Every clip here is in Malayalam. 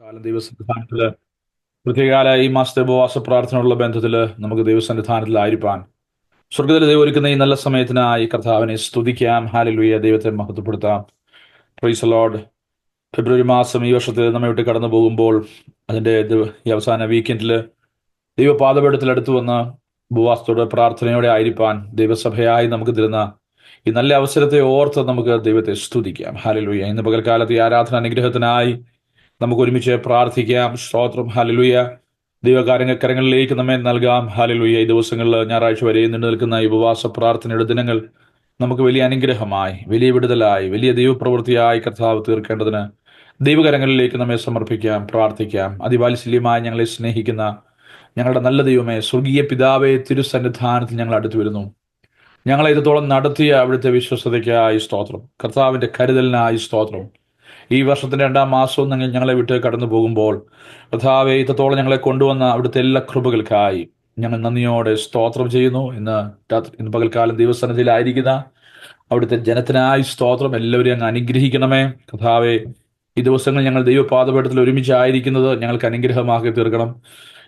കാലം ദൈവസന്നിധാനത്തില് പ്രത്യേകകാല ഈ മാസത്തെ ഉപവാസ പ്രാർത്ഥനയുള്ള ബന്ധത്തില് നമുക്ക് ദൈവസന്നിധാനത്തിലായിരിക്കാൻ സ്വർഗത്തിലെ ദൈവം ഒരുക്കുന്ന ഈ നല്ല സമയത്തിനായി കർത്താവിനെ സ്തുതിക്കാം. ഹല്ലേലൂയ, ദൈവത്തെ മഹത്വപ്പെടുത്താം. Praise the lord. ഫെബ്രുവരി മാസം ഈ വർഷത്തെ നമ്മെ വിട്ട് കടന്നു പോകുമ്പോൾ ഈ അവസാന വീക്കെൻഡിൽ ദൈവപാദപീഠത്തിൽ അടുത്തു വന്ന് ഉപവാസത്തോടെ പ്രാർത്ഥനയോടെ ആയിരിക്കാൻ ദൈവസഭയായി നമുക്ക് തരുന്ന ഈ നല്ല അവസരത്തെ ഓർത്ത് നമുക്ക് ദൈവത്തെ സ്തുതിക്കാം. ഹല്ലേലൂയ. ഇന്ന് പകൽക്കാലത്ത് ഈ ആരാധന അനുഗ്രഹത്തിനായി നമുക്ക് ഒരുമിച്ച് പ്രാർത്ഥിക്കാം. സ്തോത്രം. ഹല്ലേലൂയ. ദൈവകാര്യങ്ങളിലേക്ക് നമ്മെ നൽകാം. ഹല്ലേലൂയ. ഈ ദിവസങ്ങളിൽ ഞായറാഴ്ച വരെ നീണ്ടു നിൽക്കുന്ന ഈ ഉപവാസ പ്രാർത്ഥനയുടെ ദിനങ്ങൾ നമുക്ക് വലിയ അനുഗ്രഹമായി, വലിയ വിടുതലായി, വലിയ ദൈവപ്രവൃത്തിയായി കർത്താവ് തീർക്കേണ്ടതിന് ദൈവകരങ്ങളിലേക്ക് നമ്മെ സമർപ്പിക്കാം, പ്രാർത്ഥിക്കാം. അതിവാത്സല്യമായി ഞങ്ങളെ സ്നേഹിക്കുന്ന ഞങ്ങളുടെ നല്ല ദൈവമേ, സ്വർഗീയ പിതാവേ, തിരുസന്നിധാനത്തിൽ ഞങ്ങൾ അടുത്തു വരുന്നു. ഞങ്ങളെ ഇത്രത്തോളം നടത്തിയ അവിടുത്തെ വിശ്വസ്തതയ്ക്കായി സ്തോത്രം. കർത്താവിന്റെ കരുതലിനായി സ്തോത്രം. ഈ വർഷത്തിന്റെ 2-ാം മാസവും ഞങ്ങളെ വിട്ട് കടന്നു പോകുമ്പോൾ കർത്താവെ, ഇത്രത്തോളം ഞങ്ങളെ കൊണ്ടുവന്ന അവിടുത്തെ എല്ലാ കൃപകൾക്കായി ഞങ്ങൾ നന്ദിയോടെ സ്തോത്രം ചെയ്യുന്നു. ഇന്ന് പകൽക്കാലം ദൈവസന്നിധിയിലായിരിക്കുന്ന അവിടുത്തെ ജനത്തിനായി സ്തോത്രം. എല്ലാവരെയും അങ്ങ് അനുഗ്രഹിക്കണമേ കർത്താവെ. ഈ ദിവസങ്ങൾ ഞങ്ങൾ ദൈവപാദപീഠത്തിൽ ഒരുമിച്ചായിരിക്കുന്നത് ഞങ്ങൾക്ക് അനുഗ്രഹമാക്കി തീർക്കണം.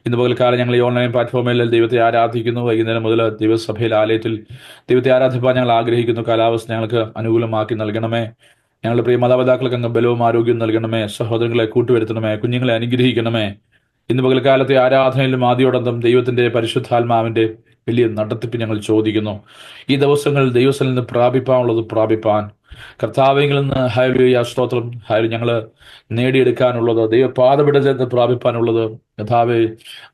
ഇന്ന് പകൽക്കാലം ഞങ്ങൾ ഈ ഓൺലൈൻ പ്ലാറ്റ്ഫോമിൽ ദൈവത്തെ ആരാധിക്കുന്നു. വൈകുന്നേരം മുതൽ ദൈവസഭയിൽ ആലയത്തിൽ ദൈവത്തെ ആരാധിപ്പാൻ ഞങ്ങൾ ആഗ്രഹിക്കുന്നു. കാലാവസ്ഥ ഞങ്ങൾക്ക് അനുകൂലമാക്കി നൽകണമേ. ഞങ്ങളുടെ പ്രിയ മാതാപിതാക്കൾക്ക് അങ്ങ് ബലവും ആരോഗ്യവും നൽകണമേ. സഹോദരങ്ങളെ കൂട്ടുവരുത്തണമേ. കുഞ്ഞുങ്ങളെ അനുഗ്രഹിക്കണമേ. ഇന്ന് പകൽക്കാലത്തെ ആരാധനയിലും ആദ്യോടന്തം ദൈവത്തിന്റെ പരിശുദ്ധാത്മാവിന്റെ വലിയ നടത്തിപ്പ് ഞങ്ങൾ ചോദിക്കുന്നു. ഈ ദിവസങ്ങളിൽ ദൈവത്തിൽ നിന്ന് പ്രാപിപ്പാനുള്ളത് പ്രാപിപ്പാൻ, കർത്താവിൽ നിന്ന് ഹല്ലേലൂയ സ്തോത്രം, ഞങ്ങൾ നേടിയെടുക്കാനുള്ളത്, ദൈവപാദപീഠത്തിൽ നിന്ന് പ്രാപിപ്പാനുള്ളത് കർത്താവെ,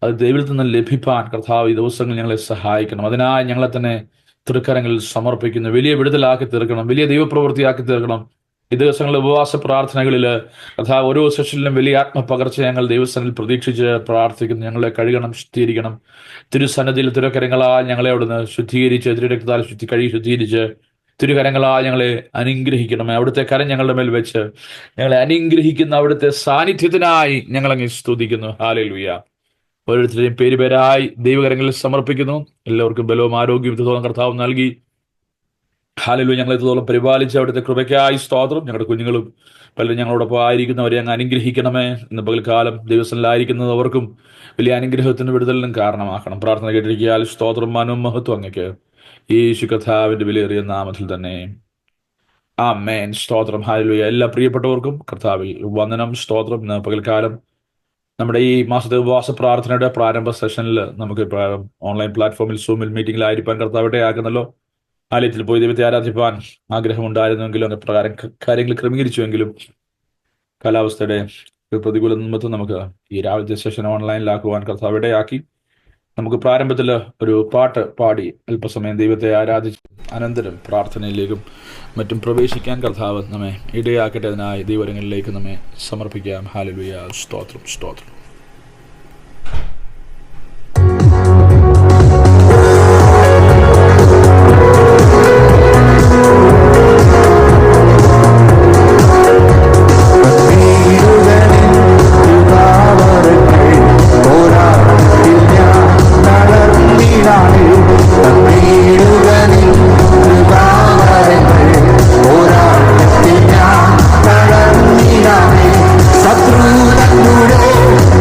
അത് ദൈവത്തിൽ നിന്ന് ലഭിപ്പാൻ കർത്താവ് ഈ ദിവസങ്ങൾ ഞങ്ങളെ സഹായിക്കണം. അതിനായി ഞങ്ങളെ തന്നെ തൃക്കരങ്ങളിൽ സമർപ്പിക്കുന്നു. വലിയ വിടുതലാക്കി തീർക്കണം, വലിയ ദൈവപ്രവൃത്തിയാക്കി തീർക്കണം. ഈ ദിവസങ്ങളിലെ ഉപവാസ പ്രാർത്ഥനകളിൽ കർത്താവ് ഓരോ സെഷനിലും വലിയ ആത്മപകർച്ച ഞങ്ങൾ ദൈവസന്നിധിയിൽ പ്രതീക്ഷിച്ച് പ്രാർത്ഥിക്കുന്നു. ഞങ്ങളെ കഴുകണം, ശുദ്ധീകരിക്കണം. തിരുസന്നിധിയിൽ തിരുക്കരങ്ങളാൽ ഞങ്ങളെ അവിടുന്ന് ശുദ്ധീകരിച്ച്, തിരുരക്തത്താൽ ശുദ്ധീകരിച്ച് തിരുകരങ്ങളാൽ ഞങ്ങളെ അനുഗ്രഹിക്കണമേ. അവിടുത്തെ കരം ഞങ്ങളുടെ മേൽ വെച്ച് ഞങ്ങളെ അനുഗ്രഹിക്കുന്ന അവിടുത്തെ സാന്നിധ്യത്തിനായി ഞങ്ങളങ്ങ് സ്തുതിക്കുന്നു. ഹല്ലേലൂയ. ഓരോരുത്തരെയും പേരുപേരായി ദൈവകരങ്ങളിൽ സമർപ്പിക്കുന്നു. എല്ലാവർക്കും ബലവും ആരോഗ്യവും ഇത്രത്തോളം കർത്താവ് നൽകി. ഹല്ലേലൂയ. ഞങ്ങളെ ഇത്രത്തോളം പരിപാലിച്ച് അവിടുത്തെ കൃപയ്ക്കായി സ്തോത്രം. ഞങ്ങളുടെ കുഞ്ഞുങ്ങളും പലരും ഞങ്ങളോടൊപ്പം ആയിരിക്കുന്നവരെ അങ്ങ് അനുഗ്രഹിക്കണമേ. ഇന്ന് പകൽക്കാലം ദിവസങ്ങളിലായിരിക്കുന്നവർക്കും വലിയ അനുഗ്രഹത്തിന് വിടുതലിനും കാരണമാക്കണം. പ്രാർത്ഥന കേട്ടിരിക്കാൻ സ്തോത്രം, മാനവും മഹത്വം അങ്ങയ്ക്ക് യേശു കർത്താവിന്റെ വിലയേറിയ നാമത്തിൽ തന്നെ. ആമേൻ. സ്തോത്രം. ഹല്ലേലൂയ. എല്ലാ പ്രിയപ്പെട്ടവർക്കും കർത്താവിൽ വന്ദനം, സ്തോത്രം. ഇന്ന് പകൽക്കാലം നമ്മുടെ ഈ മാസത്തെ ഉപവാസ പ്രാർത്ഥനയുടെ പ്രാരംഭ സെഷനിൽ നമുക്ക് ഓൺലൈൻ പ്ലാറ്റ്ഫോമിൽ സൂമിൽ മീറ്റിംഗിലായിരിക്കാൻ കർത്താവിടെ ആക്കുന്നല്ലോ. ആലയത്തിൽ പോയി ദൈവത്തെ ആരാധിപ്പാൻ ആഗ്രഹമുണ്ടായിരുന്നെങ്കിലും അങ്ങനെ പ്രകാരം കാര്യങ്ങൾ ക്രമീകരിച്ചുവെങ്കിലും കാലാവസ്ഥയുടെ ഒരു പ്രതികൂല നിമിത്തം നമുക്ക് ഈ രാവിലത്തെ സെഷൻ ഓൺലൈനിലാക്കുവാൻ കർത്താവിടെ ആക്കി. നമുക്ക് പ്രാരംഭത്തിൽ ഒരു പാട്ട് പാടി അല്പസമയം ദൈവത്തെ ആരാധിച്ച് അനന്തരം പ്രാർത്ഥനയിലേക്കും മറ്റും പ്രവേശിക്കാൻ കർത്താവ് നമ്മെ ഇടയാക്കട്ടെ. അതിനായി ദൈവരങ്ങളിലേക്ക് നമ്മെ സമർപ്പിക്കാം. ഹല്ലേലൂയ. സ്തോത്രം, സ്തോത്രം. ശത്രു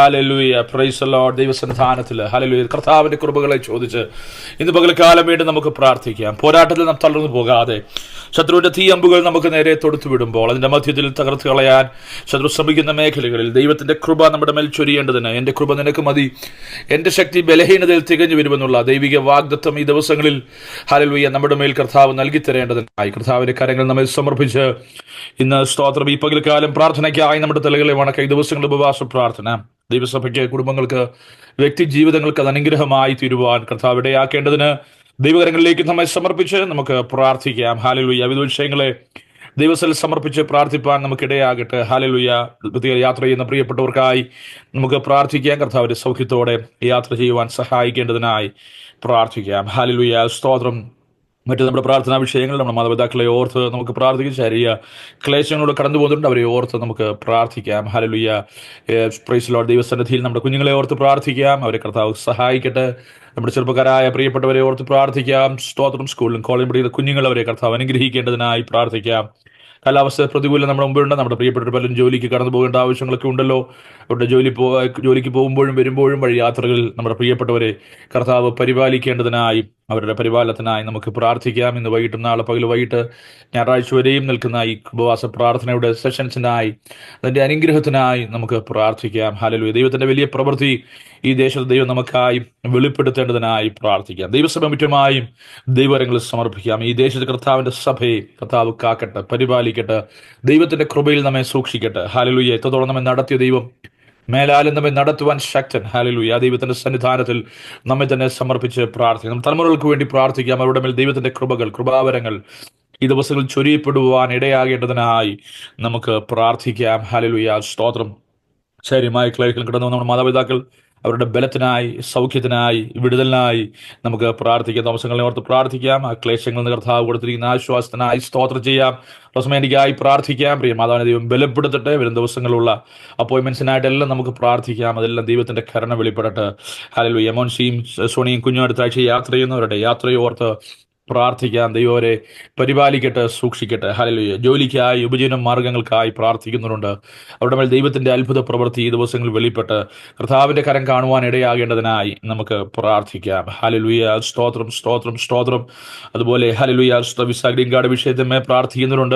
ഹല്ലേലൂയ, പ്രൈസ് ദി ലോർഡ്. ദൈവസന്നിധാനത്തിൽ ഹല്ലേലൂയ കർത്താവിന്റെ കൃപകളെ ചോദിച്ച് ഇന്ന് പകൽക്കാലം വേണ്ടി നമുക്ക് പ്രാർത്ഥിക്കാം. പോരാട്ടത്തിൽ നാം തളർന്നു പോകാതെ ശത്രുവിന്റെ തീയമ്പുകൾ നമുക്ക് നേരെ തൊടുത്തു വിടുമ്പോൾ അതിന്റെ മധ്യത്തിൽ തകർത്ത് കളയാൻ ശത്രു ശ്രമിക്കുന്ന മേഖലകളിൽ ദൈവത്തിന്റെ കൃപ നമ്മുടെ മേൽ ചൊരിയേണ്ടതിന് എന്റെ കൃപ നിനക്ക് മതി, എന്റെ ശക്തി ബലഹീനതയിൽ തികഞ്ഞു വരുമെന്നുള്ള ദൈവിക വാഗ്ദത്തം ഈ ദിവസങ്ങളിൽ ഹല്ലേലൂയ നമ്മുടെ മേൽ കർത്താവ് നൽകി തരേണ്ടതിനായി കർത്താവിന്റെ കരങ്ങൾ നമ്മെ സമർപ്പിച്ച് ഇന്ന് സ്തോത്രം ഈ പകൽക്കാലം പ്രാർത്ഥനയ്ക്കായി നമ്മുടെ തലകളെ വണക്ക ഈ ദിവസങ്ങളുടെ ഉപവാസ പ്രാർത്ഥന ദൈവസഭയ്ക്ക്, കുടുംബങ്ങൾക്ക്, വ്യക്തി ജീവിതങ്ങൾക്ക് അത് അനുഗ്രഹമായി തീരുവാൻ കർത്താവ് ഇടയാക്കേണ്ടതിന് ദൈവകരങ്ങളിലേക്ക് നമ്മെ സമർപ്പിച്ച് നമുക്ക് പ്രാർത്ഥിക്കാം. ഹല്ലേലൂയ. വിവിധ വിഷയങ്ങളെ ദൈവത്തിൽ സമർപ്പിച്ച് പ്രാർത്ഥിപ്പാൻ നമുക്കിടയാകട്ടെ. ഹല്ലേലൂയ. പ്രത്യേക യാത്ര ചെയ്യുന്ന പ്രിയപ്പെട്ടവർക്കായി നമുക്ക് പ്രാർത്ഥിക്കാം. കർത്താവിന്റെ സൗഖ്യത്തോടെ യാത്ര ചെയ്യുവാൻ സഹായിക്കേണ്ടതിനായി പ്രാർത്ഥിക്കാം. ഹല്ലേലൂയ. സ്തോത്രം. മറ്റു നമ്മുടെ പ്രാർത്ഥനാ വിഷയങ്ങൾ നമ്മുടെ മാതാപിതാക്കളെ ഓർത്ത് നമുക്ക് പ്രാർത്ഥിക്കാം. ശരീര ക്ലേശങ്ങളോട് കടന്നു പോകുന്നുണ്ട്, അവരെ ഓർത്ത് നമുക്ക് പ്രാർത്ഥിക്കാം. ഹല്ലേലൂയ. Praise the Lord. ദൈവസന്നിധിയിൽ നമ്മുടെ കുഞ്ഞുങ്ങളെ ഓർത്ത് പ്രാർത്ഥിക്കാം, അവരെ കർത്താവ് സഹായിക്കട്ടെ. നമ്മുടെ ചെറുപ്പക്കാരായ പ്രിയപ്പെട്ടവരെ ഓർത്ത് പ്രാർത്ഥിക്കാം. സ്തോത്രം. സ്കൂളിലും കോളേജിലും പഠിക്കുന്ന കുഞ്ഞുങ്ങളവരെ കർത്താവ് അനുഗ്രഹിക്കേണ്ടതിനായി പ്രാർത്ഥിക്കാം. കാലാവസ്ഥ പ്രതികൂലം നമ്മുടെ മുമ്പിലുണ്ട്. നമ്മുടെ പ്രിയപ്പെട്ട പലരും ജോലിക്ക് കടന്നു പോകേണ്ട ആവശ്യങ്ങളൊക്കെ ഉണ്ടല്ലോ. അവരുടെ ജോലിക്ക് പോകുമ്പോഴും വരുമ്പോഴും വഴി യാത്രകളിൽ നമ്മുടെ പ്രിയപ്പെട്ടവരെ കർത്താവ് പരിപാലിക്കേണ്ടതിനായി അവരുടെ പരിപാലനത്തിനായി നമുക്ക് പ്രാർത്ഥിക്കാം. ഇന്ന് വൈകിട്ടും നാളെ പകൽ വൈകിട്ട് ഞായറാഴ്ച വരെയും നിൽക്കുന്ന ഈ ഉപവാസ പ്രാർത്ഥനയുടെ സെഷൻസിനായി അതിൻ്റെ അനുഗ്രഹത്തിനായി നമുക്ക് പ്രാർത്ഥിക്കാം. ഹല്ലേലൂയ. ദൈവത്തിന്റെ വലിയ പ്രവൃത്തി ഈ ദേശത്ത് ദൈവം നമുക്കായി വെളിപ്പെടുത്തേണ്ടതിനായി പ്രാർത്ഥിക്കാം. ദൈവസഭ മുറ്റുമായും ദൈവകരങ്ങളിൽ സമർപ്പിക്കാം. ഈ ദേശത്ത് കർത്താവിന്റെ സഭയെ കർത്താവ് കാക്കട്ടെ, പരിപാലിക്കട്ടെ, ദൈവത്തിന്റെ കൃപയിൽ നമ്മെ സൂക്ഷിക്കട്ടെ. ഹല്ലേലൂയ. എത്രത്തോളം നമ്മെ നടത്തിയ ദൈവം മേലാലും നമ്മെ നടത്തുവാൻ ശക്തൻ. ഹല്ലേലൂയ. ആ ദൈവത്തിന്റെ സന്നിധാനത്തിൽ നമ്മെ തന്നെ സമർപ്പിച്ച് പ്രാർത്ഥിക്കാം. തലമുറകൾക്ക് വേണ്ടി പ്രാർത്ഥിക്കാം. അവരുടെ മേൽ ദൈവത്തിന്റെ കൃപാവരങ്ങൾ ഈ ദിവസങ്ങളിൽ ചൊരിയപ്പെടുവാൻ ഇടയാകേണ്ടതിനായി നമുക്ക് പ്രാർത്ഥിക്കാം. ഹല്ലേലൂയ. സ്തോത്രം. ശരീരമായ ക്ലേശങ്ങൾ കിടന്നു നമ്മുടെ മാതാപിതാക്കൾ അവരുടെ ബലത്തിനായി, സൗഖ്യത്തിനായി, വിടുതലിനായി നമുക്ക് പ്രാർത്ഥിക്കാം. ദിവസങ്ങളെ ഓർത്ത് പ്രാർത്ഥിക്കാം. ആ ക്ലേശങ്ങളിൽ നിന്ന് കർത്താവ് കൊടുത്തിരിക്കുന്ന ആശ്വാസത്തിനായി സ്തോത്രം ചെയ്യാം. റസ്മേനിക്കായി പ്രാർത്ഥിക്കാം. പ്രിയ മാതാവിനെ ദൈവം ബലപ്പെടുത്തട്ടെ. വരും ദിവസങ്ങളുള്ള അപ്പോയിന്റ്മെന്റ്സിനായിട്ടെല്ലാം നമുക്ക് പ്രാർത്ഥിക്കാം. അതെല്ലാം ദൈവത്തിന്റെ കരുണ വെളിപ്പെടട്ടെ. ഹല്ലേലൂയ. മോൻസിയും സോണിയും കുഞ്ഞും അടുത്ത ആഴ്ച യാത്ര ചെയ്യുന്നവരുടെ യാത്രയോർത്ത് പ്രാർത്ഥിക്കാം. ദൈവരെ പരിപാലിക്കട്ടെ, സൂക്ഷിക്കട്ടെ. ഹല്ലേലൂയ. ജോലിക്കായി, ഉപജീവന മാർഗങ്ങൾക്കായി പ്രാർത്ഥിക്കുന്നുണ്ട്. അവരുടെ മേൽ ദൈവത്തിന്റെ അത്ഭുത പ്രവൃത്തി ഈ ദിവസങ്ങളിൽ വെളിപ്പെട്ട് കർത്താവിന്റെ കരം കാണുവാൻ ഇടയാകേണ്ടതിനായി നമുക്ക് പ്രാർത്ഥിക്കാം. ഹല്ലേലൂയ. സ്തോത്രം, സ്തോത്രം, സ്തോത്രം. അതുപോലെ ഹല്ലേലൂയ. വിസ ഗ്രീൻ കാർഡ് വിഷയത്തിന്മേൽ പ്രാർത്ഥിക്കുന്നുണ്ട്.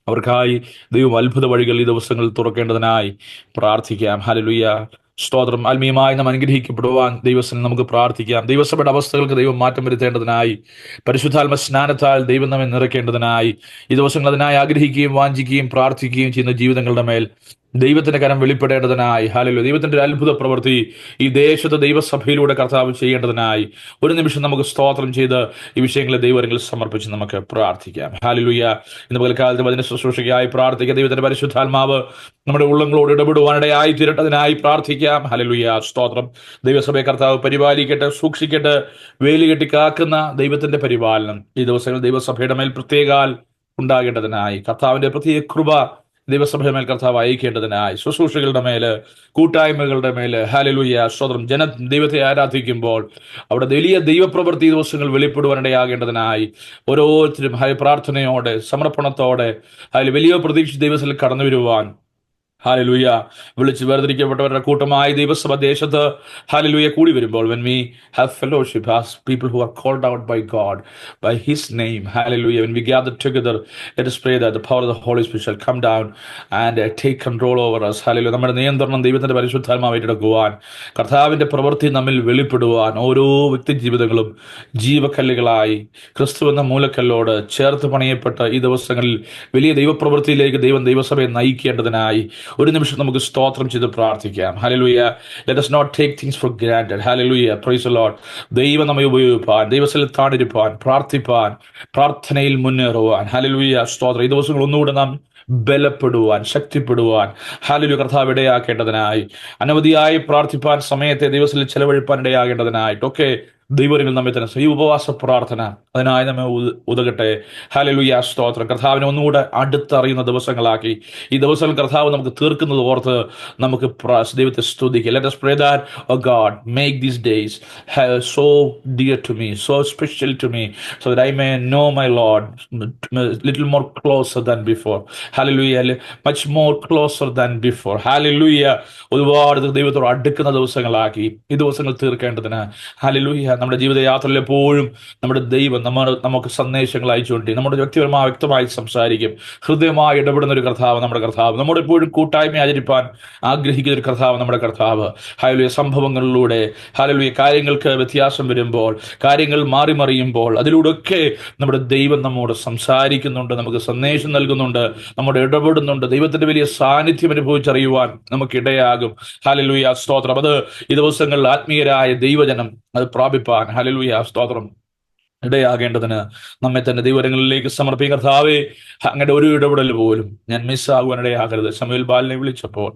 അവർക്കായി ദൈവം അത്ഭുത വഴികൾ ഈ ദിവസങ്ങളിൽ തുറക്കേണ്ടതിനായി പ്രാർത്ഥിക്കാം. ഹല്ലേലൂയ. സ്തോത്രം. ആത്മീയമായി നാം അനുഗ്രഹിക്കപ്പെടുവാൻ ദൈവത്തിന് നമുക്ക് പ്രാർത്ഥിക്കാം. ദൈവസഭയുടെ അവസ്ഥകൾക്ക് ദൈവം മാറ്റം വരുത്തേണ്ടതിനായി പരിശുദ്ധാത്മ സ്നാനത്താൽ ദൈവം നമ്മെ നിറയ്ക്കേണ്ടതിനായി ഈ ദിവസങ്ങൾ അതിനായി ആഗ്രഹിക്കുകയും വാഞ്ചിക്കുകയും പ്രാർത്ഥിക്കുകയും ചെയ്യുന്ന ജീവിതങ്ങളുടെ മേൽ ദൈവത്തിന്റെ കരം വെളിപ്പെടേണ്ടതിനായി ഹല്ലേലൂയ. ദൈവത്തിന്റെ ഒരു അത്ഭുത പ്രവൃത്തി ഈ ദേശത്ത് ദൈവസഭയിലൂടെ കർത്താവ് ചെയ്യേണ്ടതിനായി ഒരു നിമിഷം നമുക്ക് സ്തോത്രം ചെയ്ത് ഈ വിഷയങ്ങളെ ദൈവങ്ങളിൽ സമർപ്പിച്ച് നമുക്ക് പ്രാർത്ഥിക്കാം. ഹല്ലേലൂയ. ഇന്ന് പകൽക്കാലത്ത് അതിന് ശുശ്രൂഷയ്ക്കായി പ്രാർത്ഥിക്കുക. ദൈവത്തിന്റെ പരിശുദ്ധാത്മാവ് നമ്മുടെ ഉള്ളങ്ങളോട് ഇടപെടുവാനിടയായി തീരട്ടതിനായി പ്രാർത്ഥിക്കാം. ഹല്ലേലൂയ. സ്തോത്രം. ദൈവസഭയെ കർത്താവ് പരിപാലിക്കട്ടെ, സൂക്ഷിക്കട്ടെ. വേലികെട്ടി കാക്കുന്ന ദൈവത്തിന്റെ പരിപാലനം ഈ ദിവസങ്ങളിൽ ദൈവസഭയുടെ മേൽ പ്രത്യേകാൽ ഉണ്ടാകേണ്ടതിനായി കർത്താവിന്റെ പ്രത്യേക കൃപ ദൈവസഭയുടെ മേൽ കർത്താവ് അയക്കേണ്ടതിനായി ശുശ്രൂഷകളുടെ മേല്, കൂട്ടായ്മകളുടെ മേല് ഹല്ലേലൂയ. സ്തോത്രം. ദൈവത്തെ ആരാധിക്കുമ്പോൾ അവിടെ വലിയ ദൈവപ്രവൃത്തി ദിവസങ്ങൾ വെളിപ്പെടുവാനിടയാകേണ്ടതിനായി ഓരോരുത്തരും പ്രാർത്ഥനയോടെ, സമർപ്പണത്തോടെ അതിൽ വലിയ പ്രതീക്ഷ ദൈവത്തിൽ കടന്നു വരുവാൻ ഹല്ലേലൂയ. വിളിച്ച് വേർതിരിക്കപ്പെട്ടവരുടെ കൂട്ടമായി ദൈവസഭ ദേശത്ത് ഹല്ലേലൂയ കൂടി വരുമ്പോൾ when we have fellowship as people who are called out by God by his name, hallelujah, when we gather together, let us pray that the power of the Holy Spirit shall come down and take control over us. hallelujah. നമ്മുടെ നിയന്ത്രണം ദൈവത്തിന്റെ പരിശുദ്ധാത്മാവ് ഏറ്റെടുക്കുവാൻ, കർത്താവിന്റെ പ്രവൃത്തി നമ്മിൽ വെളിപ്പെടുവാൻ ഓരോ വ്യക്തി ജീവിതങ്ങളും ജീവക്കല്ലുകളായി ക്രിസ്തു എന്ന മൂലക്കല്ലോട് ചേർത്ത് പണിയപ്പെട്ട ഈ ദിവസങ്ങളിൽ വലിയ ദൈവപ്രവൃത്തിയിലേക്ക് ദൈവസഭയെ നയിക്കേണ്ടതിനായി ഒരു നിമിഷം നമുക്ക് സ്തോത്രം ചെയ്ത് പ്രാർത്ഥിക്കാം. Hallelujah. Let us not take things for granted. Hallelujah. Praise the Lord. ദൈവം നമ്മെ ഉപയോഗിപ്പാൻ, ദൈവത്തിൽ താണിരിപ്പാൻ, പ്രാർത്ഥിപ്പാൻ, പ്രാർത്ഥനയിൽ മുന്നേറുവാൻ ഹല്ലേലൂയ. സ്തോത്രം. ഈ ദിവസങ്ങൾ ഒന്നുകൂടെ നാം ബലപ്പെടുവാൻ, ശക്തിപ്പെടുവാൻ ഹല്ലേലൂയ കർത്താവ് ഇടയാക്കേണ്ടതിനായി, അനവധിയായി പ്രാർത്ഥിപ്പാൻ സമയത്തെ ദിവസത്തിൽ ചെലവഴിപ്പാൻ ഇടയാകേണ്ടതിനായിട്ടൊക്കെ ദൈവങ്ങൾ നമ്മെ തന്നെ ഈ ഉപവാസ പ്രാർത്ഥന അതിനായി നമ്മെ ഉതകട്ടെ. ഹല്ലേലൂയ, സ്തോത്രം. കർത്താവിനെ ഒന്നുകൂടെ അടുത്തറിയുന്ന ദിവസങ്ങളാക്കി ഈ ദിവസങ്ങൾ കർത്താവ് നമുക്ക് തീർക്കുന്നത് ഓർത്ത് നമുക്ക് ദൈവത്തെ സ്തുതിക്കുക. Let us pray that, oh God, make these days so dear to me, so special to me, so that I may know my Lord little more closer than before. Hallelujah, much more closer than before. Hallelujah. ഒരുപാട് ദൈവത്തോട് അടുക്കുന്ന ദിവസങ്ങളാക്കി ഈ ദിവസങ്ങൾ തീർക്കേണ്ടതിന് ഹല്ലേലൂയ നമ്മുടെ ജീവിതയാത്രയിൽ എപ്പോഴും നമ്മുടെ ദൈവം നമുക്ക് സന്ദേശങ്ങൾ അയച്ചുകൊണ്ട് നമ്മുടെ വ്യക്തിപരമായി സംസാരിക്കും. ഹൃദയമായി ഇടപെടുന്ന ഒരു കർത്താവ് നമ്മുടെ കർത്താവ്. നമ്മുടെ എപ്പോഴും കൂട്ടായ്മ ആചരിപ്പാൻ ആഗ്രഹിക്കുന്ന ഒരു കർത്താവ് നമ്മുടെ കർത്താവ്. ഹല്ലേലൂയ, സംഭവങ്ങളിലൂടെ ഹല്ലേലൂയ കാര്യങ്ങൾക്ക് വ്യത്യാസം വരുമ്പോൾ, കാര്യങ്ങൾ മാറി മറിയുമ്പോൾ അതിലൂടെയൊക്കെ നമ്മുടെ ദൈവം നമ്മോട് സംസാരിക്കുന്നുണ്ട്, നമുക്ക് സന്ദേശം നൽകുന്നുണ്ട്, നമ്മോട് ഇടപെടുന്നുണ്ട്. ദൈവത്തിന്റെ വലിയ സാന്നിധ്യം അനുഭവിച്ചറിയുവാൻ നമുക്കിടയാകും. ഹല്ലേലൂയ, സ്തോത്രം. അത് ഈ ദിവസങ്ങളിൽ ആത്മീയരായ ദൈവജനം അത് പ്രാപിപ്പാൻ ഹല്ലേലൂയ സ്തോത്രം ഇടയാകേണ്ടതിന് നമ്മെ തന്നെ ദൈവങ്ങളിലേക്ക് സമർപ്പിക്കും. കർത്താവേ, അങ്ങയുടെ ഒരു ഇടപെടൽ പോലും ഞാൻ മിസ്സാകുവാൻ ഇടയാകരുത്. ശമൂവേൽ ബാലനെ വിളിച്ചപ്പോൾ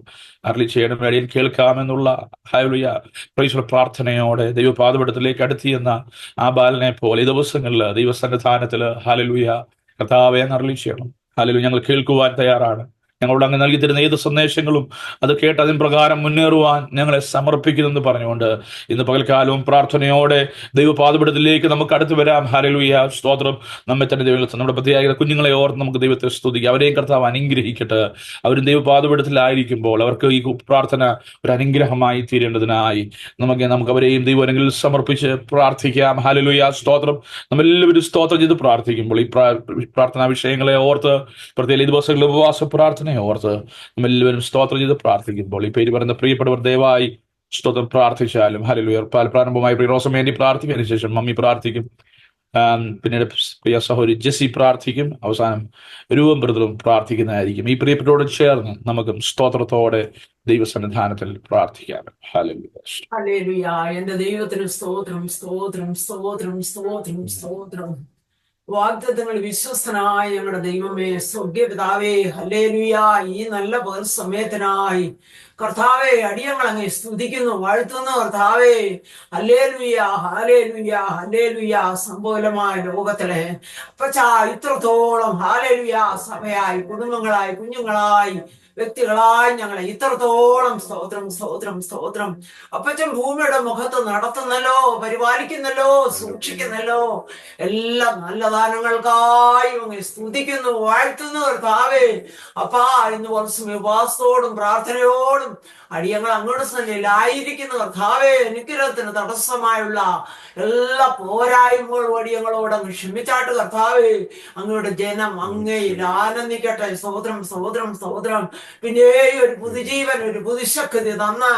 അരുളി ചെയ്യണം, ഇടയിൽ കേൾക്കാമെന്നുള്ള ഹല്ലേലൂയ പ്രൈസ് പ്രാർത്ഥനയോടെ ദൈവപാദപീഠത്തിലേക്ക് അടുത്തിയെന്ന ആ ബാലനെ പോലെ ഈ ദിവസങ്ങളിൽ ദൈവസന്നിധാനത്തിൽ ഹല്ലേലൂയ കർത്താവെ അരുളി ചെയ്യണം. ഹല്ലേലൂയ, ഞങ്ങൾ കേൾക്കുവാൻ തയ്യാറാണ്. ഞങ്ങളോട് അങ്ങ് നൽകി തരുന്ന ഏത് സന്ദേശങ്ങളും അത് കേട്ട് അതിന് പ്രകാരം മുന്നേറുവാൻ ഞങ്ങളെ സമർപ്പിക്കുന്നെന്ന് പറഞ്ഞുകൊണ്ട് ഇന്ന് പകൽക്കാലവും പ്രാർത്ഥനയോടെ ദൈവപാദപീഠത്തിലേക്ക് നമുക്ക് അടുത്ത് വരാം. ഹല്ലേലൂയ, സ്തോത്രം. നമ്മെ തന്നെ ദൈവം നമ്മുടെ പ്രത്യേക കുഞ്ഞുങ്ങളെ ഓർത്ത് നമുക്ക് ദൈവത്തെ സ്തുതിക്കാം. അവരെയും കർത്താവ് അനുഗ്രഹിക്കട്ടെ. അവരും ദൈവപാദപീഠത്തിലായിരിക്കുമ്പോൾ അവർക്ക് ഈ പ്രാർത്ഥന ഒരു അനുഗ്രഹമായി തീരേണ്ടതിനായി നമുക്ക് അവരെയും ദൈവങ്ങളിൽ സമർപ്പിച്ച് പ്രാർത്ഥിക്കാം. ഹല്ലേലൂയ, സ്തോത്രം. നമ്മളെല്ലാവരും സ്തോത്രം ചെയ്ത് പ്രാർത്ഥിക്കുമ്പോൾ ഈ പ്രാർത്ഥനാ വിഷയങ്ങളെ ഓർത്ത് പ്രത്യേക ഈ ദിവസങ്ങളിൽ ഉപവാസ പ്രാർത്ഥന ഓർത്ത് നമ്മളെല്ലാവരും സ്തോത്രം ചെയ്ത് പ്രാർത്ഥിക്കുമ്പോൾ ഈ പേര് പറയുന്ന പ്രിയപ്പെട്ടവർ ദയവായി സ്തോത്രം പ്രാർത്ഥിച്ചാലും. ഹല്ലേലൂയ, പ്രാരംഭമായി പ്രിയ റോസം വേണ്ടി പ്രാർത്ഥിക്കുന്നതിന് ശേഷം മമ്മി പ്രാർത്ഥിക്കും, പിന്നീട് പ്രിയ സഹോദരി ജെസ്സി പ്രാർത്ഥിക്കും, അവസാനം രൂപം ബ്രദറും പ്രാർത്ഥിക്കുന്നതായിരിക്കും. ഈ പ്രിയപ്പെട്ടോട് ചേർന്ന് നമുക്ക് സ്തോത്രത്തോടെ ദൈവസന്നിധാനത്തിൽ പ്രാർത്ഥിക്കാം. ഹല്ലേലൂയ. എന്റെ ദൈവത്തിന് സ്തോത്രം, സ്തോത്രം, സ്തോത്രം, സ്തോത്രം, സ്തോത്രം. വാഗ്ദത്തങ്ങൾ വിശ്വസ്തനായ ഞങ്ങളുടെ ദൈവമേ, സ്വർഗ്ഗപിതാവേ, ഹല്ലേലൂയ. ഈ നല്ല പകൽ സമയത്തിനായി കർത്താവെ അടിയങ്ങൾ അങ്ങ് സ്തുതിക്കുന്നു, വാഴ്ത്തുന്നു കർത്താവേ. Hallelujah, hallelujah, hallelujah. സംഭവലമായ ലോകത്തിലെ അപ്പച്ചാ ഇത്രത്തോളം ഹല്ലേലൂയ സഭയായി, കുടുംബങ്ങളായി, കുഞ്ഞുങ്ങളായി, വ്യക്തികളായി ഞങ്ങളെ ഇത്രത്തോളം സ്തോത്രം, സ്തോത്രം, സ്തോത്രം. അപ്പച്ചൻ ഭൂമിയുടെ മുഖത്ത് നടത്തുന്നല്ലോ, പരിപാലിക്കുന്നല്ലോ, സൂക്ഷിക്കുന്നല്ലോ. എല്ലാ നല്ല ദാനങ്ങൾക്കായി അങ്ങ് സ്തുതിക്കുന്നു, വാഴ്ത്തുന്നു കർത്താവേ. അപ്പാ ഇന്ന് കുറച്ച് ഉപവാസത്തോടും പ്രാർത്ഥനയോടും അടിയങ്ങൾ അങ്ങോട്ട് സന്നിധിയിലായിരിക്കുന്ന കർത്താവേ, അനുഗ്രഹത്തിന് തടസ്സമായുള്ള എല്ലാ പോരായ്മകളും അടിയങ്ങളോട് അങ്ങ് ക്ഷമിച്ചാട്ട് കർത്താവേ. അങ്ങയുടെ ജനം അങ്ങയിൽ ആനന്ദിക്കട്ടെ. സ്തോത്രം, സ്തോത്രം, സ്തോത്രം. പിന്നെ ഒരു പുതുജീവൻ, ഒരു പുതുശക്തി തന്ന്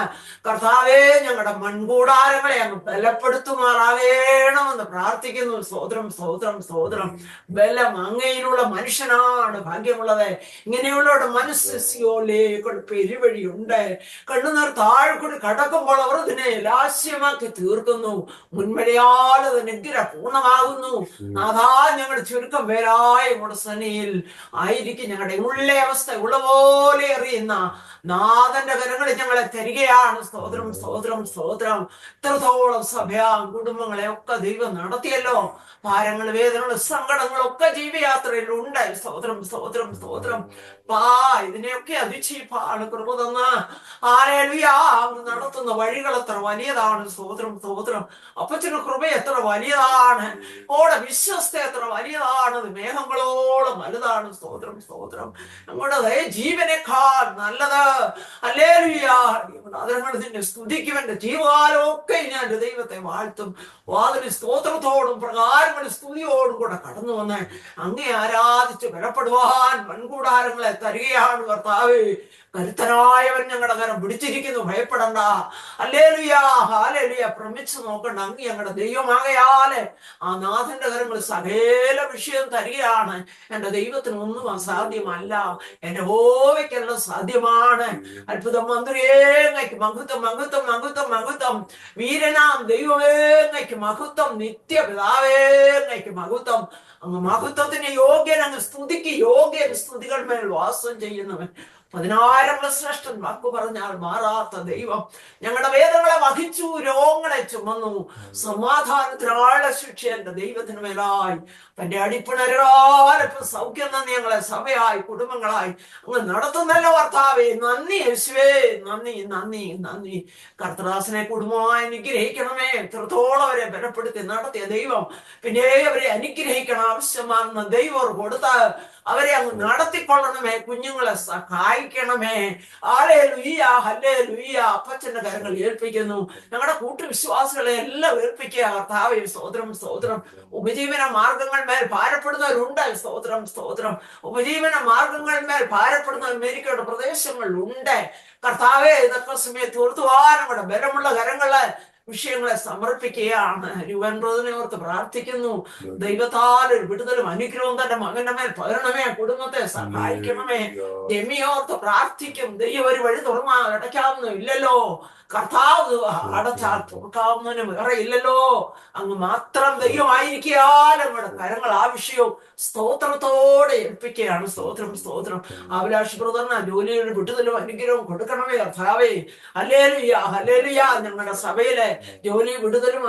കർത്താവേ ഞങ്ങളുടെ മൺകൂടാരങ്ങളെ അങ്ങ് ബലപ്പെടുത്തുമാറാകണമെന്ന് പ്രാർത്ഥിക്കുന്നു. സ്തോത്രം, സ്തോത്രം, സ്തോത്രം. ബലം അങ്ങയിലുള്ള മനുഷ്യനാണ് ഭാഗ്യമുള്ളത്. ഇങ്ങനെയുള്ള മനസ്സിലേക്ക് പെരുവഴിയുണ്ട്. കണ്ണുനീർ താഴ്കൂടി കടക്കുമ്പോൾ അവർ അതിനെ ലാസ്യമാക്കി തീർക്കുന്നു. മുൻമഴയാൽ അത് നിഗ്രഹ പൂർണ്ണമാകുന്നു. നാഥാ, ഞങ്ങളുടെ ചുരുക്കം പേരായ സന്നിധിയിൽ ആയിരിക്കും. ഞങ്ങളുടെ ഉള്ള അവസ്ഥ ഉള്ള പോലെ അറിയുന്ന നാഥന്റെ കരങ്ങളിൽ ഞങ്ങളെ തരികയാണ്. സ്തോത്രം, സ്തോത്രം, സ്തോത്രം. ഇത്രത്തോളം സഭയാം കുടുംബങ്ങളെ ഒക്കെ ദൈവം നടത്തിയല്ലോ. ഭാരങ്ങൾ, വേദനകൾ, സങ്കടങ്ങളൊക്കെ ജീവിതയാത്രയിൽ ഉണ്ട്. സ്തോത്രം, സ്തോത്രം, സ്തോത്രം. ഇതിനെയൊക്കെ അതിജീവിപ്പാണ് കൃപ തന്ന നടത്തുന്ന വഴികൾ എത്ര വലിയതാണ്. സ്തോത്രം, സ്തോത്രം. അപ്പച്ചന് കൃപ എത്ര വലിയതാണ്, ഓടെ വിശ്വസ്ത എത്ര വലിയതാണ്. മേഘങ്ങളോളം വലുതാണ്. സ്തോത്രം, സ്തോത്രം. നമ്മുടെ ജീവനേക്കാൾ നല്ലത്. ഹല്ലേലൂയ. അതിനെ സ്തുതിക്കുമെന്റെ ജീവകാലമൊക്കെ ഞാൻ എന്റെ ദൈവത്തെ വാഴ്ത്തും. വാതിന് സ്തോത്രത്തോടും പ്രകാരങ്ങളുടെ സ്തുതിയോടും കൂടെ കടന്നു വന്ന് അങ്ങേ ആരാധിച്ച് ബലപ്പെടുവാൻ മൺകൂടാരങ്ങളെ തരികയാണ് കർത്താവേ. കരുത്തനായവൻ ഞങ്ങളുടെ കരം പിടിച്ചിരിക്കുന്നു, ഭയപ്പെടണ്ട. Hallelujah, hallelujah. ഭ്രമിച്ചു നോക്കണ്ട. അങ്ങ് ഞങ്ങളുടെ ദൈവമാകയാല് ആ നാഥന്റെ കരങ്ങൾ സകല വിഷയം തരികയാണ്. എന്റെ ദൈവത്തിന് ഒന്നും അസാധ്യമല്ല. എന്റെ ഹോവയ്ക്കെല്ലാം സാധ്യമാണ്. അത്ഭുതം മന്ത്രിയേങ്ങയ്ക്ക് മഹത്വം, മഹത്വം, മഹത്വം, മഹത്വം. വീരനാം ദൈവമേങ്ങയ്ക്ക് മഹത്വം. നിത്യപിതാവേങ്ങയ്ക്ക് മഹത്വം. അങ്ങ് മഹത്വത്തിന് യോഗ്യൻ, അങ്ങ് സ്തുതിക്ക് യോഗ്യൻ. സ്തുതികൾ മേൽ വാസം ചെയ്യുന്നവൻ, പതിനായിരങ്ങൾ ശ്രേഷ്ഠൻ വാക്കു പറഞ്ഞാൽ മാറാത്ത ദൈവം ഞങ്ങളുടെ വേദനകളെ വഹിച്ചു, രോഗങ്ങളെ ചുമന്നു. സമാധാനത്തിനാളെ ശിക്ഷ എന്റെ ദൈവത്തിന് മേലായി തന്റെ അടിപ്പിണരാലിപ്പ് സൗഖ്യം നന്ദി ഞങ്ങളെ സഭയായി കുടുംബങ്ങളായി അങ്ങ് നടത്തുന്നല്ലോ കർത്താവേ. നന്ദി യേശുവേ, നന്ദി നന്ദി നന്ദി. കർത്തദാസനെ കുടുംബമായി അനുഗ്രഹിക്കണമേ. എത്രത്തോളം അവരെ ബലപ്പെടുത്തി നടത്തിയ ദൈവം പിന്നെ അവരെ അനുഗ്രഹിക്കണം. ആവശ്യമാണെന്ന് ദൈവം കൊടുത്ത അവരെ അങ്ങ് നടത്തിക്കൊള്ളണമേ. കുഞ്ഞുങ്ങളെ സഹായിക്കണമേ. Hallelujah, hallelujah. അപ്പച്ചന്റെ കരങ്ങൾ ഏൽപ്പിക്കുന്നു. ഞങ്ങളുടെ കൂട്ടുവിശ്വാസികളെ എല്ലാം ഏൽപ്പിക്കുക കർത്താവേ. സ്തോത്രം സ്തോത്രം. ഉപജീവന മാർഗങ്ങൾ മേൽ ഭാരപ്പെടുന്നവരുണ്ട്. സ്തോത്രം സ്തോത്രം. ഉപജീവന മാർഗങ്ങൾ മേൽ ഭാരപ്പെടുന്നവർ അമേരിക്കയുടെ പ്രദേശങ്ങളിലുണ്ട് കർത്താവേ. ഇതൊക്കെ സമയത്ത് ഓർത്തുവാനും കൂടെ ബലമുള്ള കരങ്ങളെ വിഷയങ്ങളെ സമർപ്പിക്കുകയാണ്. രൂപൻബ്രദറിനെ ഓർത്ത് പ്രാർത്ഥിക്കുന്നു. ദൈവത്താൽ ഒരു വിടുതലും അനുഗ്രഹവും തന്റെ മകന്റെ മേൽ പകരണമേ. കുടുംബത്തെ സഹായിക്കണമേ. ജമിയോർത്ത് പ്രാർത്ഥിക്കും. ദൈവം ഒരു വഴി തുറന്നാൽ അടയ്ക്കാവുന്ന ഇല്ലല്ലോ. കർത്താവ് അടച്ചാൽ തുറക്കാവുന്നതിന് വേറെ ഇല്ലല്ലോ. അങ്ങ് മാത്രം ദൈവമായിരിക്കാൻ നമ്മുടെ കരങ്ങൾ ആവശ്യവും സ്തോത്രത്തോടെ ഏൽപ്പിക്കുകയാണ്. സ്തോത്രം സ്തോത്രം. അഭിലാഷ് ബ്രദറിന് ജോലിയുടെ വിട്ടുതലും അനുഗ്രഹവും കൊടുക്കണമേ കർത്താവേ. Hallelujah, hallelujah. ഞങ്ങളുടെ സഭയിലെ ജോലി വിടുതലും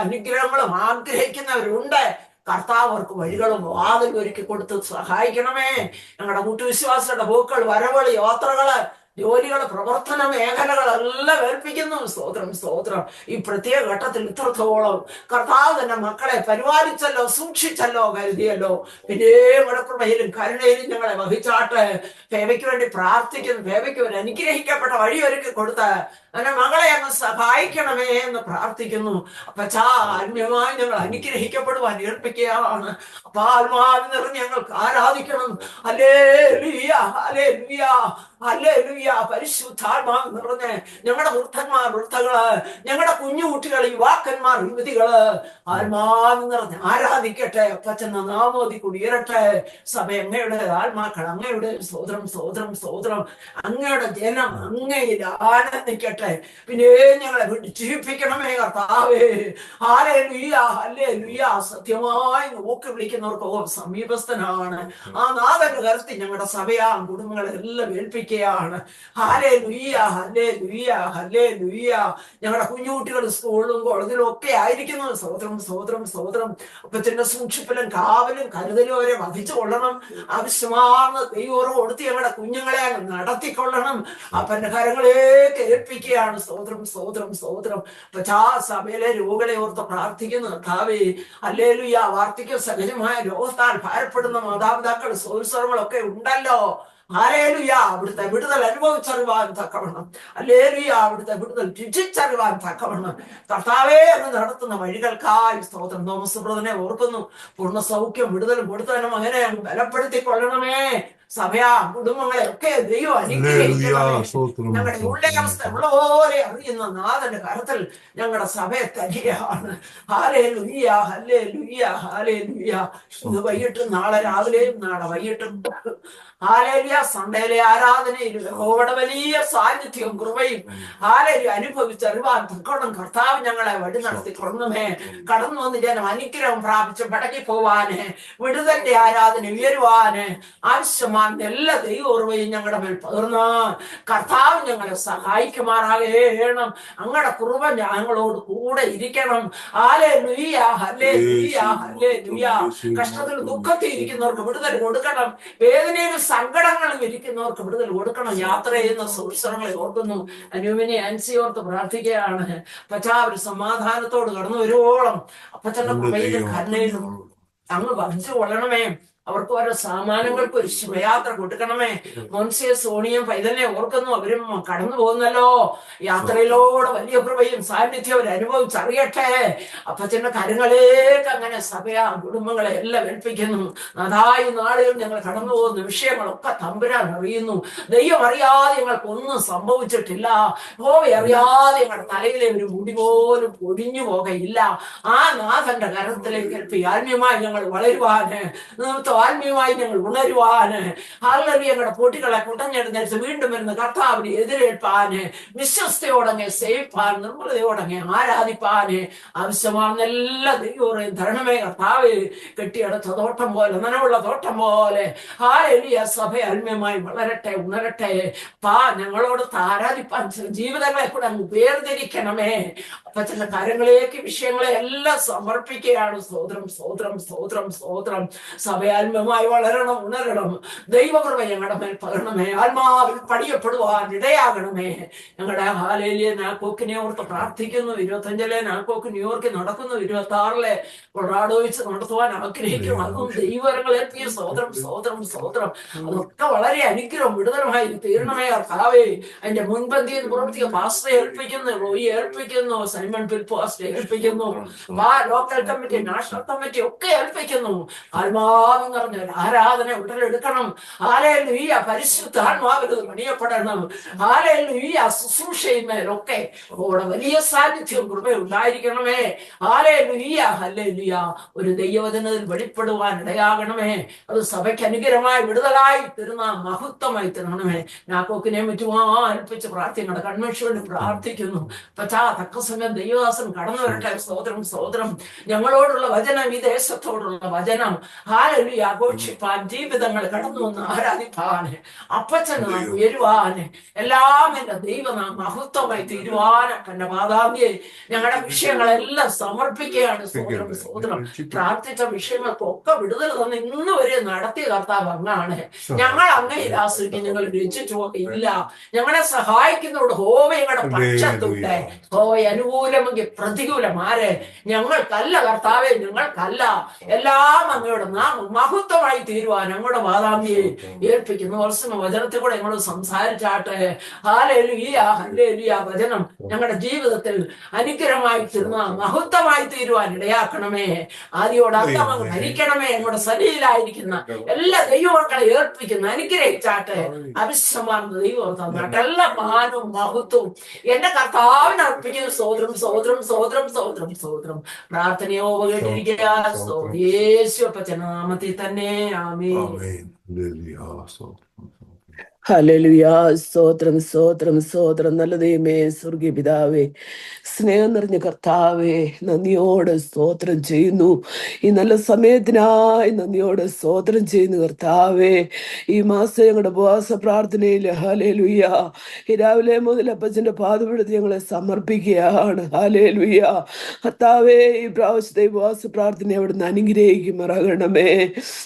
അനുഗ്രഹങ്ങളും ആഗ്രഹിക്കുന്നവരുണ്ട്. കർത്താവ് അവർക്ക് വഴികളും വാതിൽ ഒരുക്കി കൊടുത്ത് സഹായിക്കണമേ. ഞങ്ങളുടെ കൂട്ടുവിശ്വാസികളുടെ പോക്കൾ, വരവുകൾ, യാത്രകള്, ജോലികൾ, പ്രവർത്തന മേഖലകളെല്ലാം ഏൽപ്പിക്കുന്നു. സ്തോത്രം സ്തോത്രം. ഈ പ്രത്യേക ഘട്ടത്തിൽ ഇത്രത്തോളം കർത്താവ് തന്നെ മക്കളെ പരിപാലിച്ചല്ലോ, സൂക്ഷിച്ചല്ലോ, കരുതിയല്ലോ. പിന്നെ കൃപയിലും കരുണയിലും ഞങ്ങളെ വഹിച്ചാട്ട്. ഫേവയ്ക്ക് വേണ്ടി പ്രാർത്ഥിക്കുന്നു. ഫേവയ്ക്ക് ഒരു അനുഗ്രഹിക്കപ്പെട്ട വഴി ഒരുക്കി കൊടുത്ത് എന്റെ മകളെ അങ്ങ് സഹായിക്കണമേ എന്ന് പ്രാർത്ഥിക്കുന്നു. അപ്പച്ചാ, ആത്മീയമായി ഞങ്ങൾ അനുഗ്രഹിക്കപ്പെടുവാൻ ഏൽപ്പിക്കുകയാണ്. അപ്പൊ ആത്മാവിൽ നിറഞ്ഞ് ഞങ്ങൾക്ക് ആരാധിക്കണം. Hallelujah, hallelujah, hallelujah. പരിശുദ്ധാത്മാവ് നിറഞ്ഞ് ഞങ്ങളുടെ വൃദ്ധന്മാർ, വൃദ്ധകള്, ഞങ്ങളുടെ കുഞ്ഞു കുട്ടികൾ, യുവാക്കന്മാർ, യുവതികള് ആത്മാവ് നിറഞ്ഞ് ആരാധിക്കട്ടെ. അപ്പച്ചെന്ന നാമോദി കുടിയേറട്ടെ. സഭ അങ്ങയുടെ ആത്മാക്കൾ അങ്ങയുടെ സ്തോത്രം സ്തോത്രം സ്തോത്രം. അങ്ങയുടെ ജനം അങ്ങയിൽ ആനന്ദിക്കട്ടെ. പിന്നെ ഞങ്ങളെ ജീവിപ്പിക്കണമേ കർത്താവേ. Hallelujah, hallelujah. സത്യമായി നോക്കി വിളിക്കുന്നവർക്ക് സമീപസ്ഥനാണ്. ആ നാഥന്റെ കരുത്തി ഞങ്ങളുടെ സഭയാ കുടുംബങ്ങളെ എല്ലാം ഏൽപ്പിക്കുകയാണ്. Hallelujah, hallelujah, hallelujah. ഞങ്ങളുടെ കുഞ്ഞുകുട്ടികൾ സ്കൂളിലും കോളേജിലും ഒക്കെ ആയിരിക്കുന്നു. സ്തോത്രം സ്തോത്രം സ്തോത്രം. അപ്പച്ചന്റെ സൂക്ഷിപ്പിലും കാവലും കരുതലും അവരെ വധിച്ചു കൊള്ളണം. ആവശ്യമാണ് ദൈവം കൊടുത്ത് ഞങ്ങളുടെ കുഞ്ഞുങ്ങളെ നടത്തിക്കൊള്ളണം. അപ്പന്റെ കരങ്ങളേക്ക് ഏൽപ്പിക്കുകയാണ്. സ്തോത്രം സ്തോത്രം സ്തോത്രം. പച്ചാ, സഭയിലെ രോഗികളെ ഓർത്ത് പ്രാർത്ഥിക്കുന്നു കർത്താവേ. ഹല്ലേലൂയ. വാർദ്ധക്യ സഹജമായ രോഗത്താൽ ഭാരപ്പെടുന്ന മാതാപിതാക്കൾ, സൗരസ്വരങ്ങളൊക്കെ ഉണ്ടല്ലോ. ഹല്ലേലൂയ. അവിടുത്തെ വിടുതൽ അനുഭവിച്ചറിവാൻ തക്കവണ്ണം, ഹല്ലേലൂയ, അവിടുത്തെ വിടുതൽ രുചിച്ചറിവാൻ തക്കവണ്ണം കർത്താവേ എന്ന് നടത്തുന്ന വഴികൾക്കായി സ്തോത്രം. തോമസ് ബ്രദറിനെ ഓർക്കുന്നു. പൂർണ്ണ സൗഖ്യം വിടുതലും കൊടുത്തതിന് മകനെ കൊല്ലപ്പെടുത്തിക്കൊള്ളണമേ. സഭയാ കുടുംബങ്ങളെ ഒക്കെ ദൈവം അനുഗ്രഹിക്കണമേ. ഞങ്ങളുടെ ഉള്ള അവസ്ഥ ഉള്ളപോലെ അറിയുന്ന നാഥന്റെ കരത്തിൽ ഞങ്ങളുടെ സഭയെ തരികയാണ്. Hallelujah, hallelujah, hallelujah. ഇന്ന് വൈകിട്ടും നാളെ രാവിലെയും നാളെ വൈകിട്ടും ഹല്ലേലൂയ സൺഡേയിലെ ആരാധനയിൽ യഹോവയുടെ വലിയ സാന്നിധ്യവും കൃപയും ഹല്ലേലൂയ അനുഭവിച്ചറിവാൻ തക്കോണം കർത്താവ് ഞങ്ങളെ വഴി നടത്തി കൊള്ളണമേ. കടന്നു വന്ന് ജനം അനുഗ്രഹം പ്രാപിച്ച് മടങ്ങി പോവാന്, വിടുതന്റെ ആരാധന ഉയരുവാന് ആവശ്യമായ എല്ലാ ദൈവോർവയും ഞങ്ങളുടെ മേൽ പകർന്ന് കർത്താവ് ഞങ്ങളെ സഹായിക്കുമാറാകണം. അങ്ങയുടെ കൃപ ഞങ്ങളോട് കൂടെ ഇരിക്കണം. Hallelujah, hallelujah, hallelujah. കഷ്ടത്തിൽ ദുഃഖത്തിൽ ഇരിക്കുന്നവർക്ക് വിടുതൽ കൊടുക്കണം. വേദനയിലും സങ്കടങ്ങളും ഇരിക്കുന്നവർക്ക് വിടുതൽ കൊടുക്കണം. യാത്ര ചെയ്യുന്ന സുഹൃത്തുക്കളെ ഓർക്കുന്നു. അനൂപിനെ അൻസി ഓർത്ത് പ്രാർത്ഥിക്കുകയാണ്. പച്ചാ, ഒരു സമാധാനത്തോട് കടന്നു വരുവോളം അപ്പച്ചന്റെ കൃപയിലും കരുണയിലും അങ്ങ് വഹിച്ചു കൊള്ളണമേ. അവർക്ക് ഓരോ സാമാനങ്ങൾക്ക് ഒരു ശിവയാത്ര കൊടുക്കണമേ. മോൻസിയെ സോണിയും പൈതലിനെ ഓർക്കുന്നു. അവരും കടന്നു പോകുന്നല്ലോ. യാത്രയിലൂടെ വലിയ കൃപയും സാന്നിധ്യം അവർ അനുഭവിച്ചറിയട്ടെ. അപ്പച്ചന്റെ കരങ്ങളേക്ക് അങ്ങനെ സഭയാ കുടുംബങ്ങളെ എല്ലാം ഏൽപ്പിക്കുന്നു. അതായി നാളുകൾ ഞങ്ങൾ കടന്നു പോകുന്ന വിഷയങ്ങളൊക്കെ തമ്പുരാൻ അറിയുന്നു. ദൈവം അറിയാതെ ഞങ്ങൾക്കൊന്നും സംഭവിച്ചിട്ടില്ല. അറിയാതെ ഞങ്ങളുടെ തലയിലെ ഒരു മുടി പോലും പൊടിഞ്ഞു പോകയില്ല. ആ നാഥന്റെ കരത്തിലേക്ക് ഏൽപ്പി ആത്മീയമായി ഞങ്ങൾ വളരുവാന് ആത്മീയമായി ഞങ്ങൾ ഉണരുവാന്, ഹല്ലേലൂയ, ഞങ്ങളുടെ പൊട്ടികളെ കുടഞ്ഞെടുത്ത് വീണ്ടും വരുന്ന കർത്താവിനെ എതിരേൽപ്പാന്, വിശ്വസ്തയോടങ്ങെ സേവിപ്പാൻ, നിർമ്മലതയോടങ്ങെ ആരാധിപ്പാന് ആവശ്യമാകുന്ന എല്ലാ ദൈവവും ധരണമേ കർത്താവ് കെട്ടിയെടുത്ത തോട്ടം പോലെ, നനവുള്ള തോട്ടം പോലെ ഹല്ലേലൂയ സഭ ആത്മീയമായി വളരട്ടെ, ഉണരട്ടെ. ഞങ്ങളോട് ആരാധിപ്പാൻ ജീവിതങ്ങളെ കൂടെ അങ്ങ് വേർതിരിക്കണമേ. അപ്പച്ചന്റെ കാര്യങ്ങളിലേക്ക് വിഷയങ്ങളെ എല്ലാം സമർപ്പിക്കുകയാണ്. സ്തോത്രം, സ്തോത്രം, സ്തോത്രം, സ്തോത്രം. സഭയാത്മമായി വളരണം, ഉണരണം. ദൈവകൃപ ഞങ്ങളുടെ മേൽ പകരണമേ. ആത്മാവിൽ പണിയപ്പെടുവാൻ ഇടയാകണമേ. ഞങ്ങളുടെ ഹല്ലേലൂയ നാക്കോക്കിനെ ഓർത്ത് പ്രാർത്ഥിക്കുന്നു. 25 നാക്കോക്ക് ന്യൂയോർക്കിൽ നടക്കുന്നു. 26 കൊളറാഡോ വെച്ച് നടത്തുവാൻ ആഗ്രഹിക്കും. അതും ദൈവകരങ്ങൾ ഏൽപ്പിയ സ്തോത്രം, സ്തോത്രം, സ്തോത്രം. അതൊക്കെ വളരെ അനുഗ്രഹം വിടുതലമായി തീരണമേ കർത്താവേ. അതിന്റെ മുൻപന്തിയിൽ പ്രവർത്തിക്കുക പാസ്റ്ററെ ഏൽപ്പിക്കുന്നു, റോയി ഏൽപ്പിക്കുന്നു, സൈമൺ ഫിലിപ്പോസ് ഏൽപ്പിക്കുന്നു, ലോക്കൽ കമ്മിറ്റി, നാഷണൽ കമ്മിറ്റി ഒക്കെ ഏൽപ്പിക്കുന്നു. ആത്മാവ് നിറഞ്ഞ ഒരു ആരാധന ഉടലെടുക്കണം. ഹല്ലേലൂയ, പരിശുദ്ധാത്മാവിൽ പണിയപ്പെടണം. ഹല്ലേലൂയ, ശുശ്രൂഷയിന്മേലൊക്കെ ഓടെ വലിയ സാന്നിധ്യം കൃപ ഉണ്ടായിരിക്കണമേ. ഹല്ലേലൂയ, ഹല്ലേലൂയ, ഒരു ദൈവവചനത്തിൽ വെളിപ്പെടുവാൻ ഇടയാകണമേ. അത് സഭയ്ക്ക് അനുഗ്രഹമായി വിടുതലായി തരുന്ന മഹത്വമായി തരണമേ. നാക്കോക്കിനെ മറ്റുമാൽപ്പിച്ച് പ്രാർത്ഥിക്കണം. കൺവെൻഷന് പ്രാർത്ഥിക്കുന്നു. തക്ക സമയം ദൈവദാസൻ കടന്നു വരട്ടെ. സ്തോത്രം, സ്തോത്രം. ഞങ്ങളോടുള്ള വചനം, ഈ ദേശത്തോടുള്ള വചനം ഹല്ലേലൂയ ആഘോഷിപ്പാൻ, ജീവിതങ്ങൾ കടന്നു വന്ന് ആരാധിപ്പാന്, അപ്പച്ചന് നാം ഉയരുവാന്, എല്ലാം എന്റെ ദൈവനാം മഹത്വമായി തീരുവാന് എന്റെ മാതാവിയെ ഞങ്ങളുടെ വിഷയങ്ങളെല്ലാം സമർപ്പിക്കുകയാണ്. സ്തോത്രം, സ്തോത്രം. പ്രാർത്ഥിച്ച വിഷയങ്ങൾക്കൊക്കെ വിടുതൽ തന്ന് ഇന്ന് വരെ നടത്തിയ കർത്താവ് അങ്ങാണ്. ഞങ്ങൾ അങ്ങയിൽ ആശ്രയിക്കും. ഞങ്ങൾ രചിച്ചു ഇല്ല. ഞങ്ങളെ സഹായിക്കുന്നതോട് ഹോവ ഞങ്ങളുടെ പക്ഷത്തുണ്ട്. ഹോവ അനുകൂലമെങ്കിൽ പ്രതികൂലം ആരെ? ഞങ്ങൾക്കല്ല കർത്താവെ, ഞങ്ങൾക്കല്ല. എല്ലാം അങ്ങയുടെ നാം മഹത്വമായി തീരുവാൻ ഞങ്ങളുടെ മാതാവിയെ ഏൽപ്പിക്കുന്നു. വർഷം വചനത്തിൽ കൂടെ ഞങ്ങൾ സംസാരിച്ചാട്ടെ. Hallelujah, hallelujah. വചനം ഞങ്ങളുടെ ജീവിതത്തിൽ അനുഗ്രഹമായി തീർന്ന മഹത്വമായി തീരുവാൻ ഇടയാക്കണമേ. ആദ്യോട് അന്തം ഭരിക്കണമേ. ഞങ്ങളുടെ സന്നിധിയിലായിരിക്കുന്ന എല്ലാ ദൈവമക്കളെ ഏൽപ്പിക്കുന്ന അനുഗ്രഹിച്ചാട്ടെ. അവിശ്വമാർന്ന ദൈവം തന്നാട്ടെ. എല്ലാ മാനവും മഹത്വവും എന്റെ കർത്താവിന് അർപ്പിക്കുന്ന. സ്തോത്രം, സ്തോത്രം, സ്തോത്രം, സ്തോത്രം, സ്തോത്രം. പ്രാർത്ഥനയോ കേട്ടിരിക്കുക. യേശു അപ്പച്ചന്റെ നാമത്തിൽ തന്നെ ആമേൻ. ഹല്ലേലൂയ. സ്തോത്രം, സ്തോത്രം, സ്തോത്രം. നല്ല ദൈവമേ, സ്വർഗീയ പിതാവേ, സ്നേഹം നിറഞ്ഞ കർത്താവേ, നന്ദിയോടെ സ്തോത്രം ചെയ്യുന്നു. ഈ നല്ല സമയത്തിനായി നന്ദിയോടെ സ്തോത്രം ചെയ്യുന്നു കർത്താവേ. ഈ മാസം ഞങ്ങളുടെ ഉപവാസ പ്രാർത്ഥനയിൽ ഹല്ലേലൂയ ഈ രാവിലെ മുതൽ അപ്പച്ചന്റെ പാദപീഠത്തിൽ ഞങ്ങളെ സമർപ്പിക്കുകയാണ്. ഹല്ലേലൂയ കർത്താവേ, ഈ പ്രാവശ്യത്തെ ഉപവാസ പ്രാർത്ഥന അവിടുന്ന് അനുഗ്രഹിക്കുമാറാകണമേ.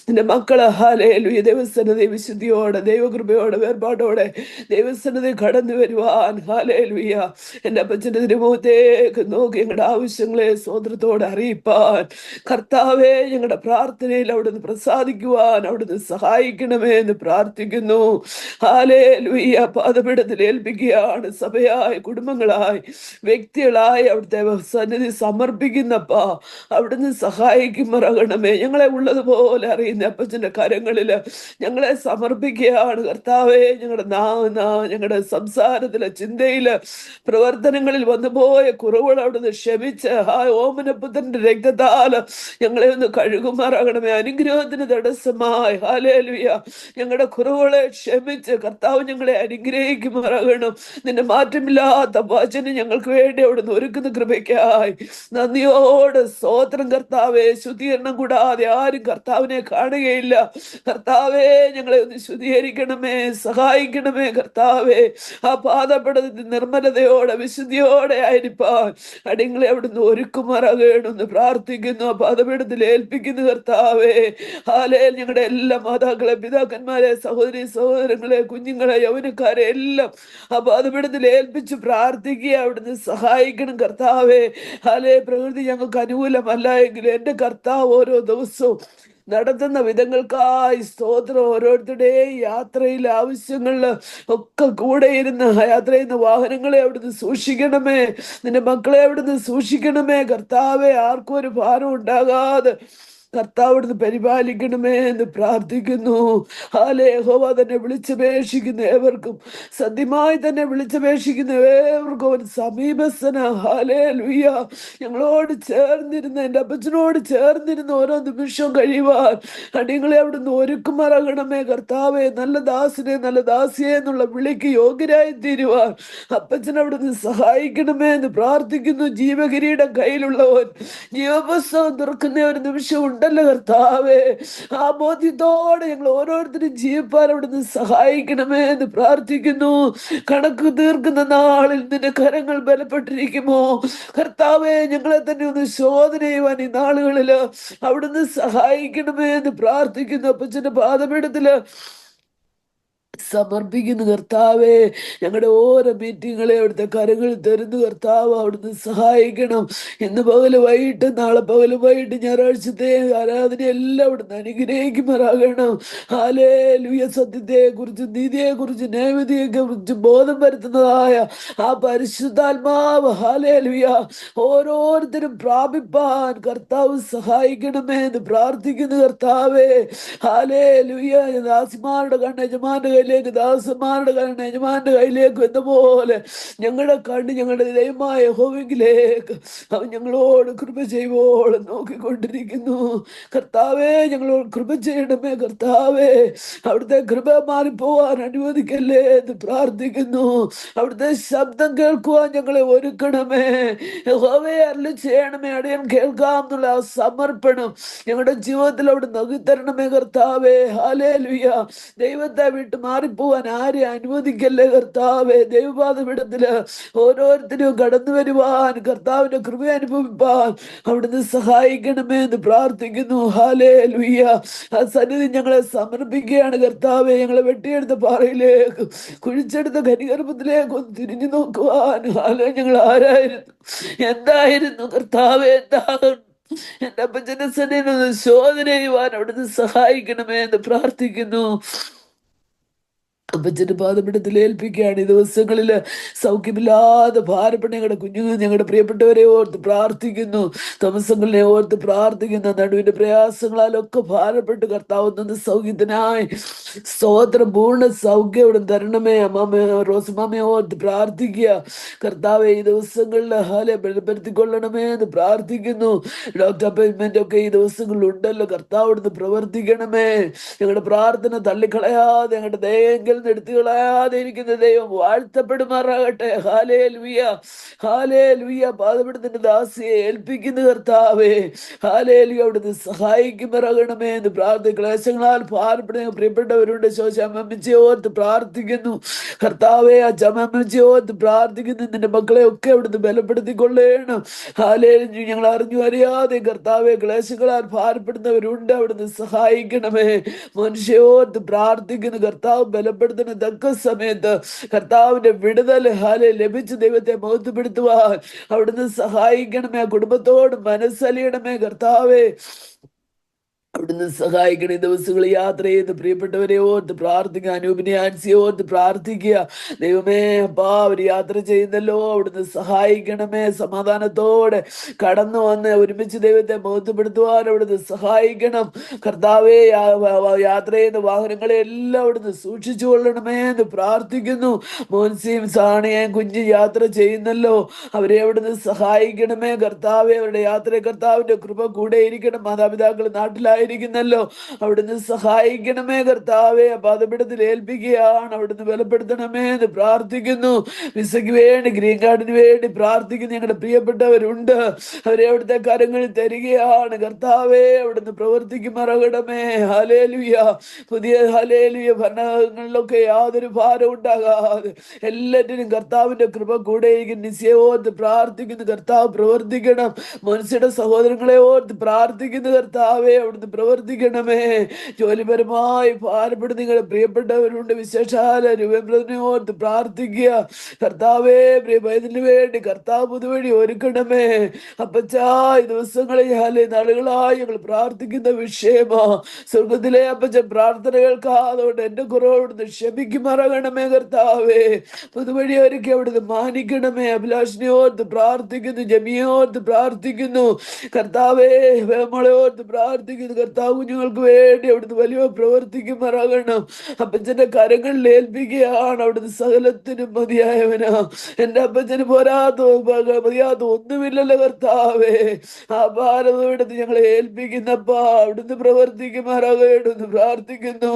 നിന്റെ മക്കള് ഹല്ലേലൂയ ദൈവസന്നിധി വിശുദ്ധിയോടെ, ദൈവകൃപയോടെ, വേർപാടോടെ ദൈവസന്നിധി കടന്നു വരുവാൻ ഹല്ലേലൂയ എന്റെ അപ്പച്ചന്റെ തിരുമുഖത്തേക്ക് നോക്കി ഞങ്ങളുടെ ആവശ്യങ്ങളെ സ്തോത്രത്തോടെ അറിയിപ്പാൻ കർത്താവേ, ഞങ്ങളുടെ പ്രാർത്ഥനയിൽ അവിടുന്ന് പ്രസാദിക്കുവാൻ അവിടുന്ന് സഹായിക്കണമേ എന്ന് പ്രാർത്ഥിക്കുന്നു. ഹല്ലേലൂയ പാദപീഠത്തിൽ ഏൽപ്പിക്കുകയാണ്. സഭയായി, കുടുംബങ്ങളായി, വ്യക്തികളായി അവിടുത്തെ സന്നിധി സമർപ്പിക്കുന്നപ്പാ അവിടുന്ന് സഹായിക്കുമാറാകണമേ. ഞങ്ങളെ ഉള്ളതുപോലെ അറിയുന്ന അപ്പച്ചന്റെ കരങ്ങളില് ഞങ്ങളെ സമർപ്പിക്കുകയാണ് കർത്താവേ. ഞങ്ങളുടെ സംസാരത്തില്, ചിന്തയില്, പ്രവർത്തനങ്ങളിൽ വന്നുപോയ കുറവുകൾ അവിടുന്ന് ക്ഷമിച്ച് ഓമനപ്പുത്രന്റെ രക്തത്താല് ഞങ്ങളെ ഒന്ന് കഴുകുമാറാകണമേ. അനുഗ്രഹത്തിന് തടസ്സമായി ഹല്ലേലൂയ ഞങ്ങളുടെ കുറവുകളെ ക്ഷമിച്ച് കർത്താവ് ഞങ്ങളെ അനുഗ്രഹിക്കുമാറാകണം. നിന്റെ മാറ്റമില്ലാത്ത വചനം ഞങ്ങൾക്ക് വേണ്ടി അവിടുന്ന് ഒരുക്കുന്ന കൃപയ്ക്കായി നന്ദിയോട് സ്തോത്രം കർത്താവേ. ശുദ്ധീകരണം കൂടാതെ ആരും കർത്താവിനെ കാണുകയില്ല. കർത്താവേ, ഞങ്ങളെ ഒന്ന് ശുദ്ധീകരിക്കണമേ, സഹായിക്കണമേ കർത്താവേ. ആ പാദപീഠത്തിൽ നിർമ്മലതയോടെ, വിശുദ്ധിയോടെ ആയിരിക്കാൻ അടിങ്ങളെ അവിടുന്ന് ഒരുക്കുമാറാകണമെന്ന് പ്രാർത്ഥിക്കുന്നു. ആ പാദപീഠത്തിൽ ഏൽപ്പിക്കുന്നു കർത്താവേ. ഹാലേൽ ഞങ്ങളുടെ എല്ലാ മാതാക്കളെ, പിതാക്കന്മാരെ, സഹോദരി സഹോദരങ്ങളെ, കുഞ്ഞുങ്ങളെ, യൗവനക്കാരെ എല്ലാം ആ പാദപീഠത്തിൽ ഏൽപ്പിച്ച് പ്രാർത്ഥിക്കുക. അവിടുന്ന് സഹായിക്കണം കർത്താവേ. ഹാലേ, പ്രകൃതി ഞങ്ങൾക്ക് അനുകൂലമല്ല എങ്കിലും എന്റെ കർത്താവ് ഓരോ ദിവസവും നടത്തുന്ന വിധങ്ങൾക്കായി സ്തോത്രം. ഓരോരുത്തരുടെയും യാത്രയിൽ, ആവശ്യങ്ങളിൽ ഒക്കെ കൂടെ ഇരുന്ന് യാത്ര ചെയ്യുന്ന വാഹനങ്ങളെ അവിടുന്ന് സൂക്ഷിക്കണമേ. നിന്റെ മക്കളെ അവിടുന്ന് സൂക്ഷിക്കണമേ കർത്താവെ. ആർക്കും ഒരു ഭാരം ഉണ്ടാകാതെ കർത്താവ് അവിടുന്ന് പരിപാലിക്കണമേ എന്ന് പ്രാർത്ഥിക്കുന്നു. ഹാലേ യഹോവ തന്നെ വിളിച്ചപേക്ഷിക്കുന്ന ഏവർക്കും, സത്യമായി തന്നെ വിളിച്ചപേക്ഷിക്കുന്ന ഏവർക്കും അവൻ സമീപസ്ഥന. ഹാലേ ലുയ്യ. ഞങ്ങളോട് ചേർന്നിരുന്ന, എൻ്റെ അപ്പച്ചനോട് ചേർന്നിരുന്ന ഓരോ നിമിഷവും കഴിയുവാൻ അടിയങ്ങളെ അവിടുന്ന് ഒരുക്കുമാറാകണമേ കർത്താവെ. നല്ല ദാസനെ, നല്ല ദാസിയെ എന്നുള്ള വിളിക്ക് യോഗ്യരായി തീരുവാൻ അപ്പച്ചൻ അവിടുന്ന് സഹായിക്കണമേ എന്ന് പ്രാർത്ഥിക്കുന്നു. ജീവകിരീടം കയ്യിലുള്ളവൻ ജീവപുസ്തകം തുറക്കുന്ന ഒരു നിമിഷം ഉണ്ടല്ലോ കർത്താവേ. ആ ബോധ്യത്തോടെ ഞങ്ങൾ ഓരോരുത്തരും ജീവിപ്പാൻ അവിടുന്ന് സഹായിക്കണമേ എന്ന് പ്രാർത്ഥിക്കുന്നു. കണക്ക് തീർക്കുന്ന നാളിൽ നിന്റെ കരങ്ങൾ ബലപ്പെട്ടിരിക്കുമോ കർത്താവേ? ഞങ്ങളെ തന്നെ ഒന്ന് ശോധന ചെയ്യുവാൻ ഈ നാളുകളില് അവിടുന്ന് സഹായിക്കണമേ എന്ന് പ്രാർത്ഥിക്കുന്നു. അപ്പച്ചന്റെ പാദപീഠത്തില് സമർപ്പിക്കുന്നു കർത്താവേ. ഞങ്ങളുടെ ഓരോ മീറ്റിങ്ങളെ അവിടുത്തെ കരങ്ങളിൽ തരുന്നു കർത്താവ്. അവിടുന്ന് സഹായിക്കണം. ഇന്ന് പകല് വൈകിട്ട്, നാളെ പകല് വൈകിട്ട്, ഞായറാഴ്ചത്തെ ആരാധനയെല്ലാം അവിടുന്ന് അനുഗ്രഹിക്കുമാറാകണം. ഹല്ലേലൂയ. സത്യത്തെ കുറിച്ച്, നീതിയെ കുറിച്ച്, ന്യായവിധിയെ കുറിച്ച് ബോധം വരുത്തുന്നതായ ആ പരിശുദ്ധാത്മാവ് ഹല്ലേലൂയ ഓരോരുത്തരും പ്രാപിപ്പാൻ കർത്താവ് സഹായിക്കണമേ എന്ന് പ്രാർത്ഥിക്കുന്നു കർത്താവേ. ഹല്ലേലൂയ. ദാസിമാരുടെ കണ്ണ് യജമാന്റെ കയ്യിലേക്ക്, ദാസന്മാരുടെ കണ്ണ് യജമാന്റെ കയ്യിലേക്ക് എന്ന പോലെ ഞങ്ങളുടെ കണ്ണ് ഞങ്ങളുടെ ദൈവമായ യഹോവയിലേക്ക് അവൻ ഞങ്ങളോട് കൃപ ചെയ്യുവോളം നോക്കിക്കൊണ്ടിരിക്കുന്നു കർത്താവേ. ഞങ്ങളോട് കൃപ ചെയ്യണമേ കർത്താവേ. അവിടുത്തെ കൃപ മാറിപ്പോവാൻ അനുവദിക്കല്ലേ എന്ന് പ്രാർത്ഥിക്കുന്നു. അവിടുത്തെ ശബ്ദം കേൾക്കുവാൻ ഞങ്ങളെ ഒരുക്കണമേ. യഹോവയെ അരുളി ചെയ്യണമേ, അടിയൻ കേൾക്കാം എന്നുള്ള ആ സമർപ്പണം ഞങ്ങളുടെ ജീവിതത്തിൽ അവിടെ നൽകിത്തരണമേ കർത്താവേ. ഹല്ലേലൂയ. ദൈവത്തെ വിട്ട് മാറിപ്പോവാൻ ആരെ അനുവദിക്കല്ലേ കർത്താവേ. ദൈവപാദപീഠത്തില് ഓരോരുത്തരും കടന്നു വരുവാൻ, കർത്താവിന്റെ കൃപ അനുഭവിപ്പാൻ അവിടുന്ന് സഹായിക്കണമേ എന്ന് പ്രാർത്ഥിക്കുന്നു. ഹല്ലേലൂയ. ആ സന്നിധി ഞങ്ങളെ സമർപ്പിക്കുകയാണ് കർത്താവെ. ഞങ്ങളെ വെട്ടിയെടുത്ത പാറയിലേക്ക്, കുഴിച്ചെടുത്ത ഖനിഗർഭത്തിലേക്ക് ഒന്ന് തിരിഞ്ഞു നോക്കുവാൻ ഞങ്ങൾ ആരായിരുന്നു, എന്തായിരുന്നു കർത്താവെ, എന്താകും എന്റെ അപ്പച്ചന്റെ സന്നിധിയിൽ ശോധന ചെയ്യുവാൻ അവിടുന്ന് സഹായിക്കണമേ എന്ന് പ്രാർത്ഥിക്കുന്നു. അപ്പച്ചന്റെ പാദപീഠത്തിൽ ഏൽപ്പിക്കുകയാണ്. ഈ ദിവസങ്ങളില് സൗഖ്യമില്ലാതെ ഭാരപ്പെട്ട ഞങ്ങളുടെ കുഞ്ഞുങ്ങൾ, ഞങ്ങളുടെ പ്രിയപ്പെട്ടവരെ ഓർത്ത് പ്രാർത്ഥിക്കുന്നു. തമസങ്ങളെ ഓർത്ത് പ്രാർത്ഥിക്കുന്നു. നടുവിന്റെ പ്രയാസങ്ങളാലൊക്കെ ഭാരപ്പെട്ട് കർത്താവ് നിന്ന് സൗഖ്യത്തിനായി സ്തോത്രം, പൂർണ്ണ സൗഖ്യം ഇവിടെ തരണമേ. അമ്മാമ്മ റോസമാമ്മയെ ഓർത്ത് പ്രാർത്ഥിക്കുക കർത്താവെ. ഈ ദിവസങ്ങളിൽ ബലപ്പെടുത്തിക്കൊള്ളണമേ എന്ന് പ്രാർത്ഥിക്കുന്നു. ഡോക്ടർ അപ്പോയിന്റ്മെന്റ് ഒക്കെ ഈ ദിവസങ്ങളിൽ ഉണ്ടല്ലോ കർത്താവ് ഇവിടുന്ന് പ്രവർത്തിക്കണമേ. ഞങ്ങളുടെ പ്രാർത്ഥന തള്ളിക്കളയാതെ, ഞങ്ങളുടെ ദയയെങ്കിൽ എടുത്തു കളയാതെ ഇരിക്കുന്ന ദൈവം വാഴ്ത്തപ്പെടുമാറാകട്ടെ. ഹല്ലേലൂയ. ഹല്ലേലൂയ. പാദപീഠത്തിന്റെ ദാസിയെ ഏൽപ്പിക്കുന്ന കർത്താവേ. ഹല്ലേലൂയ. അവിടുന്ന് സഹായിക്കുമാറാകണമേ എന്ന് പ്രാർത്ഥിക്കുക. ക്ലേശങ്ങളാൽ ഭാരപ്പെടുന്ന പ്രിയപ്പെട്ടവരുണ്ട്. ശോശാമ്മച്ചിയെ ഓർത്ത് പ്രാർത്ഥിക്കുന്നു കർത്താവെ. ആ ചമ്മച്ചിയെ ഓർത്ത് പ്രാർത്ഥിക്കുന്നു. നിന്റെ മക്കളെ ഒക്കെ അവിടുന്ന് ബലപ്പെടുത്തിക്കൊള്ളേണം. ഹല്ലേലൂയ. ഞങ്ങൾ അറിഞ്ഞു അറിയാതെ കർത്താവെ ക്ലേശങ്ങളാൽ ഭാരപ്പെടുന്നവരുണ്ട്. അവിടുന്ന് സഹായിക്കണമേ. മനുഷ്യോർത്ത് പ്രാർത്ഥിക്കുന്നു കർത്താവ് ബലപ്പെടുത്തുന്ന തക്ക സമയത്ത് കർത്താവിന്റെ വിടുതൽ ലഭിച്ച് ദൈവത്തെ മഹത്വപ്പെടുത്തുവാൻ അവിടുന്ന് സഹായിക്കണമേ. ആ കുടുംബത്തോട് മനസ്സലിയണമേ കർത്താവേ. അവിടുന്ന് സഹായിക്കണേ. ദിവസങ്ങൾ യാത്ര ചെയ്ത് പ്രിയപ്പെട്ടവരെ ഓർത്ത് പ്രാർത്ഥിക്കുക. അനൂപിനെ ആൻസിയെ ഓർത്ത് പ്രാർത്ഥിക്കുക. ദൈവമേ അപ്പാ, അവർ യാത്ര ചെയ്യുന്നല്ലോ, അവിടുന്ന് സഹായിക്കണമേ. സമാധാനത്തോടെ കടന്നു വന്ന് ഒരുമിച്ച് ദൈവത്തെ മഹത്വപ്പെടുത്തുവാൻ അവിടുന്ന് സഹായിക്കണം കർത്താവേ. യാത്ര ചെയ്യുന്ന വാഹനങ്ങളെ എല്ലാം അവിടുന്ന് സൂക്ഷിച്ചു കൊള്ളണമേ എന്ന് പ്രാർത്ഥിക്കുന്നു. മോൻസിയും സാണിയും കുഞ്ഞ് യാത്ര ചെയ്യുന്നല്ലോ, അവരെ അവിടുന്ന് സഹായിക്കണമേ കർത്താവേ. അവരുടെ യാത്ര കർത്താവിന്റെ കൃപ കൂടെ ഇരിക്കണം. മാതാപിതാക്കൾ നാട്ടിലായിരിക്കുന്നല്ലോ, അവിടുന്ന് സഹായിക്കണമേ കർത്താവെ. പാദപീഠത്തിൽ ഏൽപ്പിക്കുകയാണ്, അവിടുന്ന് ബലപ്പെടുത്തണമേ എന്ന് പ്രാർത്ഥിക്കുന്നു. വിസയ്ക്ക് വേണ്ടി, ഗ്രീൻ കാർഡിന് വേണ്ടി പ്രാർത്ഥിക്കുന്നു. ഞങ്ങളുടെ പ്രിയപ്പെട്ടവരുണ്ട്, അവരെ അവിടുത്തെ കരങ്ങളിൽ തരികയാണ് കർത്താവെ. അവിടുന്ന് പ്രവർത്തിക്കുമാറാകണമേ. ഹല്ലേലൂയ. പുതിയ ഹല്ലേലൂയ ഭരണങ്ങളിലൊക്കെ യാതൊരു ഭാരം ഉണ്ടാകാതെ എല്ലാറ്റിനും കർത്താവിന്റെ കൃപ കൂടെ നിശ്ചയം ഓർത്ത് പ്രാർത്ഥിക്കുന്നു. കർത്താവ് പ്രവർത്തിക്കണം. മനുഷ്യരുടെ സഹോദരങ്ങളെ ഓർത്ത് പ്രാർത്ഥിക്കുന്നു കർത്താവെ. അവിടുന്ന് പ്രവർത്തിക്കണമേ. ജോലിപരമായി ഭാരപ്പെടുന്ന നിങ്ങളുടെ പ്രിയപ്പെട്ടവരുണ്ട്, വിശേഷാല രൂപനെ ഓർത്ത് പ്രാർത്ഥിക്കുക. കർത്താവേ, പ്രിയ പൈതലിന് വേണ്ടി കർത്താവ് പുതുവഴി ഒരുക്കണമേ. അപ്പച്ചാ, ഈ ദിവസങ്ങളിൽ നാളുകളായി ഞങ്ങൾ പ്രാർത്ഥിക്കുന്ന വിഷയമാ. സ്വർഗത്തിലെ അപ്പച്ചൻ പ്രാർത്ഥന കേൾക്കാതുകൊണ്ട് എന്റെ കുറവോടുന്ന് ക്ഷമിക്കുമാറാകണമേ കർത്താവേ. പുതുവഴി ഒരുക്കി അവിടുന്ന് മാനിക്കണമേ. അഭിലാഷിനെ ഓർത്ത് പ്രാർത്ഥിക്കുന്നു, ജമിയെ ഓർത്ത് പ്രാർത്ഥിക്കുന്നു കർത്താവേ. നമ്മളെ ഓർത്ത് പ്രാർത്ഥിക്കുന്നു കർത്താവ്. കുഞ്ഞുങ്ങൾക്ക് വേണ്ടി അവിടുന്ന് വലിയ പ്രവർത്തിക്കുമാറാകണം. അപ്പച്ചന്റെ കരങ്ങളിൽ ഏൽപ്പിക്കുകയാണ്. അവിടുന്ന് സകലത്തിനും മതിയായവനാ. എന്റെ അപ്പച്ചന് മതിയാത്ത ഒന്നുമില്ലല്ലോ കർത്താവേ. ആ ഭാരത എടുത്ത് ഞങ്ങളെ ഏൽപ്പിക്കുന്നപ്പാ, അവിടുന്ന് പ്രവർത്തിക്കുമാറാകണമെന്ന് പ്രാർത്ഥിക്കുന്നു.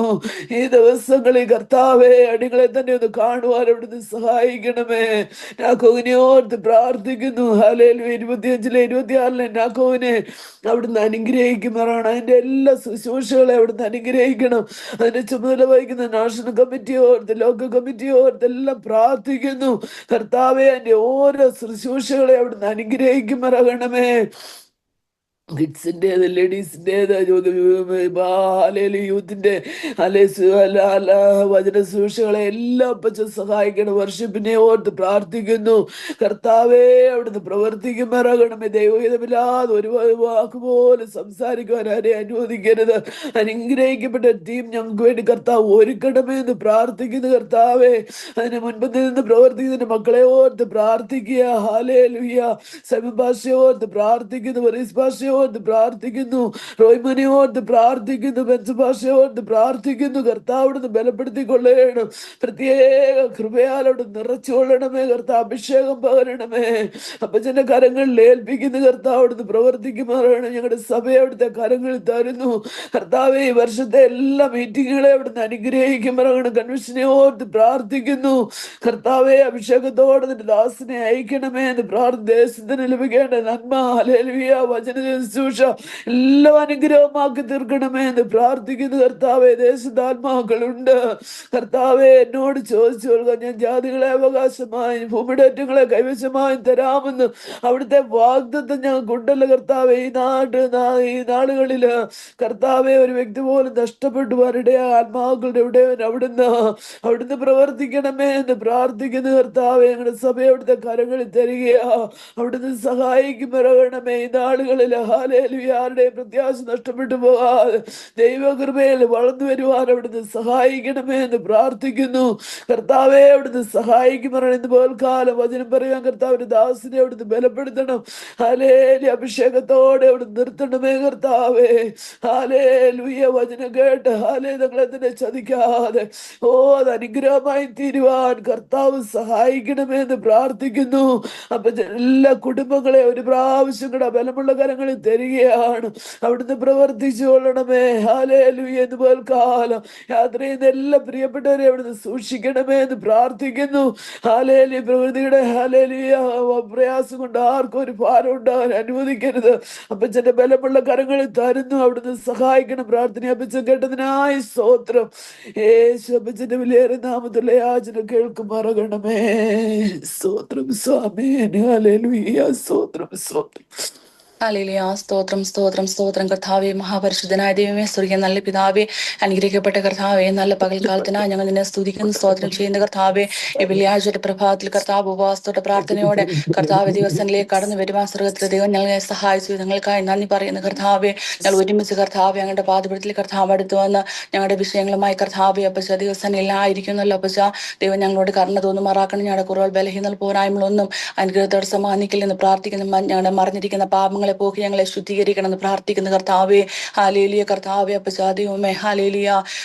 ഈ ദിവസങ്ങളിൽ കർത്താവേ, അടികളെ തന്നെ ഒന്ന് കാണുവാൻ അവിടുന്ന് സഹായിക്കണമേ. നാക്കോവിനെ ഓർത്ത് പ്രാർത്ഥിക്കുന്നു. ഹല്ലേലൂയ. 25-ലെ 26-ലെ നാക്കോവിനെ അവിടുന്ന് അനുഗ്രഹിക്കുമാറാണ്. അതിന്റെ എല്ലാ ശുശ്രൂഷകളെ അവിടുന്ന് അനുഗ്രഹിക്കണം. അതിന്റെ ചുമതല വഹിക്കുന്ന നാഷണൽ കമ്മിറ്റി ഓർത്ത്, ലോക്കൽ കമ്മിറ്റി ഓർത്ത് എല്ലാം പ്രാർത്ഥിക്കുന്നു കർത്താവെ. അതിന്റെ ഓരോ ശുശ്രൂഷകളെ അവിടുന്ന് അനുഗ്രഹിക്കുമാറാകണമേ. കിഡ്സിൻ്റെത്, ലേഡീസിൻ്റെത്, യൂത്തിന്റെ വചന സൂക്ഷികളെ എല്ലാം അപ്പച്ചൻ സഹായിക്കണം. വർഷിപ്പിനെ ഓർത്ത് പ്രാർത്ഥിക്കുന്നു കർത്താവേ. അവിടുന്ന് പ്രവർത്തിക്കുമാറാകണമേ. ദൈവഹിതമില്ലാതെ ഒരു വാക്ക് പോലും സംസാരിക്കുവാൻ ആരെ അനുവദിക്കരുത്. അനുഗ്രഹിക്കപ്പെട്ട ടീം ഞങ്ങൾക്ക് വേണ്ടി കർത്താവ് ഒരുക്കണമേ എന്ന് പ്രാർത്ഥിക്കുന്നു കർത്താവേ. അതിന് മുൻപിൽ നിന്ന് പ്രവർത്തിക്കുന്നതിന്റെ മക്കളെ ഓർത്ത് പ്രാർത്ഥിക്കുക. ഹല്ലേലൂയ. സമീപ ഭാഷയെ ഓർത്ത് പ്രാർത്ഥിക്കുന്നു, വറീസ് ഭാഷയെ ഓർത്ത് പ്രാർത്ഥിക്കുന്നു, റോയ്മനെ ഓർത്ത് പ്രാർത്ഥിക്കുന്നു, ബെൻസ് ഭാഷയെ ഓർത്ത് പ്രാർത്ഥിക്കുന്നു. കർത്താവിടുന്ന് ബലപ്പെടുത്തിക്കൊള്ളണം. പ്രത്യേക കൃപയാലോട് നിറച്ചുകൊള്ളണമേ കർത്താവ്. അഭിഷേകം പകരണമേ. അപ്പച്ചന്റെ കരങ്ങളിൽ ഏൽപ്പിക്കുന്നു കർത്താവിടുന്ന് പ്രവർത്തിക്കുമാറാണ്. ഞങ്ങളുടെ സഭയെ അവിടുത്തെ കരങ്ങളിൽ തരുന്നു കർത്താവെ. ഈ വർഷത്തെ എല്ലാ മീറ്റിങ്ങുകളെ അവിടുന്ന് അനുഗ്രഹിക്കുമാറാണ്. കൺവെൻഷനെ ഓർത്ത് പ്രാർത്ഥിക്കുന്നു കർത്താവെ. അഭിഷേകത്തോടെ നിന്റെ ദാസനെ അയക്കണമേ എന്ന് ദേശത്തിന് ലഭിക്കേണ്ട നന്മ, ഹല്ലേലൂയ, വചന ശുശ്രൂഷ എല്ലാം അനുഗ്രഹമാക്കി തീർക്കണമേ എന്ന് പ്രാർത്ഥിക്കുന്നു കർത്താവെ. ദേശത്ത് ആത്മാക്കളുണ്ട് കർത്താവെ. എന്നോട് ചോദിച്ചു കൊള്ളുക, ഞാൻ ജാതികളെ അവകാശമായി ഭൂമിടേറ്റങ്ങളെ കൈവശമായി തരാമെന്ന് അവിടുത്തെ വാഗ്ദത്തം ഞങ്ങൾക്കുണ്ടല്ലോ കർത്താവെ. ഈ നാളുകളില് കർത്താവെ, ഒരു വ്യക്തി പോലും നഷ്ടപ്പെട്ടു വരുടെ ആത്മാക്കളുടെ അവിടുന്ന് പ്രവർത്തിക്കണമേ എന്ന് പ്രാർത്ഥിക്കുന്നു കർത്താവെ. ഞങ്ങളുടെ സഭയെ അവിടുത്തെ കരങ്ങളിൽ തരികയാ. അവിടുന്ന് സഹായിക്കുമറകണമേ. ഈ നാളുകളിൽ ഹല്ലേലൂയ, ആരുടെയും പ്രത്യാശ നഷ്ടപ്പെട്ടു പോകാതെ ദൈവകൃപയിൽ വളർന്നു വരുവാൻ അവിടുന്ന് സഹായിക്കണമേ എന്ന് പ്രാർത്ഥിക്കുന്നു കർത്താവെ. അവിടുന്ന് സഹായിക്കുമറണം. ഇന്ന് പോൽക്കാലം വചനം പറയാൻ കർത്താവിന്റെ ദാസിനെ അവിടുന്ന് ബലപ്പെടുത്തണം. ഹല്ലേലൂയ. അഭിഷേകത്തോടെ അവിടുന്ന് നിർത്തണമേ കർത്താവേ. ഹല്ലേലൂയ. വചനം കേട്ട് തങ്ങളെ തന്നെ ചതിക്കാതെ അത് അനുഗ്രഹമായി തീരുവാൻ കർത്താവ് സഹായിക്കണമേ എന്ന് പ്രാർത്ഥിക്കുന്നു. അപ്പൊ എല്ലാ കുടുംബങ്ങളെ ഒരു പ്രാവശ്യം കൂടെ ബലമുള്ള കരങ്ങളിൽ തരികയാണ്. അവിടുന്ന് പ്രവർത്തിച്ചു കൊള്ളണമേ. ഹല്ലേലൂയ. എന്ന് പോൽക്കാലം യാത്ര ചെയ്യുന്ന എല്ലാ പ്രിയപ്പെട്ടവരെ അവിടുന്ന് സൂക്ഷിക്കണമേ എന്ന് പ്രാർത്ഥിക്കുന്നു. ഹല്ലേലൂയ. പ്രകൃതിയുടെ പ്രയാസം കൊണ്ട് ആർക്കും ഒരു ഭാരം ഉണ്ടാകാൻ അനുവദിക്കരുത്. അപ്പച്ചന്റെ ബലമുള്ള കരങ്ങളിൽ തരുന്നു. അവിടുന്ന് സഹായിക്കണം. പ്രാർത്ഥന അപ്പച്ചൻ കേട്ടതിനായി സ്തോത്രം. യേശു അപ്പച്ചന്റെ വിലയേറെ നാമത്തിലുള്ള യാചന കേൾക്കുമാറാകണമേ. സ്തോത്രം സ്വാമി. ഹല്ലേലൂയ. സ്തോത്രം സ്തോത്രം. ഹല്ലേലൂയ. സ്തോത്രം സ്തോത്രം സ്തോത്രം കർത്താവേ. മഹാപരിശുദ്ധനായ ദൈവമേ, സ്വർഗീയ നല്ല പിതാവേ, അനുഗ്രഹിക്കപ്പെട്ട കർത്താവേ, നല്ല പകൽക്കാലത്തിനായി ഞങ്ങൾ നിന്നെ സ്തുതിക്കുന്നു, സ്തോത്രം ചെയ്യുന്ന കർത്താവേ. ഈ വെള്ളിയാഴ്ചയുടെ പ്രഭാതത്തിൽ കർത്താവ് ഉപവാസത്തോടെ പ്രാർത്ഥനയോടെ കർത്താവ് ദിവസങ്ങളിലേക്ക് കടന്നു വരുവാൻ സ്വർഗത്തിലെ ദൈവം ഞങ്ങളെ സഹായിച്ചു. ഞങ്ങൾക്കായി നന്ദി പറയുന്നു കർത്താവേ. ഞങ്ങൾ ഒരുമിച്ച് കർത്താവെ ഞങ്ങളുടെ പാതപീഠത്തിൽ കർത്താവ് അടുത്ത് വന്ന് ഞങ്ങളുടെ വിഷയങ്ങളുമായി കർത്താവെ അപ്പച്ച ദിവസങ്ങളിലായിരിക്കുന്നല്ലോ അപ്പച്ച. ദൈവം ഞങ്ങളോട് കരുണ തോന്നുമാറാക്കണം. ഞങ്ങളുടെ കുറവുകൾ, ബലഹീനൽ, പോരായ്മകളൊന്നും അനുഗ്രഹത്തോടെ സമാനിക്കില്ലെന്ന് പ്രാർത്ഥിക്കുന്ന ഞങ്ങളുടെ മറിഞ്ഞിരിക്കുന്ന പാപങ്ങൾ പോക്കി ഞങ്ങളെ ശുദ്ധീകരിക്കണം എന്ന് പ്രാർത്ഥിക്കുന്ന കർത്താവേ. ഹല്ലേലൂയ. കർത്താവേ അപ്പച്ചാ ദൈവമേ, ഹല്ലേലൂയ.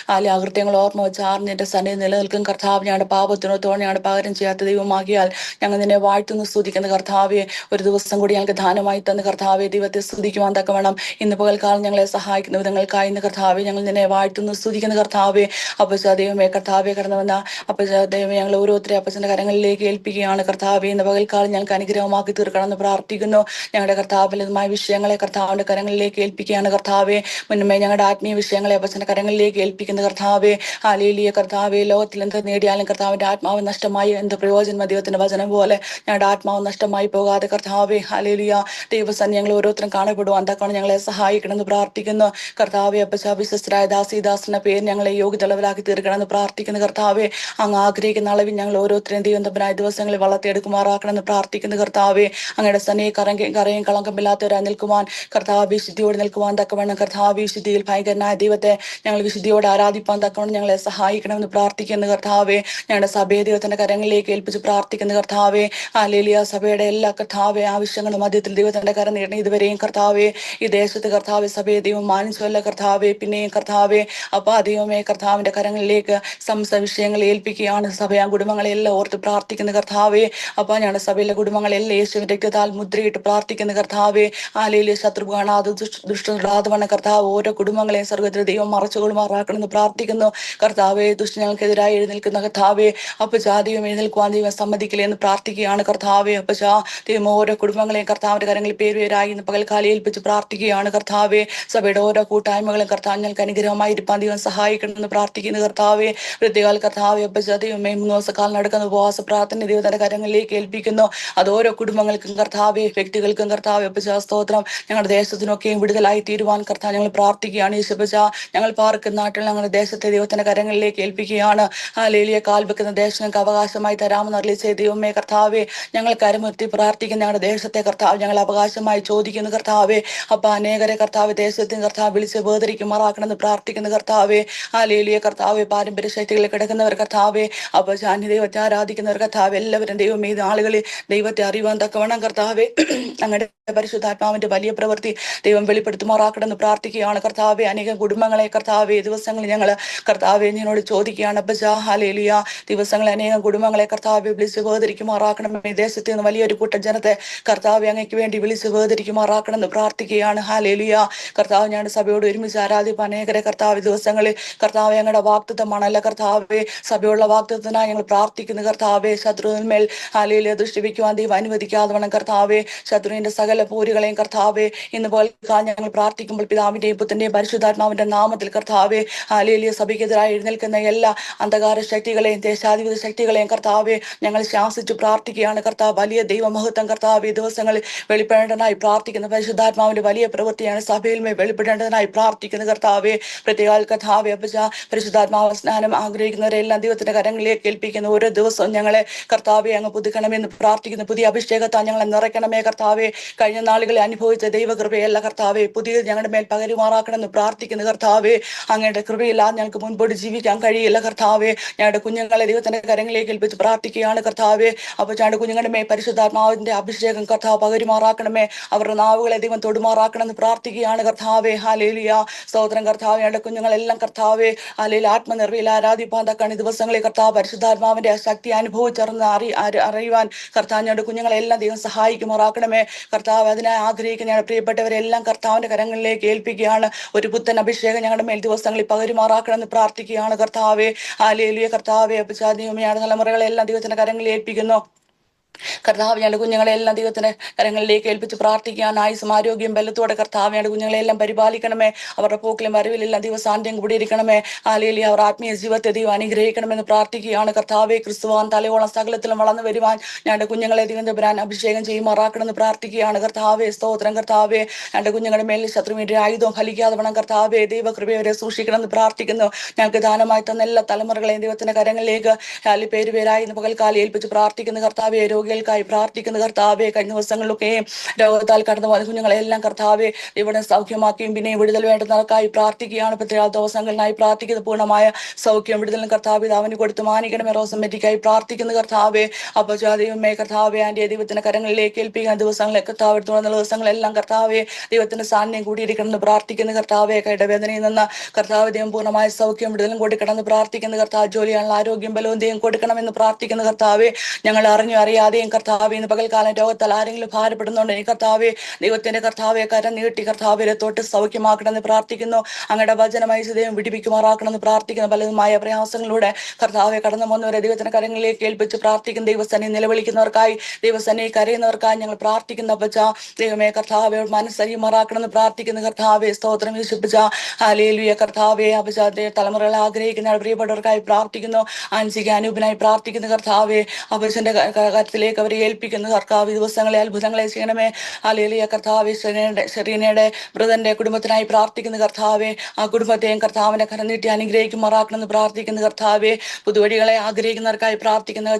അകൃത്യങ്ങൾ ഓർമ്മ വെച്ച് ആർന്നിന്റെ സന്നിധി നിലനിൽക്കും കർത്താവ്. ഞങ്ങളുടെ പാപത്തിനോത്തോടെ ഞങ്ങളുടെ പകരം ചെയ്യാത്ത ദൈവമാകിയാൽ ഞങ്ങൾ നിന്നെ വാഴ്ത്തുന്നു സ്തുതിക്കുന്ന കർത്താവേ. ഒരു ദിവസം കൂടി ഞങ്ങൾക്ക് ദാനമായി തന്ന കർത്താവേ, ദൈവത്തെ സ്തുതിക്കുവാൻ തക്കവണ്ണം ഇന്ന് പകൽക്കാലം ഞങ്ങളെ സഹായിക്കുന്ന വിധങ്ങൾക്കായി ഇന്ന് കർത്താവേ ഞങ്ങൾ നിന്നെ വാഴ്ത്തുന്നു സ്തുതിക്കുന്ന കർത്താവേ. അപ്പച്ചാ ദൈവമേ, കർത്താവെ കടന്നു വന്ന അപ്പച്ചാ ദൈവമേ, ഞങ്ങൾ ഓരോരുത്തരെ അപ്പച്ചന്റെ കരങ്ങളിലേക്ക് ഏൽപ്പിക്കുകയാണ് കർത്താവേ. ഇന്ന് പകൽക്കാലം ഞങ്ങൾക്ക് അനുഗ്രഹമാക്കി തീർക്കണം എന്ന് പ്രാർത്ഥിക്കുന്നു. ഞങ്ങളുടെ കർത്താവിൽ ആത്മീയമായ വിഷയങ്ങളെ കർത്താവിന്റെ കരങ്ങളിലേക്ക് ഏൽപ്പിക്കുകയാണ് കർത്താവെ. മുന്നമേ ഞങ്ങളുടെ ആത്മീയ വിഷയങ്ങളെ അപ്പച്ചന്റെ കരങ്ങളിലേക്ക് ഏൽപ്പിക്കുന്ന കർത്താവെ. ഹാലേലൂയ കർത്താവെ. ലോകത്തിൽ എന്ത് നേടിയാലും കർത്താവിന്റെ ആത്മാവ് നഷ്ടമായി എന്ത് പ്രയോജനം? ദൈവത്തിന്റെ വചനം പോലെ ഞങ്ങളുടെ ആത്മാവ് നഷ്ടമായി പോകാതെ കർത്താവെ. ഹാലേലൂയ ദൈവസൻ ഞങ്ങൾ ഓരോരുത്തരും കാണപ്പെടുവാൻ തക്കവണ്ണം ഞങ്ങളെ സഹായിക്കണമെന്ന് പ്രാർത്ഥിക്കുന്നു കർത്താവെ. അപ്പച്ച വിശ്വസ്തരായ ദാസിദാസന്റെ പേര് ഞങ്ങളെ യോഗ്യതളവിലാക്കി തീർക്കണമെന്ന് പ്രാർത്ഥിക്കുന്നു കർത്താവെ. അങ്ങ് ആഗ്രഹിക്കുന്ന അളവിൽ ഞങ്ങൾ ഓരോരുത്തരെയും ദൈവം തമ്പനായ ദിവസങ്ങളിൽ വളർത്തിയെടുക്കുമാറാക്കണമെന്ന് പ്രാർത്ഥിക്കുന്നു കർത്താവെ. അങ്ങയുടെ സനയെ കറയും കളങ്കമില്ലാത്തവരായി നിൽക്കുവാൻ കർത്താവ് വിശുദ്ധിയോട് നിൽക്കുവാൻ തക്കവണ്ണം കർത്താവ് വിശുദ്ധിയിൽ ഭയങ്കരനായ ദൈവത്തെ ഞങ്ങൾ വിശുദ്ധിയോട് ആരാധിപ്പാൻ തക്കവണ്ണം ഞങ്ങളെ സഹായിക്കണമെന്ന് പ്രാർത്ഥിക്കുന്നു കർത്താവെ. ഞങ്ങളുടെ സഭയെ ദൈവത്തിന്റെ കരങ്ങളിലേക്ക് ഏൽപ്പിച്ച് പ്രാർത്ഥിക്കുന്ന കർത്താവെ. ഹല്ലേലൂയ സഭയുടെ എല്ലാ കർത്താവെ ആവശ്യങ്ങളും മധ്യത്തിൽ ദൈവത്തിന്റെ കരം നീട്ടണം. ഇതുവരെയും കർത്താവെ ഈ ദേശത്ത് കർത്താവെ സഭയെ ദൈവം മാനിച്ചല്ല കർത്താവെ. പിന്നെയും കർത്താവെ അപ്പാ ദൈവമേ കർത്താവിന്റെ കരങ്ങളിലേക്ക് സംസ്ഥ വിഷയങ്ങൾ ഏൽപ്പിക്കുകയാണ്. സഭയാ കുടുംബങ്ങളെല്ലാം ഓർത്ത് പ്രാർത്ഥിക്കുന്ന കർത്താവെ. അപ്പാ ഞങ്ങളുടെ സഭയിലെ കുടുംബങ്ങളെല്ലാം യേശുവിന്റെ രക്തത്താൽ മുദ്രയിട്ട് പ്രാർത്ഥിക്കുന്ന കർത്താവെ. ഹല്ലേലൂയ ശത്രു കാണാതെ ദുഷ്ടരാധവണ കർത്താവ് ഓരോ കുടുംബങ്ങളെയും സ്വർഗ്ഗത്തിൽ ദൈവം മറച്ചുകൊള്ളുമാറാക്കണമെന്ന് പ്രാർത്ഥിക്കുന്നു കർത്താവെ. ദുഷ്ടങ്ങൾക്കെതിരായി എഴുന്നേൽക്കുന്ന കർത്താവെ അപ്പച്ചാ ദൈവം എഴുന്നേൽക്കുവാൻ ദൈവം സമ്മതിക്കില്ല എന്ന് പ്രാർത്ഥിക്കുകയാണ് കർത്താവെ. അപ്പച്ചാ ദൈവം ഓരോ കുടുംബങ്ങളെയും കർത്താവിന്റെ കരങ്ങളിൽ പേരുപേരായി ഇന്ന് പകൽക്കാലം ഏൽപ്പിച്ച് പ്രാർത്ഥിക്കുകയാണ് കർത്താവെ. സഭയുടെ ഓരോ കൂട്ടായ്മകളും കർത്താവ് ഞങ്ങൾക്ക് അനുഗ്രഹമായി ഇരുപ്പാൻ ദൈവം സഹായിക്കണമെന്ന് പ്രാർത്ഥിക്കുന്നു കർത്താവെ. വൃത്തികാൽ കർത്താവെ അപ്പച്ചാ ദൈവമേ 3 ദിവസക്കാലം നടക്കുന്ന ഉപവാസ പ്രാർത്ഥന ദൈവത്തിന്റെ കരങ്ങളിലേക്ക് ഏൽപ്പിക്കുന്നു. അത് ഓരോ കുടുംബങ്ങൾക്കും കർത്താവെ വ്യക്തികൾക്കും കർത്താവെ അപ്പച്ചാ സ്തോത്രം. ഞങ്ങളുടെ ദേശത്തിനൊക്കെയും വിടുതലായി തീരുവാൻ കർത്താവ് ഞങ്ങൾ പ്രാർത്ഥിക്കുകയാണ്. യേശുപ്പച്ചാ ഞങ്ങൾ പാർക്കുന്ന നാട്ടിൽ ഞങ്ങളുടെ ദേശത്തെ ദൈവത്തിന്റെ കരങ്ങളിലേക്ക് ഏൽപ്പിക്കുകയാണ്. ഹല്ലേലൂയ കാൽ വെക്കുന്ന ദേശം ഞങ്ങൾക്ക് അവകാശമായി തരാമെന്ന് അറിയിച്ച ദൈവമേ കർത്താവെ. ഞങ്ങൾ കരമുയർത്തി പ്രാർത്ഥിക്കുന്ന ഞങ്ങളുടെ ദേശത്തെ കർത്താവ് ഞങ്ങൾ അവകാശമായി ചോദിക്കുന്നു കർത്താവെ. അപ്പൊ അനേകരെ കർത്താവ് ദേശത്തിന് കർത്താവ് വിളിച്ച് വേദരിക്കുമാറാക്കണമെന്ന് പ്രാർത്ഥിക്കുന്ന കർത്താവെ. ഹല്ലേലൂയ കർത്താവെ. പാരമ്പര്യ ശക്തികളിൽ കിടക്കുന്നവർ കർത്താവെ അപ്പൊ അന്യ ദൈവത്തെ ആരാധിക്കുന്നവർ കർത്താവ് എല്ലാവരും ദൈവം ഈ നാളുകളിൽ ദൈവത്തെ അറിയുവാൻ തക്കവണ്ണം കർത്താവെ അങ്ങയുടെ പരിശുദ്ധാത്മാവിന്റെ വലിയ പ്രവൃത്തി ദൈവം വെളിപ്പെടുത്തുമാറാക്കണമെന്ന് പ്രാർത്ഥിക്കുകയാണ് കർത്താവെ. അനേകം കുടുംബങ്ങളെ കർത്താവെ ദിവസങ്ങളിൽ ഞങ്ങൾ കർത്താവെ നിന്നോട് ചോദിക്കുകയാണ് അപ്പച്ചാ. ഹല്ലേലൂയ ദിവസങ്ങളിൽ അനേകം കുടുംബങ്ങളെ കർത്താവെ വിളിച്ച് വേദരിക്കുമാറാക്കണം. ഈ ദേശത്ത് നിന്ന് വലിയൊരു കൂട്ടം ജനത്തെ കർത്താവെ അങ്ങയ്ക്ക് വേണ്ടി വിളിച്ച് വേദരിക്കുമാറാക്കണമെന്ന് പ്രാർത്ഥിക്കുകയാണ്. ഹല്ലേലൂയ കർത്താവ് ഞങ്ങളുടെ സഭയോട് ഒരുമിച്ച് ആരാധിപ്പാൻ അനേകരെ കർത്താവ് ദിവസങ്ങളിൽ കർത്താവെ ഞങ്ങളുടെ വാഗ്ദത്തമാണല്ല കർത്താവെ. സഭയുള്ള വാഗ്ദത്തത്തിനായി ഞങ്ങൾ പ്രാർത്ഥിക്കുന്നു കർത്താവെ. ശത്രുവിന്മേൽ ഹല്ലേലൂയ ദൃഷ്ടിവെക്കുവാൻ ദൈവം അനുവദിക്കാതെ വേണം കർത്താവെ. ശത്രുവിന്റെ സകല പോരുകളെയും കർത്താവെ ഇന്ന് പോലെ ഞങ്ങൾ പ്രാർത്ഥിക്കുമ്പോൾ പിതാവിന്റെയും പുത്രന്റെയും പരിശുദ്ധാത്മാവിന്റെ നാമത്തിൽ കർത്താവെ ഹല്ലേലൂയ സഭയ്ക്കെതിരായി എഴുന്നേൽക്കുന്ന എല്ലാ അന്ധകാര ശക്തികളെയും ദേശാധിപത്യ ശക്തികളെയും കർത്താവെ ഞങ്ങൾ ശാസിച്ചു പ്രാർത്ഥിക്കുകയാണ് കർത്താവ്. വലിയ ദൈവമഹത്വം കർത്താവ് ഈ ദിവസങ്ങളിൽ വെളിപ്പെടേണ്ടതിനായി പ്രാർത്ഥിക്കുന്ന പരിശുദ്ധാത്മാവിന്റെ വലിയ പ്രവൃത്തിയാണ് സഭയിൽ വെളിപ്പെടേണ്ടതിനായി പ്രാർത്ഥിക്കുന്ന കർത്താവെ. പ്രത്യേക കർത്താവെ അപ്പച്ചാ പരിശുദ്ധാത്മാവ് സ്നാനം ആഗ്രഹിക്കുന്നവരെല്ലാം ദൈവത്തിന്റെ കരങ്ങളിലേക്ക് ഏൽപ്പിക്കുന്ന ഓരോ ദിവസവും ഞങ്ങളെ കർത്താവെ അങ്ങ് പുതുക്കണമെന്ന് പ്രാർത്ഥിക്കുന്നു. പുതിയ അഭിഷേകത്താൽ ഞങ്ങളെ നിറയ്ക്കണമേ കർത്താവെ. കഴിഞ്ഞ നാളുകളിൽ അനുഭവിച്ച ദൈവകൃപയല്ല കർത്താവെ പുതിയ ഞങ്ങളുടെ മേൽ പകരുമാറാക്കണമെന്ന് പ്രാർത്ഥിക്കുന്നു കർത്താവെ. അങ്ങയുടെ കൃപയില്ലാതെ ഞങ്ങൾക്ക് മുൻപോട്ട് ജീവിക്കാൻ കഴിയില്ല കർത്താവെ. ഞങ്ങളുടെ കുഞ്ഞുങ്ങളെ ദൈവത്തിന്റെ കരങ്ങളിലേക്ക് ഏൽപ്പിച്ച് പ്രാർത്ഥിക്കുകയാണ് കർത്താവെ. അപ്പോൾ ഞങ്ങളുടെ കുഞ്ഞുങ്ങളുടെ മേൽ പരിശുദ്ധാത്മാവിന്റെ അഭിഷേകം കർത്താവ് പകരുമാറാക്കണമേ. അവരുടെ നാവുകളെ ദൈവം തൊടുമാറാക്കണമെന്ന് പ്രാർത്ഥിക്കുകയാണ് കർത്താവെ. ഹല്ലേലൂയ സ്തോത്രം കർത്താവെ. ഞങ്ങളുടെ കുഞ്ഞുങ്ങളെല്ലാം കർത്താവെ ഹല്ലേലൂയ ആത്മനിർവയിൽ ആരാധിപ്പാൻ തക്കാണ് ദിവസങ്ങളിൽ കർത്താവ് പരിശുദ്ധാത്മാവിന്റെ ശക്തി അനുഭവിച്ചറിഞ്ഞ് അറിയുവാൻ കർത്താവ് ഞങ്ങളുടെ കുഞ്ഞുങ്ങളെല്ലാം ദൈവം സഹായിക്കുമാറാക്കണമേ കർത്താവ്. അതിനായി ആഗ്രഹിക്കുന്ന ഞങ്ങളുടെ പ്രിയപ്പെട്ടവരെല്ലാം കർത്താവിന്റെ കരങ്ങളിലേക്ക് ഏൽപ്പിക്കുകയാണ്. ഒരു പുത്തൻ അഭിഷേകം ഞങ്ങളുടെ മേൽ ദിവസങ്ങളിൽ പകരുമാറാക്കണമെന്ന് പ്രാർത്ഥിക്കുകയാണ് കർത്താവെ. ഹല്ലേലൂയ കർത്താവെ. അപ്പച്ചാ ദൈവമേ തലമുറകളെല്ലാം ദൈവത്തിന്റെ കരങ്ങളിൽ ഏൽപ്പിക്കുന്നു കർത്താവ്. ഞങ്ങളുടെ കുഞ്ഞുങ്ങളെല്ലാം ദൈവത്തിന്റെ കരങ്ങളിലേക്ക് ഏൽപ്പിച്ച് പ്രാർത്ഥിക്കാൻ ആയുസ്സും ആരോഗ്യം ബലത്തോടെ കർത്താവ് ഞങ്ങളുടെ കുഞ്ഞുങ്ങളെല്ലാം പരിപാലിക്കണമേ. അവരുടെ പോക്കിലും വരവിലെല്ലാം ദൈവസാന്നിധ്യം കൂടിയിരിക്കണമേ. ഹല്ലേലൂയ അവർ ആത്മീയ ജീവിതത്തെ ദൈവം അനുഗ്രഹിക്കണമെന്ന് പ്രാർത്ഥിക്കുകയാണ് കർത്താവെ. ക്രിസ്തുവാൻ തലയോളം സകലത്തിലും വളർന്നു വരുവാൻ ഞങ്ങളുടെ കുഞ്ഞുങ്ങളെ ദൈവം തമ്പുരാൻ അഭിഷേകം ചെയ്യുമാറാക്കണമെന്ന് പ്രാർത്ഥിക്കുകയാണ് കർത്താവെ. സ്തോത്രം കർത്താവെ. ഞങ്ങളുടെ കുഞ്ഞുങ്ങളുടെ മേലിൽ ശത്രുവിന്റെ ആയുധവും ഫലിക്കാതെ വേണം കർത്താവെ. ദൈവകൃപയവരെ സൂക്ഷിക്കണമെന്ന് പ്രാർത്ഥിക്കുന്നു. ഞങ്ങൾക്ക് ദാനമായി തന്ന എല്ലാ തലമുറകളെയും ദൈവത്തിന്റെ കരങ്ങളിലേക്ക് പേരുപേരായി ഇന്ന് പകൽക്കാലം ഏൽപ്പിച്ച് പ്രാർത്ഥിക്കുന്ന കർത്താവെ. രോഗികൾക്കായി പ്രാർത്ഥിക്കുന്ന കർത്താവെ. കഴിഞ്ഞ ദിവസങ്ങളിലൊക്കെ രോഗത്താൽ കടന്നു പോകുന്ന കുഞ്ഞുങ്ങളെല്ലാം കർത്താവെ ഇവിടെ സൗഖ്യമാക്കിയും പിന്നെ വിടുതൽ വേണ്ടുന്നവർക്കായി പ്രാർത്ഥിക്കുകയാണ്. പ്രത്യേക ദിവസങ്ങളിലായി പ്രാർത്ഥിക്കുന്ന പൂർണ്ണമായ സൗഖ്യം വിടുതലും കർത്താവ് അവന് കൊടുത്ത് മാനിക്കണമേ. റോസമ്മറ്റിക്കായി പ്രാർത്ഥിക്കുന്ന കർത്താവെ. അപ്പോൾ ദൈവമേ കർത്താവെ ആന്റെ ദൈവത്തിന്റെ കരങ്ങളിലേക്ക് ഏൽപ്പിക്കുന്ന ദിവസങ്ങളെ കർത്താവ് തുടർന്ന ദിവസങ്ങളെല്ലാം കർത്താവെ ദൈവത്തിന്റെ സാന്നിധ്യം കൂടിയിരിക്കണമെന്ന് പ്രാർത്ഥിക്കുന്ന കർത്താവെ. കൈടവേദനയിൽ നിന്ന് കർത്താവ് ദൈവം പൂർണ്ണമായ സൗഖ്യം വിടുതലും കൊടുക്കണമെന്ന് പ്രാർത്ഥിക്കുന്ന കർത്താവ്. ജോലിയാണുള്ള ആരോഗ്യം ബലവും ദൈവം കൊടുക്കണമെന്ന് പ്രാർത്ഥിക്കുന്ന കർത്താവെ. ഞങ്ങൾ അറിഞ്ഞു അറിയാതെ ആരെയും കർത്താവെ ഇന്ന് പകൽക്കാലം രോഗത്താൽ ആരെങ്കിലും ഭാരപ്പെടുന്നുണ്ടെങ്കിൽ കർത്താവെ ദൈവത്തിന്റെ കർത്താവെ കരം നീട്ടി കർത്താവിനെ തൊട്ട് സൗഖ്യമാക്കണമെന്ന് പ്രാർത്ഥിക്കുന്നു. അങ്ങയുടെ വചനമായി ദൈവം വിടിപ്പിക്കുമാറാക്കണമെന്ന് പ്രാർത്ഥിക്കുന്നു. പലതുമായ പ്രയാസങ്ങളിലൂടെ കർത്താവെ കടന്നു വന്നവരെ ദൈവത്തിന്റെ കരങ്ങളിലേക്ക് ഏൽപ്പിച്ച് പ്രാർത്ഥിക്കുന്നു. ദൈവസന്നെ നിലവിളിക്കുന്നവർക്കായി ദൈവസന്നെ കരയുന്നവർക്കായി ഞങ്ങൾ പ്രാർത്ഥിക്കുന്ന പച്ച ദൈവമേ കർത്താവെ മനസ്സരിയുമാറാക്കണമെന്ന് പ്രാർത്ഥിക്കുന്ന കർത്താവെ സ്തോത്രം വിശുപ്പിച്ച ഹല്ലേലൂയ കർത്താവെ അപജാതെ തലമുറകളെ ആഗ്രഹിക്കുന്ന പ്രിയപ്പെട്ടവർക്കായി പ്രാർത്ഥിക്കുന്നു. ആൻസിക അനൂപിനായി പ്രാർത്ഥിക്കുന്ന കർത്താവെ അപജന്റെ കാര്യത്തിലേക്ക് അവരെ ഏൽപ്പിക്കുന്ന കർത്താവ് ദിവസങ്ങളെ അത്ഭുതങ്ങളെ ചെയ്യണമേ. ഹല്ലേലൂയ കർത്താവെ ഷെറീനയുടെ ബ്രദറിന്റെ കുടുംബത്തിനായി പ്രാർത്ഥിക്കുന്ന കർത്താവെ ആ കുടുംബത്തെയും കർത്താവിന്റെ കരം നീട്ടി അനുഗ്രഹിക്കുമാറാക്കണമെന്ന് പ്രാർത്ഥിക്കുന്ന കർത്താവെ പുതുവഴികളെ ആഗ്രഹിക്കുന്നവർക്കായി പ്രാർത്ഥിക്കുന്ന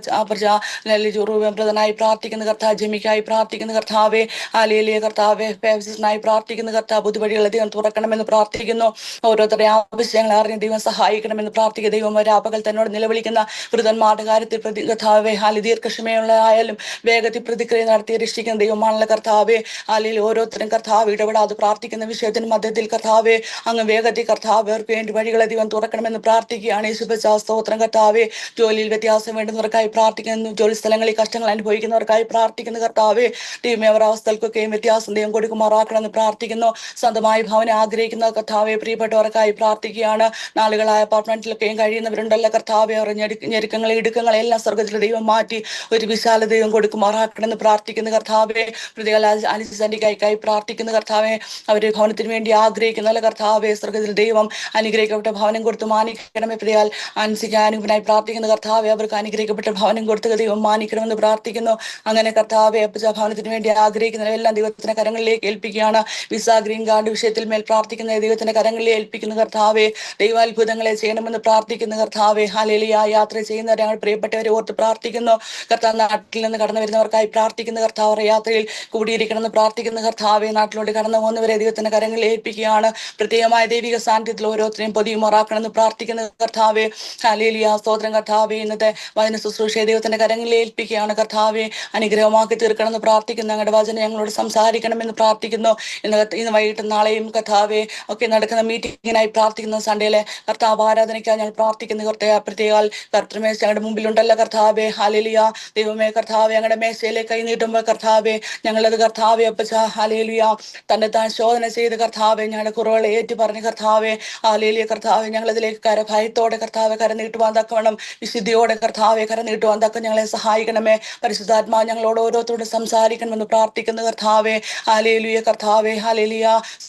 ബ്രദറിനായി പ്രാർത്ഥിക്കുന്ന കർത്താവ് ജമിക്കായി പ്രാർത്ഥിക്കുന്ന കർത്താവെ ഹല്ലേലൂയ കർത്താവെ പേവസിനായി പ്രാർത്ഥിക്കുന്ന കർത്താവ് പുതുവഴികളെ ദൈവം തുറക്കണമെന്ന് പ്രാർത്ഥിക്കുന്നു. ഓരോരുത്തരുടെ ആവശ്യങ്ങളെ അറിഞ്ഞ് ദൈവം സഹായിക്കണമെന്ന് പ്രാർത്ഥിക്കുക. ദൈവം ഒരാപകൽ തന്നോട് നിലവിളിക്കുന്ന വൃതന്മാരുടെ കാര്യത്തിൽ കർത്താവെ ദീർഘക്ഷമയുള്ളതായാലും വേഗത്തിൽ പ്രതിക്രിയ നടത്തി രക്ഷിക്കുന്ന ദൈവമാണല്ലോ കർത്താവെ. അല്ലെങ്കിൽ ഓരോരുത്തരും കർത്താവ് ഇടപെടാതെ പ്രാർത്ഥിക്കുന്ന വിഷയത്തിന് മധ്യത്തിൽ കർത്താവെ അങ്ങ് വേഗത്തിൽ കർത്താവ് അവർക്ക് വേണ്ടി വഴികളെ ദൈവം തുറക്കണമെന്ന് പ്രാർത്ഥിക്കുകയാണ്. യേശുവേ സ്തോത്രം കർത്താവെ. ജോലിയിൽ വ്യത്യാസം വേണ്ടുന്നവർക്കായി പ്രാർത്ഥിക്കുന്നു. ജോലി സ്ഥലങ്ങളിൽ കഷ്ടങ്ങൾ അനുഭവിക്കുന്നവർക്കായി പ്രാർത്ഥിക്കുന്ന കർത്താവെ ദൈവമേ അവർ അവസ്ഥകൾക്കൊക്കെയും വ്യത്യാസം ദൈവം കൊടുക്കുമാറാക്കണമെന്ന് പ്രാർത്ഥിക്കുന്നു. സ്വന്തമായി ഭവനം ആഗ്രഹിക്കുന്ന കർത്താവെ പ്രിയപ്പെട്ടവർക്കായി പ്രാർത്ഥിക്കുകയാണ്. നാളുകളായ അപ്പാർട്ട്മെന്റിലൊക്കെയും കഴിയുന്നവരുണ്ടല്ലോ കർത്താവെ അവർ ഞെരുക്കങ്ങളെ ഇടുക്കങ്ങളെ എല്ലാം സ്വർഗത്തിലെ ദൈവം മാറ്റി ഒരു വിശാല ദൈവം കൊടുക്കുമാറാക്കണമെന്ന് പ്രാർത്ഥിക്കുന്ന കർത്താവെ. പ്രതികൾ അലിസന്റിക്കായി പ്രാർത്ഥിക്കുന്ന കർത്താവെ അവര് ഭവനത്തിന് വേണ്ടി ആഗ്രഹിക്കുന്ന കർത്താവെ സ്വർഗത്തിൽ ദൈവം അനുഗ്രഹിക്കപ്പെട്ട ഭവനം കൊടുത്ത് മാനിക്കണമേ. പ്രതിയാൽ അനുസിക്കാനുവിനായി പ്രാർത്ഥിക്കുന്ന കർത്താവെ അവർക്ക് അനുഗ്രഹിക്കപ്പെട്ട ഭവനം കൊടുത്ത് ദൈവം മാനിക്കണമെന്ന് പ്രാർത്ഥിക്കുന്നു. അങ്ങനെ കർത്താവെ ഭവനത്തിന് വേണ്ടി ആഗ്രഹിക്കുന്നവരെല്ലാം ദൈവത്തിന്റെ കരങ്ങളിലേക്ക് ഏൽപ്പിക്കുകയാണ്. വിസ ഗ്രീൻ കാർഡ് വിഷയത്തിൽ മേൽ പ്രാർത്ഥിക്കുന്ന ദൈവത്തിന്റെ കരങ്ങളിലേക്ക് ഏൽപ്പിക്കുന്ന കർത്താവെ ദൈവാത്ഭുതങ്ങളെ ചെയ്യണമെന്ന് പ്രാർത്ഥിക്കുന്ന കർത്താവെ. ഹല്ലേലൂയ യാത്ര ചെയ്യുന്നവരെ ഞങ്ങൾ പ്രിയപ്പെട്ടവരെ ഓർത്ത് പ്രാർത്ഥിക്കുന്നു. കർത്താവ് നാട്ടിൽ നിന്ന് കടന്നു വരുന്നവർക്കായി പ്രാർത്ഥിക്കുന്ന കർത്താവ് യാത്രയിൽ കൂടിയിരിക്കണമെന്ന് പ്രാർത്ഥിക്കുന്ന കർത്താവെ. നാട്ടിലോട്ട് കടന്നു പോകുന്നവരെ ദൈവത്തിന്റെ കരങ്ങളിൽ ഏൽപ്പിക്കുകയാണ്. പ്രത്യേകമായ ദൈവിക സാന്നിധ്യത്തിൽ ഓരോരുത്തരെയും പൊതിയുമാറാക്കണമെന്ന് പ്രാർത്ഥിക്കുന്ന കർത്താവെ. ഹല്ലേലൂയ സ്തോത്രം കർത്താവെ. ഇന്നത്തെ വചന ശുശ്രൂഷയെ ദൈവത്തിന്റെ കരങ്ങളിൽ ഏൽപ്പിക്കുകയാണ് കർത്താവെ. അനുഗ്രഹമാക്കി തീർക്കണമെന്ന് പ്രാർത്ഥിക്കുന്നു. ഞങ്ങളുടെ വചനം ഞങ്ങളോട് സംസാരിക്കണമെന്ന് പ്രാർത്ഥിക്കുന്നു. ഇന്ന് വൈകിട്ട് നാളെയും കർത്താവെ ഒക്കെ നടക്കുന്ന മീറ്റിങ്ങിനായി പ്രാർത്ഥിക്കുന്ന സൺഡേയിലെ കർത്താവ് ആരാധനയ്ക്കായി ഞങ്ങൾ പ്രാർത്ഥിക്കുന്ന പ്രത്യേക കർത്തൃമേശ ഞങ്ങളുടെ മുമ്പിലുണ്ടല്ലോ കർത്താവെ. ഹല്ലേലൂയ ദൈവമേ കർത്താവെ ഞങ്ങളുടെ മേശയിലേക്ക് കൈ നീട്ടുമ്പോൾ കർത്താവെ ഞങ്ങളത് കർത്താവെ അപ്പച്ച ഹല്ലേലൂയ തന്നെ താൻ ശോധന ചെയ്ത് കർത്താവെ ഞങ്ങളുടെ കുറവുകളെ ഏറ്റു പറഞ്ഞ് കർത്താവെ ഹല്ലേലൂയ കർത്താവെ ഞങ്ങളതിലേക്ക് ഭയത്തോടെ കർത്താവെ കര നീട്ടുവാൻ തക്കവണ്ണം വിശുദ്ധിയോടെ കർത്താവെ കര നീട്ടുവാൻ തക്ക ഞങ്ങളെ സഹായിക്കണമേ. പരിശുദ്ധാത്മാവ് ഞങ്ങളോട് ഓരോരുത്തരോട് സംസാരിക്കണമെന്ന് പ്രാർത്ഥിക്കുന്ന കർത്താവെ. ഹല്ലേലൂയ കർത്താവെ. ഹല്ലേലൂയ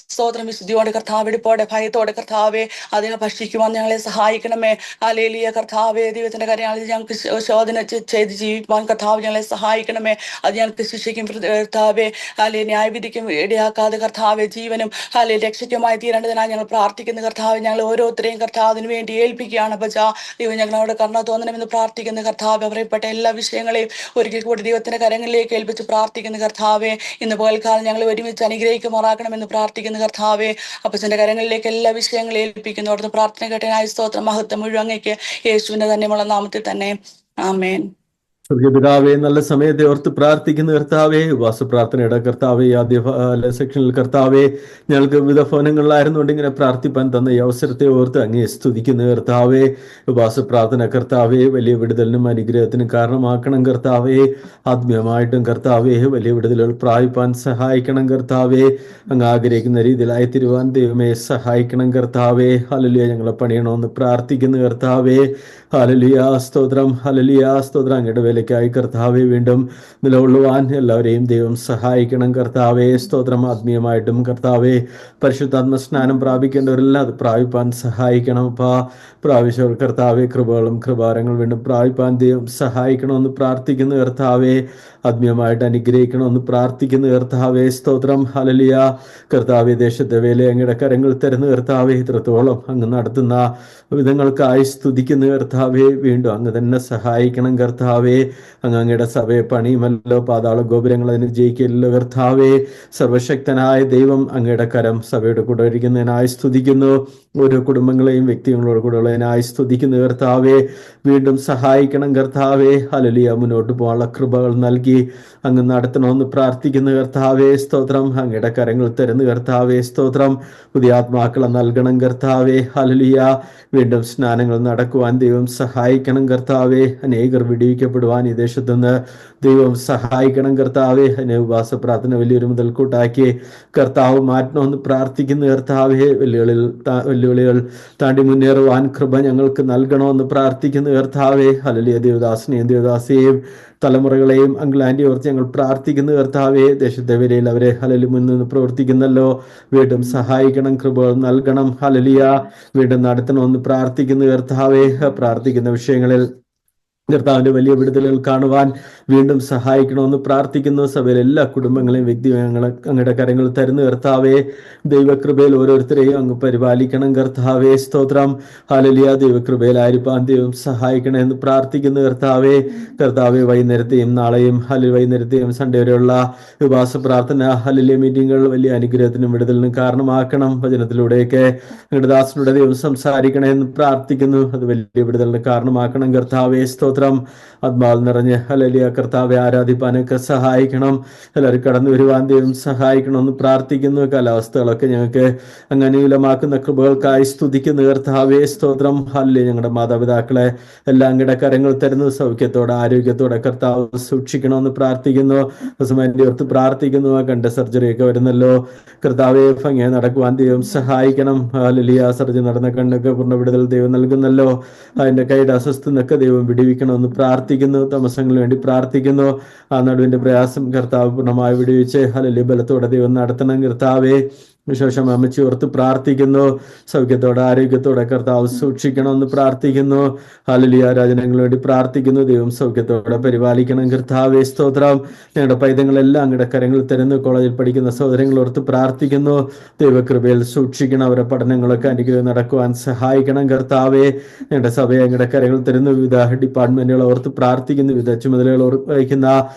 സ്തോത്രം. വിശുദ്ധിയോടെ കർത്താവ് എടുപ്പോടെ ഭയത്തോടെ കർത്താവെ അതിനെ ഭക്ഷിക്കുവാൻ ഞങ്ങളെ സഹായിക്കണമേ. ഹല്ലേലൂയ കർത്താവെ. ദൈവത്തിന്റെ കാര്യങ്ങളിൽ ഞങ്ങൾക്ക് ശോധന ചെയ്ത് ജീവിക്കുവാൻ കർത്താവ് ഞങ്ങളെ സഹായിക്കണമേ. അത് ഞങ്ങൾക്ക് ശിക്ഷയ്ക്കും കർത്താവെ ഹല്ലേലൂയ ന്യായവിധിക്കും ഇടയാക്കാതെ കർത്താവെ ജീവനും ഹല്ലേലൂയ രക്ഷയ്ക്കുമായി തീരേണ്ടതിനായി ഞങ്ങൾ പ്രാർത്ഥിക്കുന്ന കർത്താവ് ഞങ്ങൾ ഓരോരുത്തരെയും കർത്താവിന് വേണ്ടി ഏൽപ്പിക്കുകയാണ് പച്ച. ദൈവം ഞങ്ങളോട് കരുണ തോന്നണമെന്ന് പ്രാർത്ഥിക്കുന്ന കർത്താവ് അവരെപ്പെട്ട എല്ലാ വിഷയങ്ങളെയും ഒരിക്കൽ കൂടി ദൈവത്തിന്റെ കരങ്ങളിലേക്ക് ഏൽപ്പിച്ച് പ്രാർത്ഥിക്കുന്ന കർത്താവെ. ഇന്ന് പോൽക്കാലം ഞങ്ങൾ ഒരുമിച്ച് അനുഗ്രഹിക്കുമാറാക്കണമെന്ന് പ്രാർത്ഥിക്കുന്ന കർത്താവെ. അപ്പച്ചന്റെ കരങ്ങളിലേക്ക് എല്ലാ വിഷയങ്ങളും ഏൽപ്പിക്കുന്നു. അവിടുന്ന് പ്രാർത്ഥന കേട്ടനായ സ്തോത്രം മഹത്വം മുഴുവൻ അങ്ങേക്ക് യേശുവിന്റെ തന്നെയുള്ള നാമത്തിൽ തന്നെ ആമേൻ. സ്വർഗപിതാവേ നല്ല സമയത്തെ ഓർത്ത് പ്രാർത്ഥിക്കുന്ന കർത്താവേ. ഉപവാസപ്രാർത്ഥനയുടെ കർത്താവേ ആദ്യ സെക്ഷനിൽ കർത്താവേ ഞങ്ങൾക്ക് വിവിധ ഭവനങ്ങളിലായിരുന്നുകൊണ്ട് ഇങ്ങനെ പ്രാർത്ഥിപ്പാൻ തന്ന ഈ അവസരത്തെ ഓർത്ത് അങ്ങേ സ്തുതിക്കുന്ന കർത്താവേ. ഉപവാസപ്രാർത്ഥന കർത്താവേ വലിയ വിടുതലിനും അനുഗ്രഹത്തിനും കാരണമാക്കണം കർത്താവേ. ആത്മീയമായിട്ടും കർത്താവേ വലിയ വിടുതലുകൾ പ്രാപിപ്പാൻ സഹായിക്കണം കർത്താവേ. അങ്ങ് ആഗ്രഹിക്കുന്ന രീതിയിലായി തീരുവാൻ ദൈവമേ സഹായിക്കണം കർത്താവേ. ഹല്ലേലൂയ ഞങ്ങളെ പണിയണമെന്ന് പ്രാർത്ഥിക്കുന്ന കർത്താവേ. ഹല്ലേലൂയ സ്തോത്രം. ഹല്ലേലൂയ സ്തോത്രം. അങ്ങയുടെ വേലയ്ക്കായി കർത്താവെ വീണ്ടും നിലകൊള്ളുവാൻ എല്ലാവരെയും ദൈവം സഹായിക്കണം കർത്താവെ. സ്തോത്രം. ആത്മീയമായിട്ടും കർത്താവെ പരിശുദ്ധാത്മ സ്നാനം പ്രാപിക്കേണ്ടവരെല്ലാം അത് പ്രാപിപ്പാൻ സഹായിക്കണം. പ്രാവശ്യം കർത്താവെ കൃപകളും കൃപാരങ്ങളും വീണ്ടും പ്രാപിപ്പാൻ ദൈവം സഹായിക്കണമെന്ന് പ്രാർത്ഥിക്കുന്ന കർത്താവെ. ആത്മീയമായിട്ട് അനുഗ്രഹിക്കണമെന്ന് പ്രാർത്ഥിക്കുന്ന കർത്താവെ. സ്തോത്രം. ഹല്ലേലൂയ കർത്താവെ. ദേശത്തെ വേല അങ്ങയുടെ കരങ്ങൾ തരുന്ന കർത്താവെ. ഇത്രത്തോളം അങ്ങ് നടത്തുന്ന വിധങ്ങൾക്കായി സ്തുതിക്കുന്ന കർത്താവെ. വീണ്ടും അങ്ങ് തന്നെ സഹായിക്കണം കർത്താവെ. അങ്ങയുടെ സഭയെ പണിയുമല്ലോ. പാതാള ഗോപുരങ്ങൾ അതിന് ജയിക്കില്ലല്ലോ കർത്താവെ. സർവശക്തനായ ദൈവം അങ്ങയുടെ കരം സഭയുടെ കൂടെ ഇരിക്കുന്നതിനായി സ്തുതിക്കുന്നു. ഓരോ കുടുംബങ്ങളെയും വ്യക്തികളോട് കൂടെ ഉള്ളതിനായി സ്തുതിക്കുന്ന കർത്താവെ. വീണ്ടും സഹായിക്കണം കർത്താവെ. ഹല്ലേലൂയ മുന്നോട്ട് പോകാനുള്ള കൃപകൾ നൽകി അങ്ങ് നടത്തണമെന്ന് പ്രാർത്ഥിക്കുന്ന കർത്താവെ. സ്തോത്രം. അങ്ങയുടെ കരങ്ങൾ തരുന്ന കർത്താവെ. സ്തോത്രം. പുതിയ ആത്മാക്കളെ നൽകണം കർത്താവെ. ഹല്ലേലൂയ വീണ്ടും സ്നാനങ്ങൾ നടക്കുവാൻ ദൈവം സഹായിക്കണം കർത്താവെ. അനേകർ വിടിവിക്കപ്പെടുവാൻ ഈ ദേശത്തുനിന്ന് ദൈവം സഹായിക്കണം കർത്താവെ. അതിനെ ഉപവാസ പ്രാർത്ഥന വലിയൊരു മുതൽക്കൂട്ടാക്കി കർത്താവ് മാറ്റണമെന്ന് പ്രാർത്ഥിക്കുന്ന കർത്താവെ. വെല്ലുവിളികൾ താണ്ടി മുന്നേറുവാൻ കൃപ ഞങ്ങൾക്ക് നൽകണമെന്ന് പ്രാർത്ഥിക്കുന്ന കർത്താവെ. ഹല്ലേലൂയ. ദേവദാസനെയും ദേവദാസിയെയും തലമുറകളെയും അങ്കിളാൻറ്റി ഓർത്ത് ഞങ്ങൾ പ്രാർത്ഥിക്കുന്ന കർത്താവെ. ദേശത്തെ വരയിൽ അവരെ ഹല്ലേലൂയ മുൻനിന്ന് പ്രവർത്തിക്കുന്നല്ലോ, വീണ്ടും സഹായിക്കണം, കൃപകൾ നൽകണം. ഹല്ലേലൂയ. വീണ്ടും നടത്തണമെന്ന് പ്രാർത്ഥിക്കുന്ന കർത്താവെ. പ്രാർത്ഥിക്കുന്ന വിഷയങ്ങളിൽ കർത്താവിന്റെ വലിയ വിടുതലുകൾ കാണുവാൻ വീണ്ടും സഹായിക്കണമെന്ന് പ്രാർത്ഥിക്കുന്നു. സഭയിലെ എല്ലാ കുടുംബങ്ങളെയും വ്യക്തികളെ അങ്ങയുടെ കരങ്ങൾ തരുന്ന കർത്താവെ. ദൈവകൃപയിൽ ഓരോരുത്തരെയും അങ്ങ് പരിപാലിക്കണം കർത്താവെ. സ്തോത്രം. ഹല്ലേലൂയ. ദൈവകൃപയിലായിരിക്കാൻ ദൈവം സഹായിക്കണം എന്ന് പ്രാർത്ഥിക്കുന്ന കർത്താവെ. കർത്താവെ, വൈകുന്നേരത്തെയും നാളെയും വൈകുന്നേരത്തെയും സൺഡേ വരെയുള്ള ഉപവാസ പ്രാർത്ഥന ഹല്ലേലൂയ മീറ്റിങ്ങുകൾ വലിയ അനുഗ്രഹത്തിനും വിടുതലിനും കാരണമാക്കണം. വചനത്തിലൂടെയൊക്കെ അങ്ങയുടെ ദാസനോട് ദൈവം സംസാരിക്കണേ എന്ന് പ്രാർത്ഥിക്കുന്നു. അത് വലിയ വിടുതലിന് കാരണമാക്കണം കർത്താവെ. സ്തോത്രം. ആത്മാവിൽ നിറഞ്ഞ് ഹല്ലേലൂയ കർത്താവെ ആരാധിപ്പാനൊക്കെ സഹായിക്കണം. എല്ലാവരും കടന്നു വരുവാൻ ദൈവം സഹായിക്കണമെന്ന് പ്രാർത്ഥിക്കുന്നു. കാലാവസ്ഥകളൊക്കെ ഞങ്ങൾക്ക് അങ്ങ് അനുകൂലമാക്കുന്ന കൃപകൾക്കായി സ്തുതിക്കുന്ന കർത്താവെ. സ്തോത്രം. ഹല്ലേലൂയ. ഞങ്ങളുടെ മാതാപിതാക്കളെ എല്ലാം അങ്ങയുടെ കരങ്ങൾ തരുന്നു. സൗഖ്യത്തോടെ ആരോഗ്യത്തോടെ കർത്താവ് സൂക്ഷിക്കണമെന്ന് പ്രാർത്ഥിക്കുന്നു. ഓർത്ത് പ്രാർത്ഥിക്കുന്നു. കണ്ട സർജറിയൊക്കെ വരുന്നല്ലോ കർത്താവെ. ഭംഗിയായി നടക്കുവാൻ ദൈവം സഹായിക്കണം. ഹല്ലേലൂയ. സർജറി നടന്ന കണ്ണൊക്കെ പൂർണ്ണ വിടുതൽ ദൈവം നൽകുന്നല്ലോ. അതിന്റെ കൈയുടെ അസ്വസ്ഥനൊക്കെ ദൈവം വിടുവിക്കണമെന്ന് പ്രാർത്ഥിക്കുന്നു. താമസങ്ങൾക്ക് വേണ്ടി പ്രാർത്ഥിക്കുന്നു. ആ നടുവിന്റെ പ്രയാസം കർത്താവ് പൂർണ്ണമായി വിടുവിച്ച് ഹല്ലേലൂയ ബലത്തോടെ ദൈവം നടത്തണം കർത്താവെ. വിശേഷം അമ്മച്ചി ഓർത്ത് പ്രാർത്ഥിക്കുന്നു. സൗഖ്യത്തോടെ ആരോഗ്യത്തോടെ കർത്താവ് സൂക്ഷിക്കണമെന്ന് പ്രാർത്ഥിക്കുന്നു. ഹല്ലേലൂയ. രാജനങ്ങൾക്ക് വേണ്ടി പ്രാർത്ഥിക്കുന്നു. ദൈവം സൗഖ്യത്തോടെ പരിപാലിക്കണം കർത്താവെ. സ്തോത്രം. ഞങ്ങളുടെ പൈതങ്ങളെല്ലാം അങ്ങയുടെ കരങ്ങളിൽ തരുന്നു. കോളേജിൽ പഠിക്കുന്ന സഹോദരങ്ങൾ ഓർത്ത് പ്രാർത്ഥിക്കുന്നു. ദൈവകൃപയിൽ സൂക്ഷിക്കണം. അവരുടെ പഠനങ്ങളൊക്കെ അനുഗ്രഹം നടക്കുവാൻ സഹായിക്കണം കർത്താവെ. ഞങ്ങളുടെ സഭയെ അങ്ങയുടെ കരങ്ങളിൽ തരുന്നു. വിവിധ ഡിപ്പാർട്ട്മെന്റുകൾ ഓർത്ത് പ്രാർത്ഥിക്കുന്നു. വിവിധ ചുമതലകൾ വഹിക്കുന്ന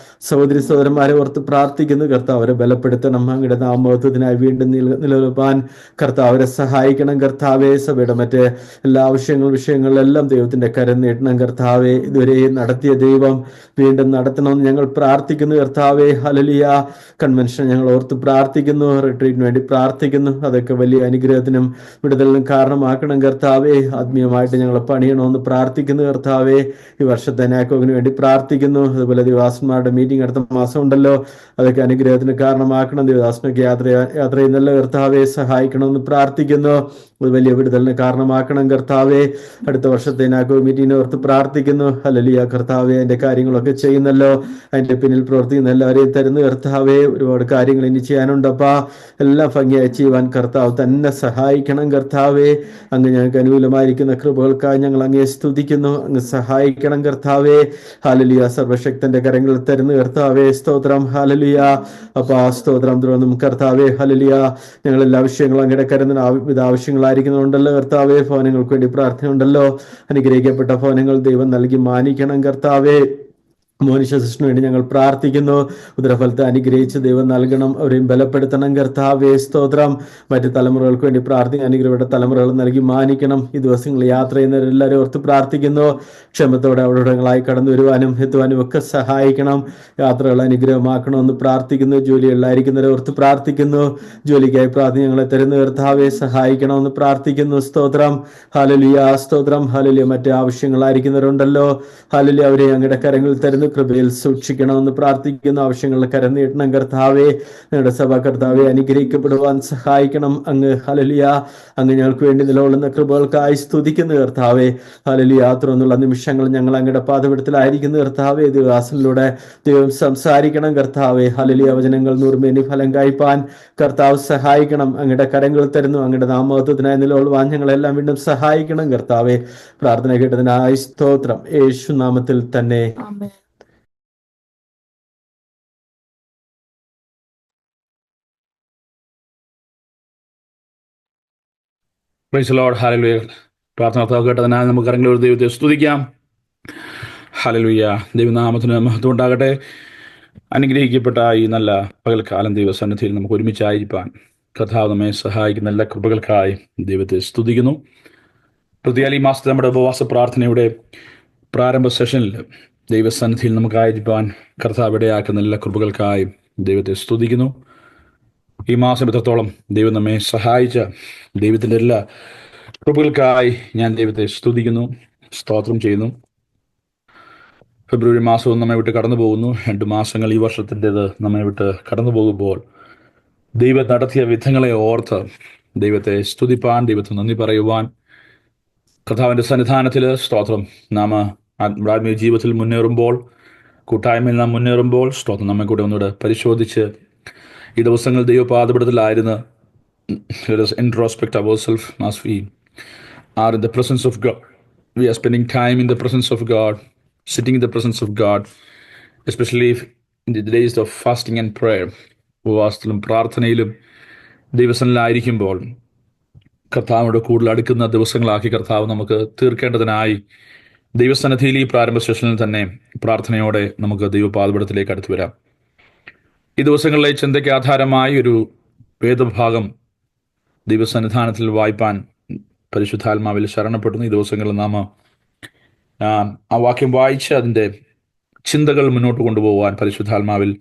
സഹോദരി സഹോദരന്മാരെ ഓർത്ത് പ്രാർത്ഥിക്കുന്നു. കർത്താവ് അവരെ ബലപ്പെടുത്തണം. അങ്ങയുടെ നാമമഹത്വത്തിനായി വീണ്ടും നിലനിൽപ്പാൻ കർത്താവ് അവരെ സഹായിക്കണം കർത്താവെ. സഭയുടെ മറ്റ് എല്ലാ വിഷയങ്ങളിലെല്ലാം ദൈവത്തിന്റെ കരം നീട്ടണം കർത്താവെ. ഇതുവരെ നടത്തിയ ദൈവം വീണ്ടും നടത്തണമെന്ന് ഞങ്ങൾ പ്രാർത്ഥിക്കുന്നു കർത്താവെ. ഹല്ലേലൂയ. കൺവെൻഷൻ ഞങ്ങൾ ഓർത്ത് പ്രാർത്ഥിക്കുന്നു. റിട്രീറ്റിന് വേണ്ടി പ്രാർത്ഥിക്കുന്നു. അതൊക്കെ വലിയ അനുഗ്രഹത്തിനും വിടുതലിനും കാരണമാക്കണം കർത്താവെ. ആത്മീയമായിട്ട് ഞങ്ങൾ പണിയണമെന്ന് പ്രാർത്ഥിക്കുന്നു കർത്താവെ. ഈ വർഷത്തെ നാക്കോവിന് വേണ്ടി പ്രാർത്ഥിക്കുന്നു. അതുപോലെ ദേവദാസന്മാരുടെ മീറ്റിംഗ് അടുത്ത മാസം ഉണ്ടല്ലോ, അതൊക്കെ അനുഗ്രഹത്തിന് കാരണമാക്കണം. ദേവദാസനൊക്കെ യാത്ര ചെയ്യുന്നല്ലോ കർത്താവെ. സഹായിക്കണമെന്ന് പ്രാർത്ഥിക്കുന്നു. അത് വലിയ വിടുതലിന് കാരണമാക്കണം കർത്താവെ. അടുത്ത വർഷത്തെ നാക്കോ മീറ്റിങ്ങിനെ ഓർത്ത് പ്രാർത്ഥിക്കുന്നു. ഹല്ലേലൂയ കർത്താവെ. അതിന്റെ കാര്യങ്ങളൊക്കെ ചെയ്യുന്നല്ലോ, അതിന്റെ പിന്നിൽ പ്രവർത്തിക്കുന്ന എല്ലാവരെയും തരുന്ന കർത്താവെ. ഒരുപാട് കാര്യങ്ങൾ ഇനി ചെയ്യാനുണ്ടപ്പാ. എല്ലാം ഭംഗിയായി ചെയ്യുവാൻ കർത്താവ് തന്നെ സഹായിക്കണം കർത്താവെ. അങ്ങ് ഞങ്ങൾക്ക് അനുകൂലമായിരിക്കുന്ന കൃപകൾക്കായി ഞങ്ങൾ അങ്ങേ സ്തുതിക്കുന്നു. അങ്ങ് സഹായിക്കണം കർത്താവെ. ഹല്ലേലൂയ. സർവശക്തന്റെ കരങ്ങളിൽ തരുന്ന കർത്താവെ. സ്തോത്രം. ഹല്ലേലൂയ. അപ്പാ സ്തോത്രം തുറന്നും കർത്താവെ. ഹല്ലേലൂയ. ഞങ്ങൾ എല്ലാ വിഷയങ്ങളും അങ്ങയുടെ കരുതുന്ന വിവിധ ആവശ്യങ്ങളായിരിക്കുന്നുണ്ടല്ലോ കർത്താവെ. ഭവനങ്ങൾക്ക് വേണ്ടി പ്രാർത്ഥനയുണ്ടല്ലോ. അനുഗ്രഹിക്കപ്പെട്ട ഭവനങ്ങൾ ദൈവം നൽകി മാനിക്കണം കർത്താവെ. മോനിഷ സിസ്റ്ററിന് വേണ്ടി ഞങ്ങൾ പ്രാർത്ഥിക്കുന്നു. ഉദരഫലത്തെ അനുഗ്രഹിച്ച് ദൈവം നൽകണം, അവരെയും ബലപ്പെടുത്തണം കർത്താവേ. സ്തോത്രം. മറ്റ് തലമുറകൾക്ക് വേണ്ടി പ്രാർത്ഥിക്കാൻ അനുഗ്രഹപ്പെട്ട തലമുറകൾ നൽകി മാനിക്കണം. ഈ ദിവസങ്ങളിൽ യാത്ര ചെയ്യുന്നവരെല്ലാവരും ഓർത്ത് പ്രാർത്ഥിക്കുന്നു. ക്ഷമത്തോടെ അവിടങ്ങളായി കടന്നു വരുവാനും എത്തുവാനും ഒക്കെ സഹായിക്കണം. യാത്രകൾ അനുഗ്രഹമാക്കണമെന്ന് പ്രാർത്ഥിക്കുന്നു. ജോലികളിലായിരിക്കുന്നവരെ ഓർത്ത് പ്രാർത്ഥിക്കുന്നു. ജോലിക്കായി പ്രാർത്ഥന ഞങ്ങളെ തരുന്ന കർത്താവെ സഹായിക്കണമെന്ന് പ്രാർത്ഥിക്കുന്നു. സ്തോത്രം. ഹല്ലേലൂയ. സ്തോത്രം. ഹല്ലേലൂയ. മറ്റ് ആവശ്യങ്ങളായിരിക്കുന്നവരുണ്ടല്ലോ, ഹല്ലേലൂയ, അവരെ അങ്ങയുടെ കരങ്ങളിൽ തരുന്നു. കൃപയിൽ സൂക്ഷിക്കണമെന്ന് പ്രാർത്ഥിക്കുന്ന ആവശ്യങ്ങളിൽ കരം നീട്ടണം കർത്താവെ. ഞങ്ങളുടെ സഭ കർത്താവെ അനുഗ്രഹിക്കപ്പെടുവാൻ സഹായിക്കണം. അങ്ങ് ഹല്ലേലൂയ. അങ്ങ് ഞങ്ങൾക്ക് വേണ്ടി നിലകൊള്ളുന്ന കൃപകൾക്കായി സ്തുതിക്കുന്ന കർത്താവെ. ഹല്ലേലൂയ. തുറന്നുള്ള നിമിഷങ്ങൾ ഞങ്ങൾ അങ്ങയുടെ പാദപീഠത്തിലായിരിക്കുന്ന കർത്താവെ. ദൈവദാസനിലൂടെ ദൈവം സംസാരിക്കണം കർത്താവെ. ഹല്ലേലൂയ. വചനങ്ങൾ നൂറുമേനി ഫലം കായ്പാൻ കർത്താവ് സഹായിക്കണം. അങ്ങയുടെ കരങ്ങൾ തരുന്നു. അങ്ങയുടെ നാമത്വത്തിനായി നിലകൊള്ളുവാൻ ഞങ്ങളെല്ലാം വീണ്ടും സഹായിക്കണം കർത്താവെ. പ്രാർത്ഥന കേട്ടതിനായി സ്തോത്രം. യേശു നാമത്തിൽ തന്നെ. Price the Lord. ഹല്ലേലൂയ. പ്രാർത്ഥന കേട്ടതിനാൽ നമുക്ക് കരങ്ങളിൽ ഒരു ദൈവത്തെ സ്തുതിക്കാം. ഹല്ലേലൂയ. ദൈവനാമത്തിന് മഹത്വം ഉണ്ടാകട്ടെ. അനുഗ്രഹിക്കപ്പെട്ട ഈ നല്ല പകൽക്കാലം ദൈവസന്നിധിയിൽ നമുക്ക് ഒരുമിച്ചായിരിക്കാൻ കർത്താവ് നമ്മെ സഹായിക്കുന്ന എല്ലാ കൃപകൾക്കായി ദൈവത്തെ സ്തുതിക്കുന്നു. പ്രത്യേക ഈ മാസത്തെ നമ്മുടെ ഉപവാസ പ്രാർത്ഥനയുടെ പ്രാരംഭ സെഷനിൽ ദൈവസന്നിധിയിൽ നമുക്കായിരിക്കാൻ കർത്താവ് ഇടയാക്കുന്ന എല്ലാ കൃപകൾക്കായി ദൈവത്തെ സ്തുതിക്കുന്നു. ഈ മാസം എത്രത്തോളം ദൈവം നമ്മെ സഹായിച്ച ദൈവത്തിൻ്റെ എല്ലാ കൃപകൾക്കായി ഞാൻ ദൈവത്തെ സ്തുതിക്കുന്നു, സ്തോത്രം ചെയ്യുന്നു. ഫെബ്രുവരി മാസവും നമ്മെ വിട്ട് കടന്നു പോകുന്നു. 2 മാസങ്ങൾ ഈ വർഷത്തിൻ്റെത് നമ്മെ വിട്ട് കടന്നു പോകുമ്പോൾ ദൈവം നടത്തിയ വിധങ്ങളെ ഓർത്ത് ദൈവത്തെ സ്തുതിപ്പാൻ, ദൈവത്തിന് നന്ദി പറയുവാൻ, കർത്താവിൻ്റെ സന്നിധാനത്തിൽ സ്തോത്രം, നാം ആത്മീയ ജീവിതത്തിൽ മുന്നേറുമ്പോൾ, കൂട്ടായ്മയിൽ നാം മുന്നേറുമ്പോൾ സ്തോത്രം നമ്മെ കൂടെ ഒന്നുകൂടെ പരിശോധിച്ച് ഈ ദിവസങ്ങൾ ദൈവപാദപീഠത്തിലായിരുന്നു let us introspect ourselves as we are in the presence of God. We are spending time in the presence of God, sitting in the presence of God, especially in the days of fasting and prayer. ഉപവാസത്തിലും പ്രാർത്ഥനയിലും ദൈവസന്നിധിയിലായിരിക്കുമ്പോൾ കർത്താവിനോട് കൂടുതൽ അടുക്കുന്ന ദിവസങ്ങളാക്കി കർത്താവ് നമുക്ക് തീർക്കേണ്ടതിനായി ദൈവസന്നിധിയിൽ ഈ പ്രാരംഭ സെഷനിൽ തന്നെ പ്രാർത്ഥനയോടെ നമുക്ക് ദൈവപാദപീഠത്തിലേക്ക് അടുത്തു വരാം. ഈ ദിവസങ്ങളിലെ ചിന്തയ്ക്ക് ആധാരമായി ഒരു വേദഭാഗം ദൈവസന്നിധാനത്തിൽ വായിപ്പാൻ പരിശുദ്ധാത്മാവിൽ ശരണപ്പെടുന്നു. ഈ ദിവസങ്ങളിൽ നാം ആ വാക്യം വായിച്ച് അതിൻ്റെ ചിന്തകൾ മുന്നോട്ട് കൊണ്ടുപോകാൻ പരിശുദ്ധാത്മാവിൽ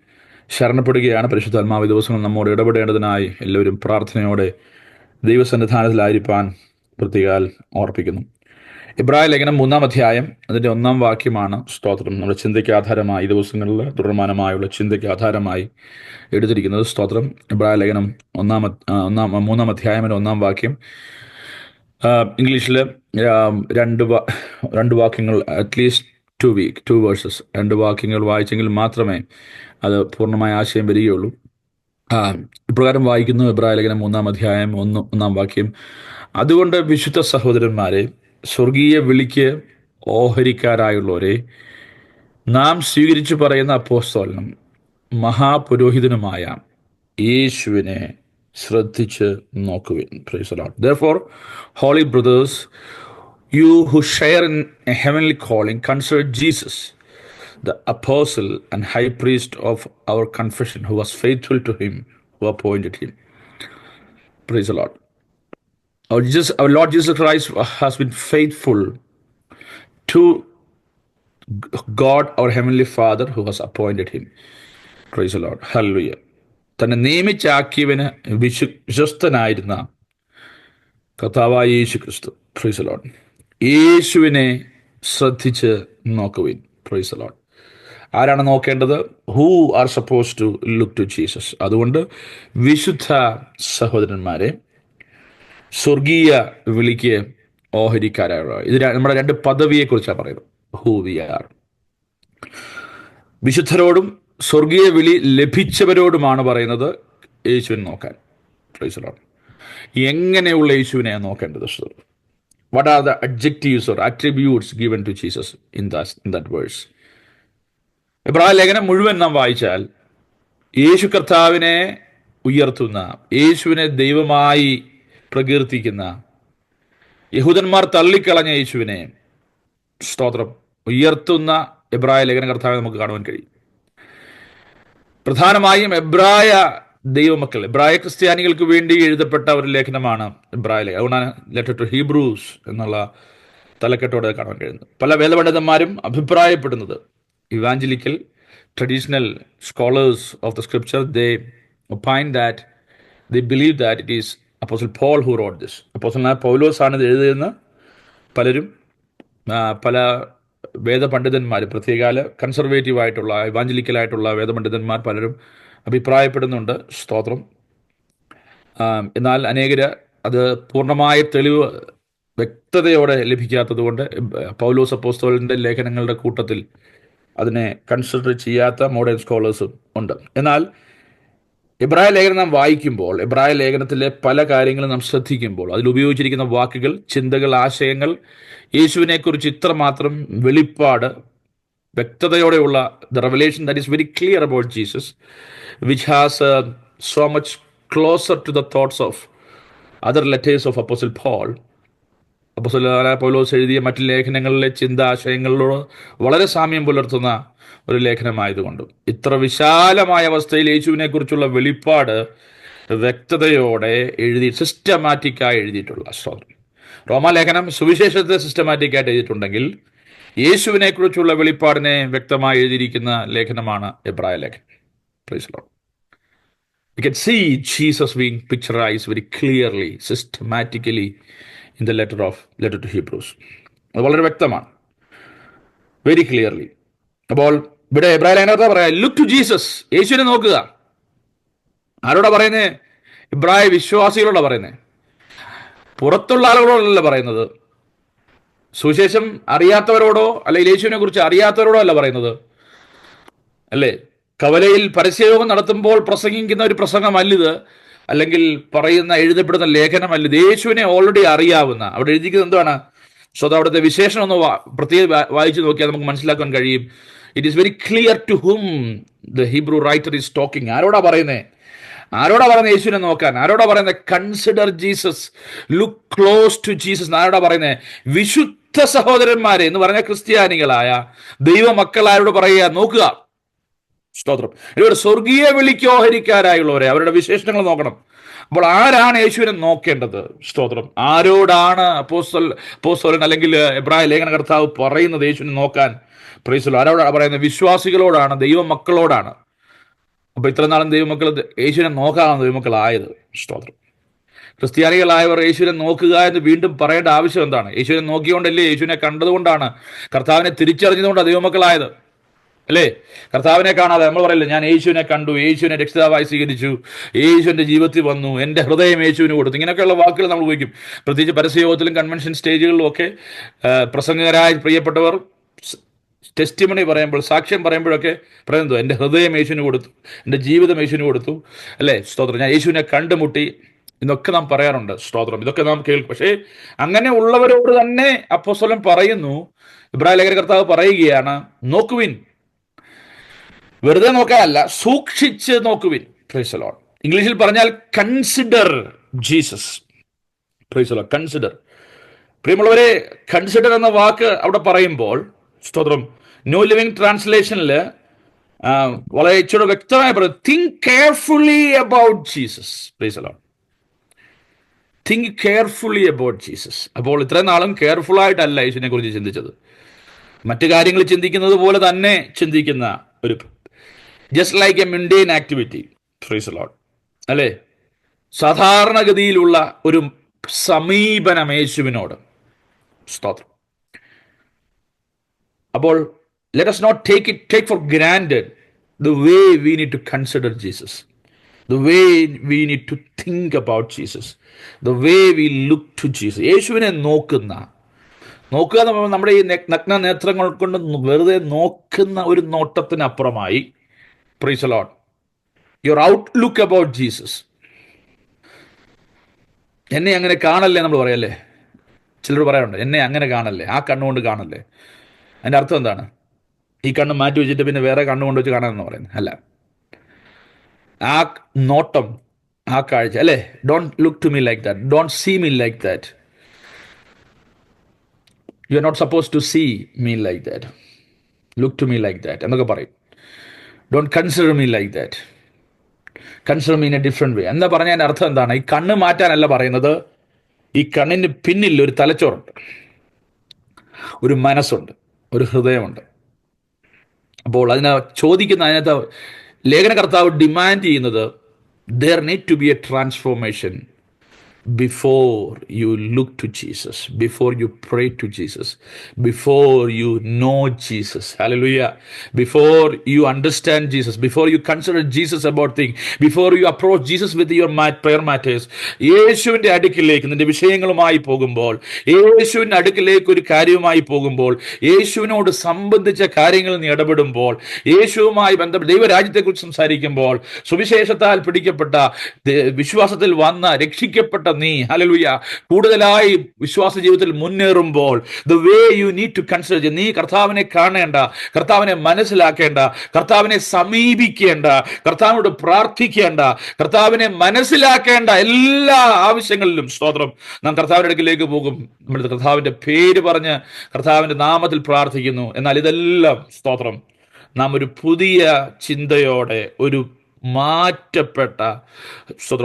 ശരണപ്പെടുകയാണ്. പരിശുദ്ധാത്മാവ് ഈ ദിവസങ്ങൾ നമ്മോട് ഇടപെടേണ്ടതിനായി എല്ലാവരും പ്രാർത്ഥനയോടെ ദൈവസന്നിധാനത്തിലായിരിക്കാൻ പ്രത്യേകാൽ ഓർപ്പിക്കുന്നു. ഇബ്രായ ലേഖനം 3-ാം അധ്യായം അതിൻ്റെ 1-ാം വാക്യമാണ് സ്തോത്രം നമ്മുടെ ചിന്തയ്ക്ക് ആധാരമായി ഈ ദിവസങ്ങളിൽ തുടർമാനമായുള്ള ചിന്തയ്ക്ക് ആധാരമായി എടുത്തിരിക്കുന്നത്. സ്തോത്രം. ഇബ്രായ ലേഖനം 3-ാം അധ്യായം 1-ാം വാക്യം. ഇംഗ്ലീഷിൽ രണ്ട് വാക്യങ്ങൾ, അറ്റ്ലീസ്റ്റ് 2 വേഴ്സസ്, 2 വാക്യങ്ങൾ വായിച്ചെങ്കിൽ മാത്രമേ അത് പൂർണ്ണമായ ആശയം വരികയുള്ളൂ. ഇപ്രകാരം വായിക്കുന്നു ഇബ്രായ ലേഖനം 3-ാം അധ്യായം 1-ാം വാക്യം. അതുകൊണ്ട് വിശുദ്ധ സഹോദരന്മാരെ, സ്വർഗീയ വിളിക്ക് ഓഹരിക്കാരായുള്ളവരെ, നാം സ്വീകരിച്ചു പറയുന്ന അപ്പോസ്തലനും മഹാപുരോഹിതനുമായ യേശുവിനെ ശ്രദ്ധിച്ച് നോക്കുവിൻ. Praise the Lord. Therefore, holy brothers, you who share in a heavenly calling, consider Jesus, the apostle and high priest of our confession, who was faithful to him who appointed him. Praise the Lord. Our Lord Jesus Christ has been faithful to God, our Heavenly Father, who has appointed him. Praise the Lord. Hallelujah. തന്നെ നിയമിച്ചാക്കിയവന് വിശ്വസ്തനായിരുന്ന കർത്താവായ യേശു ക്രിസ്തു. Praise the Lord. യേശുവിനെ ശ്രദ്ധിച്ച് നോക്കുവിൻ. Praise the Lord. ആരാണ് നോക്കേണ്ടത്? Who are supposed to look to Jesus. അതുകൊണ്ട് വിശുദ്ധ സഹോദരന്മാരെ, സ്വർഗീയ വിളിക്ക് ഓഹരിക്കാരായ, ഇത് നമ്മുടെ 2 പദവിയെക്കുറിച്ചാണ് പറയുന്നത്. Who we are. വിശുദ്ധരോടും സ്വർഗീയ വിളി ലഭിച്ചവരോടുമാണ് പറയുന്നത് യേശുവിനെ നോക്കാൻ. Praise the Lord. എങ്ങനെയുള്ള യേശുവിനെയാണ് നോക്കേണ്ടത്? What are the adjectives or attributes given to Jesus in that verse? ഇബ്രായ ലേഖനം മുഴുവൻ നാം വായിച്ചാൽ യേശു കർത്താവിനെ ഉയർത്തുന്ന, യേശുവിനെ ദൈവമായി പ്രകീർത്തിക്കുന്ന, യഹൂദന്മാർ തള്ളിക്കളഞ്ഞ യേശുവിനെ സ്തോത്രം ഉയർത്തുന്ന എബ്രായ ലേഖന കർത്താവിനെ നമുക്ക് കാണുവാൻ കഴിയും. പ്രധാനമായും എബ്രായ ദൈവമക്കൾ, എബ്രായ ക്രിസ്ത്യാനികൾക്ക് വേണ്ടി എഴുതപ്പെട്ട ഒരു ലേഖനമാണ് എബ്രായ ലേഖനം. അതുകൊണ്ടാണ് ലെറ്റർ ടു ഹീബ്രൂസ് എന്നുള്ള തലക്കെട്ടോടെ കാണാൻ കഴിയുന്നത്. പല വേദപണ്ഡിതന്മാരും അഭിപ്രായപ്പെടുന്നത്, evangelical traditional scholars of the scripture, they opine that they believe that it is Apostle Paul who wrote this. അപ്പോസ്തലനായ പൗലോസാണ് ഇത് എഴുതിയതെന്ന് പലരും, പല വേദപണ്ഡിതന്മാർ, പ്രത്യേകാല കൺസർവേറ്റീവ് ആയിട്ടുള്ള ഇവാഞ്ചലിക്കലായിട്ടുള്ള വേദപണ്ഡിതന്മാർ പലരും അഭിപ്രായപ്പെടുന്നുണ്ട്. സ്തോത്രം. എന്നാൽ അനേകർ അത് പൂർണ്ണമായ തെളിവ് വ്യക്തതയോടെ ലഭിക്കാത്തത് കൊണ്ട് പൗലോസ് അപ്പോസ്തലൻ്റെ ലേഖനങ്ങളുടെ കൂട്ടത്തിൽ അതിനെ കൺസിഡർ ചെയ്യാത്ത മോഡേൺ സ്കോളേഴ്സും ഉണ്ട്. എന്നാൽ എബ്രായ ലേഖനം നാം വായിക്കുമ്പോൾ, എബ്രായ ലേഖനത്തിലെ പല കാര്യങ്ങളും നാം ശ്രദ്ധിക്കുമ്പോൾ അതിൽ ഉപയോഗിച്ചിരിക്കുന്ന വാക്കുകൾ, ചിന്തകൾ, ആശയങ്ങൾ യേശുവിനെക്കുറിച്ച് ഇത്രമാത്രം വെളിപ്പാട് വ്യക്തതയോടെയുള്ള the revelation that is very clear about Jesus, which has so much closer to the thoughts of other letters of Apostle Paul. അപ്പോസ്തലനായ പൗലോസ് എഴുതിയ മറ്റ് ലേഖനങ്ങളിലെ ചിന്താശയങ്ങളോട് വളരെ സാമ്യം പുലർത്തുന്ന ഒരു ലേഖനമായതുകൊണ്ടും ഇത്ര വിശാലമായ അവസ്ഥയിൽ യേശുവിനെക്കുറിച്ചുള്ള വെളിപ്പാട് വ്യക്തതയോടെ സിസ്റ്റമാറ്റിക്കായി എഴുതിയിട്ടുള്ള സ്തോത്രം. റോമാലേഖനം സുവിശേഷത്തെ സിസ്റ്റമാറ്റിക്കായിട്ട് എഴുതിയിട്ടുണ്ടെങ്കിൽ യേശുവിനെക്കുറിച്ചുള്ള വെളിപ്പാടിനെ വ്യക്തമായി എഴുതിയിരിക്കുന്ന ലേഖനമാണ് എബ്രായ ലേഖനം. Praise the Lord. We can see Jesus being picturized very clearly, systematically in the letter to Hebrews. അത് വളരെ വ്യക്തമാണ്, വെരി ക്ലിയർലി. അപ്പോൾ ഇവിടെ എബ്രായ ലേഖനത്തിൽ പറയാം, ലുക്ക് ടു ജീസസ്, യേശുവിനെ നോക്കുക. ആരോടാ പറയുന്നേ? ഇബ്രായ വിശ്വാസികളോടാ പറയുന്നേ, പുറത്തുള്ള ആളുകളോടല്ല പറയുന്നത്. സുവിശേഷം അറിയാത്തവരോടോ അല്ലെങ്കിൽ യേശുവിനെ കുറിച്ച് അറിയാത്തവരോടോ അല്ല പറയുന്നത്, അല്ലേ? കവലയിൽ പരസ്യയോഗം നടത്തുമ്പോൾ പ്രസംഗിക്കുന്ന ഒരു പ്രസംഗമല്ലിത്, അല്ലെങ്കിൽ പറയുന്ന എഴുതപ്പെടുന്ന ലേഖനമല്ലിത്. യേശുവിനെ ഓൾറെഡി അറിയാവുന്ന, അവിടെ എഴുതിക്കുന്നത് എന്താണ്? സോ അത് അവിടുത്തെ വിശേഷണം ഒന്ന് പ്രത്യേകം വായിച്ചു നോക്കിയാൽ നമുക്ക് മനസ്സിലാക്കാൻ കഴിയും. It is very clear to whom the Hebrew writer is talking. ആരോടാ പറയുന്നത്? ആരോടാ പറയുന്നത് യേശുവിനെ നോക്കാൻ? ആരോടാ പറയുന്നത്? Consider Jesus, look close to Jesus. ആരോടാ പറയുന്നത്? വിശുദ്ധ സഹോദരന്മാരെ എന്ന് പറഞ്ഞ ക്രിസ്ത്യാനികളായ ദൈവമക്കളാരോട് പറയുക, നോക്കുക. സ്തോത്രം. ഇവർ സ്വർഗീയ വിളിക്ക് ഓഹരിക്കാരായുള്ളവരെ, അവരുടെ വിശേഷണങ്ങൾ നോക്കണം. അപ്പോൾ ആരാണ് യേശുവിനെ നോക്കേണ്ടത്? സ്തോത്രം. ആരോടാണ് അപ്പോസ്തലൻ അല്ലെങ്കിൽ എബ്രായ ലേഖന കർത്താവ് പറയുന്നത് യേശുവിനെ നോക്കാൻ? Price the Lord. ആരോടാണ് പറയുന്നത്? വിശ്വാസികളോടാണ്, ദൈവമക്കളോടാണ്. അപ്പൊ ഇത്ര നാളും ദൈവമക്കൾ യേശുവിനെ നോക്കാനാണ് ദൈവമക്കളായത്. സ്തോത്രം. ക്രിസ്ത്യാനികളായവർ യേശുവിനെ നോക്കുക എന്ന് വീണ്ടും പറയേണ്ട ആവശ്യം എന്താണ്? യേശുവിനെ നോക്കിക്കൊണ്ടല്ലേ, യേശുവിനെ കണ്ടതുകൊണ്ടാണ്, കർത്താവിനെ തിരിച്ചറിഞ്ഞതുകൊണ്ടാണ് ദൈവമക്കളായത്, അല്ലേ? കർത്താവിനെ കാണാതെ നമ്മൾ പറയില്ല, ഞാൻ യേശുവിനെ കണ്ടു, യേശുവിനെ രക്ഷിതാവായി സ്വീകരിച്ചു, യേശുവിൻ്റെ ജീവിതത്തിൽ വന്നു, എൻ്റെ ഹൃദയം യേശുവിന് കൊടുത്തു. ഇങ്ങനെയൊക്കെയുള്ള വാക്കുകൾ നമ്മൾ ഉപയോഗിക്കും. പ്രത്യേകിച്ച് പരസ്യയോഗത്തിലും കൺവെൻഷൻ സ്റ്റേജുകളിലും ഒക്കെ പ്രസംഗകരായ പ്രിയപ്പെട്ടവർ ടെസ്റ്റിമണി പറയുമ്പോൾ, സാക്ഷ്യം പറയുമ്പോഴൊക്കെ പറയുന്നത്, എൻ്റെ ഹൃദയം യേശുവിന് കൊടുത്തു, എൻ്റെ ജീവിതം യേശുവിന് കൊടുത്തു, അല്ലേ? സ്തോത്രം. ഞാൻ യേശുവിനെ കണ്ടുമുട്ടി എന്നൊക്കെ നാം പറയാറുണ്ട്. സ്തോത്രം. ഇതൊക്കെ നാം കേൾക്കും. പക്ഷേ അങ്ങനെ ഉള്ളവരോട് തന്നെ അപ്പോസ്തലൻ പറയുന്നു, ഇബ്രായ ലേഖന കർത്താവ് പറയുകയാണ്, നോക്കുവിൻ. വെറുതെ നോക്കാനല്ല, സൂക്ഷിച്ച് നോക്കുവിൻ. Price the Lord. ഇംഗ്ലീഷിൽ പറഞ്ഞാൽ consider Jesus. Price the Lord. Consider. പ്രിയമുള്ളവരെ, കൺസിഡർ എന്ന വാക്ക് അവിടെ പറയുമ്പോൾ, സ്തോത്രം, ന്യൂ ലിവിംഗ് ട്രാൻസ്ലേഷനിൽ വളരെ ഇച്ചിരി വ്യക്തമായി പറയും, think carefully about Jesus. Price the Lord. Think carefully about Jesus. അപ്പോൾ ഇത്രയും നാളും കെയർഫുൾ ആയിട്ടല്ല യേശുവിനെ കുറിച്ച് ചിന്തിച്ചത്, മറ്റു കാര്യങ്ങൾ ചിന്തിക്കുന്നത് പോലെ തന്നെ ചിന്തിക്കുന്ന ഒരു, just like a mundane activity. Praise the lord. അല്ലേ? സാധാരണഗതിയിലുള്ള ഒരു സമീപനം യേശുവിനോട്. സ്തോത്രം. അപ്പോൾ let us not take for granted the way we need to consider Jesus, the way we need to think about Jesus, the way we look to Jesus. യേശുവിനെ നോക്കുക എന്ന് പറയുമ്പോൾ നമ്മുടെ ഈ നഗ്ന നേത്രങ്ങൾ കൊണ്ട് വെറുതെ നോക്കുന്ന ഒരു നോട്ടത്തിനപ്പുറമായി, praise the lord, your outlook about Jesus. എന്നെ അങ്ങനെ കാണല്ലേ നമ്മൾ പറയല്ലേ? ചിലർ പറയാറുണ്ട്, എന്നെ അങ്ങനെ കാണല്ലേ, ആ കണ്ണുകൊണ്ട് കാണല്ലേ. അതിൻ്റെ അർത്ഥം എന്താണ്? ഈ കണ്ണ് മാറ്റി വെച്ചിട്ട് പിന്നെ വേറെ കണ്ണുകൊണ്ട് വെച്ച് കാണാമെന്ന് പറയുന്നത് അല്ല. ആ നോട്ടം, ആ കാഴ്ച, അല്ലേ? Don't look to me like that, don't see me like that, you are not suppose to see me like that, look to me like that എന്നൊക്കെ പറയും. Don't consider me like that, consider me in a different way എന്താ പറഞ്ഞതിൻ്റെ അർത്ഥം എന്താണ്? ഈ കണ്ണ് മാറ്റാനല്ല പറയുന്നത്. ഈ കണ്ണിന് പിന്നിൽ ഒരു തലച്ചോറുണ്ട്, ഒരു മനസ്സുണ്ട്, ഒരു ഹൃദയമുണ്ട്. അപ്പോൾ അതിനകത്ത് ലേഖനകർത്താവ് ഡിമാൻഡ് ചെയ്യുന്നത്, there need to be a transformation before you look to Jesus, before you pray to Jesus, before you know Jesus. Hallelujah. Before you understand Jesus, before you consider Jesus about things, before you approach Jesus with your prayer matters, യേശുവിൻ്റെ അടുക്കിലേക്ക് നിന്റെ വിഷയങ്ങളുമായി പോകുമ്പോൾ, യേശുവിൻ്റെ അടുക്കിലേക്ക് ഒരു കാര്യവുമായി പോകുമ്പോൾ, യേശുവിനോട് സംബന്ധിച്ച കാര്യങ്ങൾ നീ ഇടപെടുമ്പോൾ, യേശുവുമായി ബന്ധപ്പെട്ട് ദൈവരാജ്യത്തെക്കുറിച്ച് സംസാരിക്കുമ്പോൾ, സുവിശേഷത്താൽ പിടിക്കപ്പെട്ട, വിശ്വാസത്തിൽ വന്ന, രക്ഷിക്കപ്പെട്ട നീ, ഹല്ലേലൂയ, കൂടുതലായി വിശ്വാസ ജീവിതത്തിൽ മുന്നേറുമ്പോൾ, the way you need to consider, നീ കർത്താവിനെ കാണേണ്ട, കർത്താവിനെ മനസ്സിലാക്കേണ്ട, കർത്താവിനെ സമീപിക്കേണ്ട, കർത്താവിനോട് പ്രാർത്ഥിക്കേണ്ട, കർത്താവിനെ മനസ്സിലാക്കേണ്ട എല്ലാ ആവശ്യങ്ങളിലും, സ്തോത്രം, നാം കർത്താവിന്റെ അടുക്കിലേക്ക് പോകും. നമ്മൾ കർത്താവിന്റെ പേര് പറഞ്ഞ് കർത്താവിന്റെ നാമത്തിൽ പ്രാർത്ഥിക്കുന്നു. എന്നാൽ ഇതെല്ലാം, സ്തോത്രം, നാം ഒരു പുതിയ ചിന്തയോടെ, ഒരു മാറ്റപ്പെട്ട,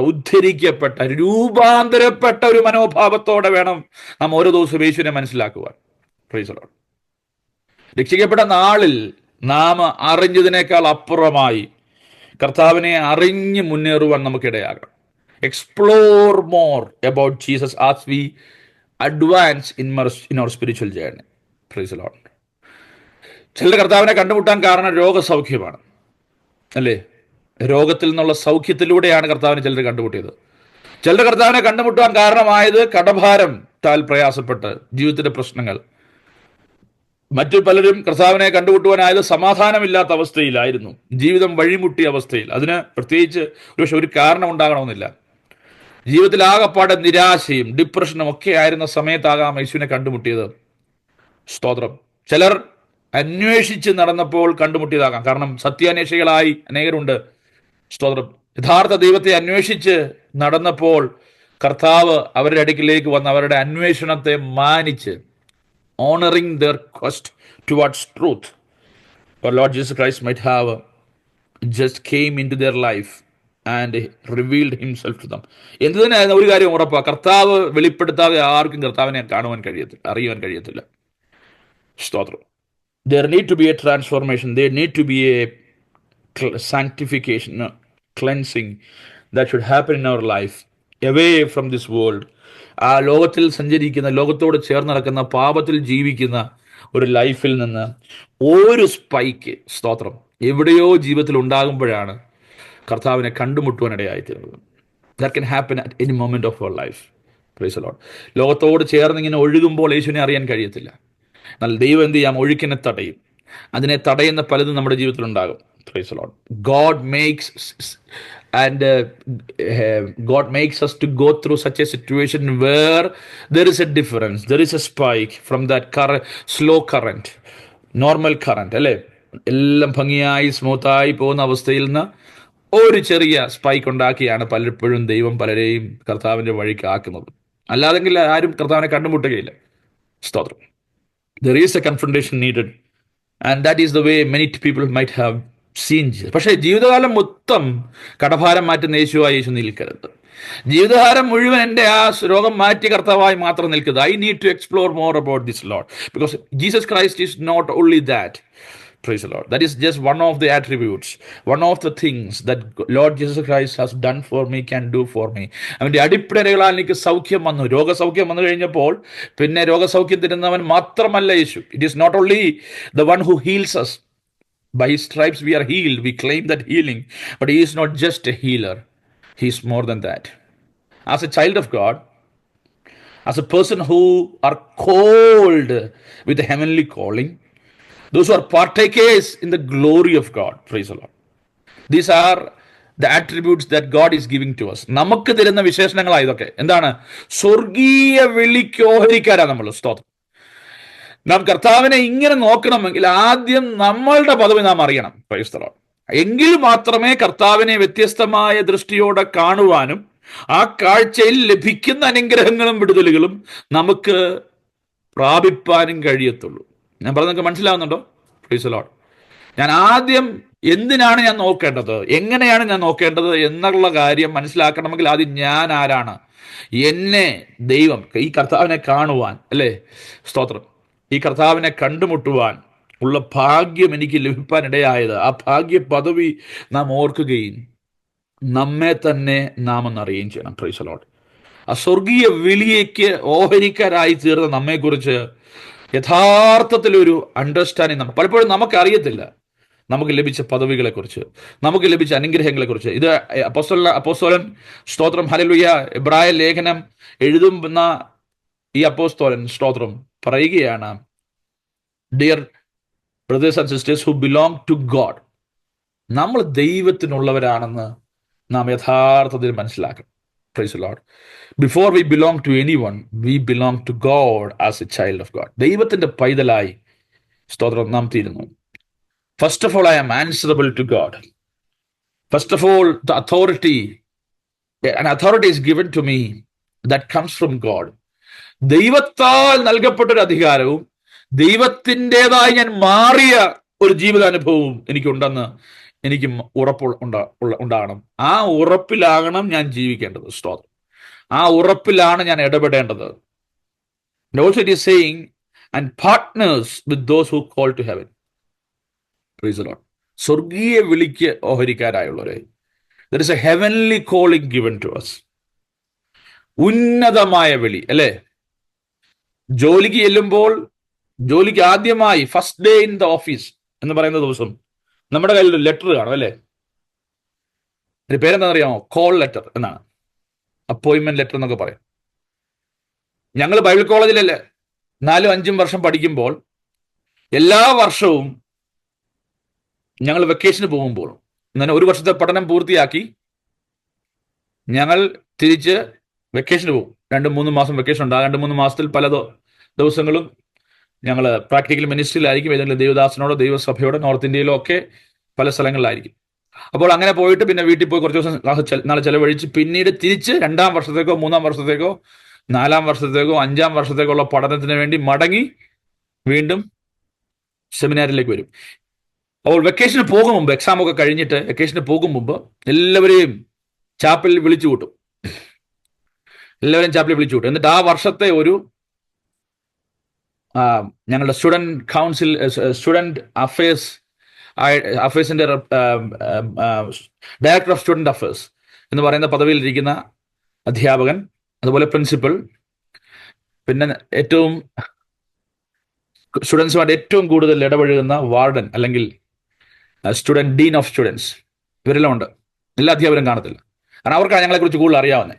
ഉദ്ധരിക്കപ്പെട്ട, രൂപാന്തരപ്പെട്ട ഒരു മനോഭാവത്തോടെ വേണം നാം ഓരോ ദിവസവും യേശുവിനെ മനസ്സിലാക്കുവാൻ. Praise the lord. രക്ഷിക്കപ്പെട്ട നാളിൽ നാം അറിഞ്ഞതിനേക്കാൾ അപ്പുറമായി കർത്താവിനെ അറിഞ്ഞ് മുന്നേറുവാൻ നമുക്കിടയാകണം. Explore more about Jesus as we advance in our spiritual journey. Praise the lord. ചിലർ കർത്താവിനെ കണ്ടുമുട്ടാൻ കാരണം രോഗസൗഖ്യമാണ്, അല്ലേ? രോഗത്തിൽ നിന്നുള്ള സൗഖ്യത്തിലൂടെയാണ് കർത്താവിനെ ചിലർ കണ്ടുമുട്ടിയത്. ചിലർ കർത്താവിനെ കണ്ടുമുട്ടാൻ കാരണമായത് കടഭാരം താൽ പ്രയാസപ്പെട്ട് ജീവിതത്തിന്റെ പ്രശ്നങ്ങൾ. മറ്റു പലരും കർത്താവിനെ കണ്ടുമുട്ടുവാനായത് സമാധാനമില്ലാത്ത അവസ്ഥയിലായിരുന്നു, ജീവിതം വഴിമുട്ടിയ അവസ്ഥയിൽ. അതിന് പ്രത്യേകിച്ച് ഒരു കാരണം ഉണ്ടാകണമെന്നില്ല. ജീവിതത്തിൽ ആകപ്പാടെ നിരാശയും ഡിപ്രഷനും ഒക്കെ ആയിരുന്ന സമയത്താകാം യേശുവിനെ കണ്ടുമുട്ടിയത്. സ്തോത്രം. ചിലർ അന്വേഷിച്ച് നടന്നപ്പോൾ കണ്ടുമുട്ടിയതാകാം. കാരണം സത്യാന്വേഷികളായി അനേകരുണ്ട്. സ്തോത്രം. യഥാർത്ഥ ദൈവത്തെ അന്വേഷിച്ച് നടന്നപ്പോൾ കർത്താവ് അവരുടെ അടുക്കിലേക്ക് വന്ന് അവരുടെ അന്വേഷണത്തെ മാനിച്ച്, honouring their quest towards truth, our Lord Jesus Christ might have just came into their life and revealed himself to them. എന്ത് തന്നെ ഒരു കാര്യം ഉറപ്പാ, കർത്താവ് വെളിപ്പെടുത്താതെ ആർക്കും കർത്താവിനെ കാണുവാൻ കഴിയത്തില്ല, അറിയുവാൻ കഴിയത്തില്ല. സ്തോത്രം. There need to be a transformation, there need to be a sanctification, cleansing that should happen in our life, away from this world. ആ ലോകത്തിൽ സഞ്ചരിക്കുന്ന, ലോകത്തോട് ചേർന്ന് നടക്കുന്ന, പാപത്തിൽ ജീവിക്കുന്ന ഒരു ലൈഫിൽ നിന്ന് ഒരു സ്പൈക്ക്, സ്തോത്രം, എവിടെയോ ജീവിതത്തിൽ ഉണ്ടാകുമ്പോഴാണ് കർത്താവിനെ കണ്ടുമുട്ടുവാനിടയായിത്തീരുന്നത്. That can happen at any moment of our life. Praise the lord. ലോകത്തോട് ചേർന്ന് ഇങ്ങനെ ഒഴുകുമ്പോൾ യേശുവിനെ അറിയാൻ കഴിയത്തില്ല. എന്നാൽ ദൈവം എന്ത് ചെയ്യാം? ഒഴുക്കിനെ തടയും. അതിനെ തടയുന്ന പലതും നമ്മുടെ ജീവിതത്തിൽ ഉണ്ടാകും. Price the Lord. God makes us to go through such a situation where there is a difference, there is a spike from that current, slow current, normal current, അല്ലേ? എല്ലാം ഭംഗിയായി സ്മൂത്തായി പോകുന്ന അവസ്ഥയിൽ നിന്ന് ഒരു ചെറിയ സ്പൈക്ക് ഉണ്ടാക്കിയാണ് പലപ്പോഴും ദൈവം പലരെയും കർത്താവിൻ്റെ വഴിക്ക് ആക്കുന്നത്. അല്ലാതെങ്കിൽ ആരും കർത്താവിനെ കണ്ടുമുട്ടുകയില്ല. സ്തോത്രം. There is a confrontation needed, and that is the way many people might have seen Jesus. പക്ഷേ ജീവിതകാലം മൊത്തം കടഭാരം മാറ്റുന്ന യേശുവായി യേശു നിൽക്കരുത്. ജീവിതകാലം മുഴുവൻ എൻ്റെ ആ രോഗം മാറ്റി കർത്താവായി മാത്രം നിൽക്കരുത്. I need to explore more about this Lord, because Jesus Christ is not only that. Praise the Lord. That is just one of the attributes, one of the things that Lord Jesus Christ has done for me, can do for me. അവൻ്റെ അടിപ്പിണരുകളാൽ എനിക്ക് സൗഖ്യം വന്നു. രോഗസൗഖ്യം വന്നു കഴിഞ്ഞപ്പോൾ പിന്നെ രോഗസൗഖ്യം തരുന്നവൻ മാത്രമല്ല യേശു. It is not only the one who heals us. By his stripes we are healed. We claim that healing. But he is not just a healer. He is more than that. As a child of God, as a person who are called with a heavenly calling, those who are partakers in the glory of God. Praise the Lord. These are the attributes that God is giving to us. നമുക്ക് തരുന്ന വിശേഷണങ്ങളാണ് ഇതൊക്കെ. എന്താണ്? സ്വർഗീയ വിളിക്ക് ഓഹരിക്കാരാണ് നമ്മൾ. സ്തോത്രം. നാം കർത്താവിനെ ഇങ്ങനെ നോക്കണമെങ്കിൽ ആദ്യം നമ്മളുടെ പദവി നാം അറിയണം. Price the Lord. എങ്കിൽ മാത്രമേ കർത്താവിനെ വ്യത്യസ്തമായ ദൃഷ്ടിയോടെ കാണുവാനും ആ കാഴ്ചയിൽ ലഭിക്കുന്ന അനുഗ്രഹങ്ങളും വിടുതലുകളും നമുക്ക് പ്രാപിപ്പാനും കഴിയത്തുള്ളൂ. ഞാൻ പറഞ്ഞതൊക്കെ മനസ്സിലാവുന്നുണ്ടോ? Price the Lord. ഞാൻ ആദ്യം എന്തിനാണ് ഞാൻ നോക്കേണ്ടത്, എങ്ങനെയാണ് ഞാൻ നോക്കേണ്ടത് എന്നുള്ള കാര്യം മനസ്സിലാക്കണമെങ്കിൽ ആദ്യം ഞാൻ ആരാണ്, എന്നെ ദൈവം ഈ കർത്താവിനെ കാണുവാൻ, അല്ലേ? സ്തോത്രം. ഈ കർത്താവിനെ കണ്ടുമുട്ടുവാൻ ഉള്ള ഭാഗ്യം എനിക്ക് ലഭിക്കാനിടയായത്, ആ ഭാഗ്യ പദവി നാം ഓർക്കുകയും നമ്മെ തന്നെ നാം ഒന്നറിയുകയും ചെയ്യണം. Price the Lord. ആ സ്വർഗീയ വിളിയേക്ക് ഓഹരിക്കാരായി തീർന്ന നമ്മെക്കുറിച്ച് യഥാർത്ഥത്തിലൊരു അണ്ടർസ്റ്റാൻഡിങ് പലപ്പോഴും നമുക്കറിയത്തില്ല. നമുക്ക് ലഭിച്ച പദവികളെക്കുറിച്ച്, നമുക്ക് ലഭിച്ച അനുഗ്രഹങ്ങളെക്കുറിച്ച്. ഇത് അപ്പോസ്തലൻ, സ്തോത്രം, ഹല്ലേലൂയ, എബ്രായ ലേഖനം എഴുതുന്ന ഈ അപ്പോസ്തലൻ, സ്തോത്രം, പറയുകയാണ്, dear brothers and sisters who belong to God, നമ്മൾ ദൈവത്തിനുള്ളവരാണെന്ന് നാം യഥാർത്ഥത്തിൽ മനസ്സിലാക്കണം. Praise the Lord. Before we belong to anyone, we belong to God as a child of God. ദൈവത്തിന്റെ പൈതലായി, സ്തോത്രം, നാം തീരുന്നു. First of all, I am answerable to God. First of all, the authority, an authority is given to me that comes from God. ദൈവത്താൽ നൽകപ്പെട്ടൊരു അധികാരവും ദൈവത്തിൻ്റെതായി ഞാൻ മാറിയ ഒരു ജീവിതാനുഭവവും എനിക്കുണ്ടെന്ന് എനിക്ക് ഉണ്ടാകണം. ആ ഉറപ്പിലാകണം ഞാൻ ജീവിക്കേണ്ടത്. സ്തോത്രം. ആ ഉറപ്പിലാണ് ഞാൻ ഇടപെടേണ്ടത്. Also it is saying, and partners with those who call to heaven. Praise the Lord. സ്വർഗീയ വിളിക്ക് ഓഹരിക്കാരായുള്ളവരെ, there is a heavenly calling given to us. ഉന്നതമായ വിളി, അല്ലേ? ജോലിക്ക് ചെല്ലുമ്പോൾ ജോലിക്ക് ആദ്യമായി first day in the office എന്ന് പറയുന്ന ദിവസം നമ്മുടെ കയ്യിൽ ഒരു ലെറ്റർ കാണും അല്ലേ? അതിന്റെ പേരെന്താണെന്നറിയാമോ? കോൾ ലെറ്റർ എന്നാണ്. അപ്പോയിന്റ്മെന്റ് ലെറ്റർ എന്നൊക്കെ പറയും. ഞങ്ങൾ ബൈബിൾ കോളേജിലല്ലേ 4-5 വർഷം പഠിക്കുമ്പോൾ എല്ലാ വർഷവും ഞങ്ങൾ വെക്കേഷന് പോകുമ്പോൾ, അങ്ങനെ ഒരു വർഷത്തെ പഠനം പൂർത്തിയാക്കി ഞങ്ങൾ തിരിച്ച് വെക്കേഷന് പോകും. 2-3 മാസം വെക്കേഷൻ ഉണ്ട്. ആ 2-3 മാസത്തിൽ പല ദിവസങ്ങളും ഞങ്ങൾ പ്രാക്ടിക്കൽ മിനിസ്ട്രിയിലായിരിക്കും, ഏതെങ്കിലും ദൈവദാസനോടോ ദൈവസഭയോടോ നോർത്ത് ഇന്ത്യയിലോ ഒക്കെ പല സ്ഥലങ്ങളിലായിരിക്കും. അപ്പോൾ അങ്ങനെ പോയിട്ട് പിന്നെ വീട്ടിൽ പോയി കുറച്ച് ദിവസം നാളെ ചെലവഴിച്ച് പിന്നീട് തിരിച്ച് 2-ാം വർഷത്തേക്കോ 3-ാം വർഷത്തേക്കോ 4-ാം വർഷത്തേക്കോ 5-ാം വർഷത്തേക്കോ ഉള്ള പഠനത്തിന് വേണ്ടി മടങ്ങി വീണ്ടും സെമിനാറിലേക്ക് വരും. അപ്പോൾ വെക്കേഷന് പോകും മുമ്പ്, എക്സാം ഒക്കെ കഴിഞ്ഞിട്ട് വെക്കേഷന് പോകും മുമ്പ് എല്ലാവരെയും ചാപ്പലിൽ വിളിച്ചു കൂട്ടും. എന്നിട്ട് ആ വർഷത്തെ ഒരു ഞങ്ങളുടെ സ്റ്റുഡൻറ് കൗൺസിൽ, സ്റ്റുഡൻറ് അഫയേഴ്സിന്റെ ഡയറക്ടർ ഓഫ് സ്റ്റുഡൻറ് അഫയേഴ്സ് എന്ന് പറയുന്ന പദവിയിലിരിക്കുന്ന അധ്യാപകൻ, അതുപോലെ പ്രിൻസിപ്പൽ, പിന്നെ ഏറ്റവും സ്റ്റുഡൻസുമായിട്ട് ഏറ്റവും കൂടുതൽ ഇടപഴകുന്ന വാർഡൻ അല്ലെങ്കിൽ സ്റ്റുഡൻറ് ഡീൻ ഓഫ് സ്റ്റുഡൻസ്, ഇവരെല്ലാം ഉണ്ട്. എല്ലാ അധ്യാപകരും കാണത്തില്ല, കാരണം അവർക്കാണ് ഞങ്ങളെക്കുറിച്ച് കൂടുതൽ അറിയാവുന്നത്.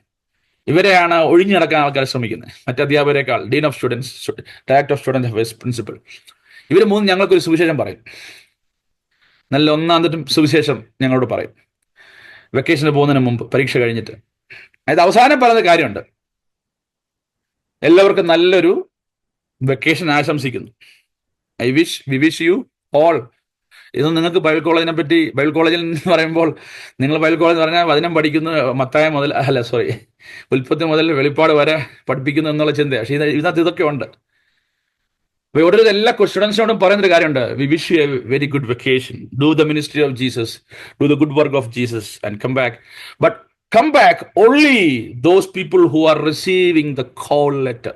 ഇവരെയാണ് ഒഴിഞ്ഞു നടക്കാൻ ആൾക്കാർ ശ്രമിക്കുന്നത്, മറ്റ് അധ്യാപകരെക്കാൾ. Dean of students, director of student affairs, principal, ഇവർ 3 ഞങ്ങൾക്കൊരു സുവിശേഷം പറയും. നല്ല ഒന്നാന്തരം സുവിശേഷം ഞങ്ങളോട് പറയും വെക്കേഷന് പോകുന്നതിന് മുമ്പ്, പരീക്ഷ കഴിഞ്ഞിട്ട്. അതായത് അവസാനം പറയുന്ന കാര്യമുണ്ട്, എല്ലാവർക്കും നല്ലൊരു വെക്കേഷൻ ആശംസിക്കുന്നു. V wish you all. ഇത് നിങ്ങൾക്ക് ബൈബിൾ കോളേജിനെ പറ്റി, ബൈബിൾ കോളേജിൽ എന്ന് പറയുമ്പോൾ നിങ്ങൾ ബൈബിൾ കോളേജ് എന്ന് പറഞ്ഞാൽ വചനം പഠിക്കുന്നു, മത്തായി മുതൽ ഉൽപ്പത്തി മുതൽ വെളിപ്പാട് വരെ പഠിപ്പിക്കുന്നു എന്നുള്ള ചിന്ത. പക്ഷേ ഇതിനകത്ത് ഇതൊക്കെ ഉണ്ട്. ഇവിടെ എല്ലാ സ്റ്റുഡൻസിനോടും പറയുന്നൊരു കാര്യമുണ്ട്, we wish you a very good vacation, do the ministry of Jesus, do the good work of Jesus and come back. But come back only those people who are receiving the call letter.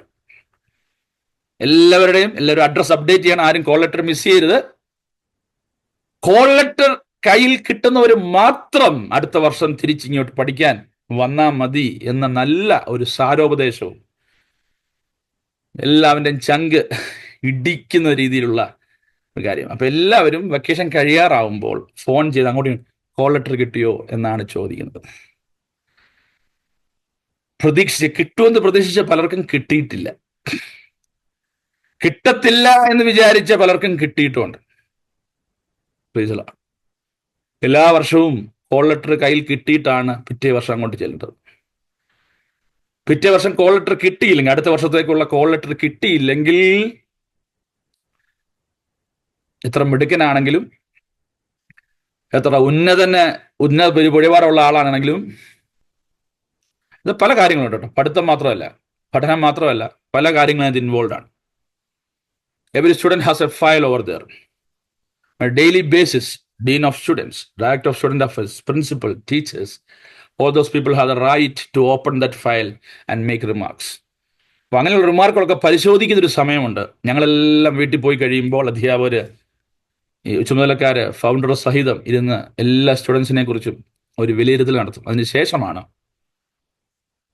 എല്ലാവരും അഡ്രസ് അപ്ഡേറ്റ് ചെയ്യണം, ആരും കോൾ ലെറ്റർ മിസ് ചെയ്യരുത്. കോൾ ലെറ്റർ കയ്യിൽ കിട്ടുന്നവർ മാത്രം അടുത്ത വർഷം തിരിച്ചിങ്ങോട്ട് പഠിക്കാൻ വന്നാൽ മതി എന്ന നല്ല ഒരു സാരോപദേശവും എല്ലാവരുടെയും ചങ്ക് ഇടിക്കുന്ന രീതിയിലുള്ള ഒരു കാര്യം. അപ്പൊ എല്ലാവരും വെക്കേഷൻ കഴിയാറാവുമ്പോൾ ഫോൺ ചെയ്ത് അങ്ങോട്ട് കോൾ ലെറ്റർ കിട്ടിയോ എന്നാണ് ചോദിക്കുന്നത്. കിട്ടുമെന്ന് പ്രതീക്ഷിച്ച പലർക്കും കിട്ടിയിട്ടില്ല, കിട്ടത്തില്ല എന്ന് വിചാരിച്ച പലർക്കും കിട്ടിയിട്ടുമുണ്ട്. എല്ലാ വർഷവും കോൾ ലെറ്റർ കയ്യിൽ കിട്ടിയിട്ടാണ് പിറ്റേ വർഷം അങ്ങോട്ട് ചെല്ലുന്നത്. പിറ്റേ വർഷം കോൾ ലെറ്റർ കിട്ടിയില്ലെങ്കിൽ, അടുത്ത വർഷത്തേക്കുള്ള കോൾ ലെറ്റർ കിട്ടിയില്ലെങ്കിൽ, എത്ര മിടുക്കനാണെങ്കിലും എത്ര ഉന്നത പരിപാടിയുള്ള ആളാണെങ്കിലും, ഇത് പല കാര്യങ്ങളുണ്ട് കേട്ടോ. പഠിത്തം മാത്രമല്ല, പഠനം മാത്രമല്ല, പല കാര്യങ്ങളും ഇത് ഇൻവോൾവ് ആണ്. Every student has A file over there. On a daily basis, Dean of Students, Director of Student Affairs, Principal, Teachers, all those people have the right to open that file and make remarks. അപ്പോൾ അങ്ങനെയുള്ള റിമാർക്കുകളൊക്കെ പരിശോധിക്കുന്നൊരു സമയമുണ്ട്. ഞങ്ങളെല്ലാം വീട്ടിൽ പോയി കഴിയുമ്പോൾ അധ്യാപകര്, ചുമതലക്കാര്, ഫൗണ്ടർ സഹിതം ഇരുന്ന് എല്ലാ സ്റ്റുഡൻസിനെ കുറിച്ചും ഒരു വിലയിരുത്തൽ നടത്തും. അതിനുശേഷമാണ്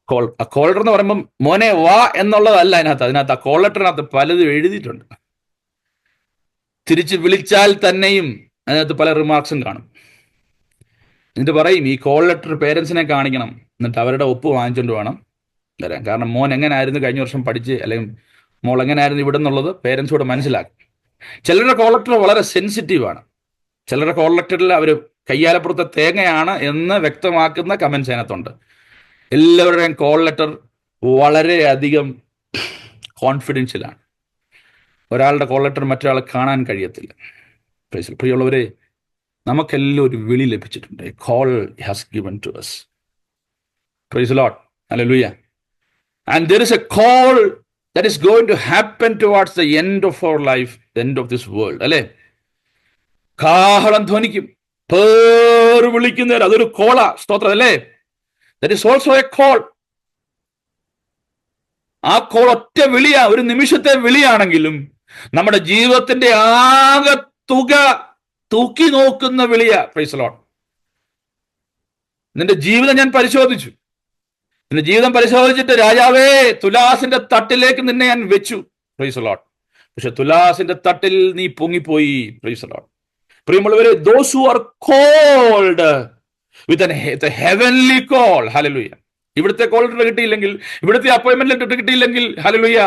കോൾ ലെറ്റർ എന്ന് പറയുമ്പം മോനെ വാ എന്നുള്ളതല്ല അതിനകത്ത് ആ കോൾ ലെറ്ററിനകത്ത് പലതും എഴുതിയിട്ടുണ്ട്. തിരിച്ച് വിളിച്ചാൽ തന്നെയും അതിനകത്ത് പല റിമാർക്സും കാണും. എന്നിട്ട് പറയും ഈ കോൾ ലെറ്റർ പേരൻസിനെ കാണിക്കണം, എന്നിട്ട് അവരുടെ ഒപ്പ് വാങ്ങിച്ചുകൊണ്ട് വേണം വരാൻ. കാരണം മോൻ എങ്ങനെയായിരുന്നു കഴിഞ്ഞ വർഷം പഠിച്ച്, അല്ലെങ്കിൽ മോൾ എങ്ങനെയായിരുന്നു ഇവിടെ നിന്നുള്ളത് പേരൻസോട് മനസ്സിലാക്കും. ചിലരുടെ കോൾ ലെറ്റർ വളരെ സെൻസിറ്റീവാണ്. ചിലരുടെ കോൾ ലെറ്ററിൽ അവർ കയ്യാലപ്പുറത്തെ തേങ്ങയാണ് എന്ന് വ്യക്തമാക്കുന്ന കമൻസ് അതിനകത്തുണ്ട്. എല്ലാവരുടെയും കോൾ ലെറ്റർ വളരെയധികം കോൺഫിഡൻഷ്യലാണ്. ഒരാളുടെ കോൾ ലെറ്റർ മറ്റൊരാളെ കാണാൻ കഴിയത്തില്ല. പ്രിയമുള്ളവരെ, നമുക്കെല്ലാം ഒരു വിളി ലഭിച്ചിട്ടുണ്ട്. Call has given to us. Praise the Lord. Hallelujah. And there is a call that is going to happen towards the end of our life, the end of this world. അല്ലേ? കാഹളം ധ്വനിക്കും, പേർ വിളിക്കുന്നവർ, അതൊരു കോളാ. സ്തോത്രം അല്ലേ? That is also a call. ആ കോൾ ഒറ്റ വിളിയാ, ഒരു നിമിഷത്തെ വിളിയാണെങ്കിലും നമ്മുടെ ജീവിതത്തിന്റെ ആകെ തുക തൂക്കി നോക്കുന്ന വിളിയാ. Price the Lord. നിന്റെ ജീവിതം ഞാൻ പരിശോധിച്ചു. നിന്റെ ജീവിതം പരിശോധിച്ചിട്ട് രാജാവേ തുലാസിന്റെ തട്ടിലേക്ക് നിന്നെ ഞാൻ വെച്ചു. Praise the lord. പക്ഷെ തുലാസിന്റെ തട്ടിൽ നീ പൊങ്ങിപ്പോയി. Praise the lord. പ്രിയമുള്ളവരെ, those who are called with a heavenly call, hallelujah. ഇവിടുത്തെ കോൾ ലെറ്റർ കിട്ടിയില്ലെങ്കിൽ, ഇവിടുത്തെ അപ്പോയിന്റ്മെന്റ് ലെറ്റർ കിട്ടിയില്ലെങ്കിൽ, ഹല്ലേലൂയ,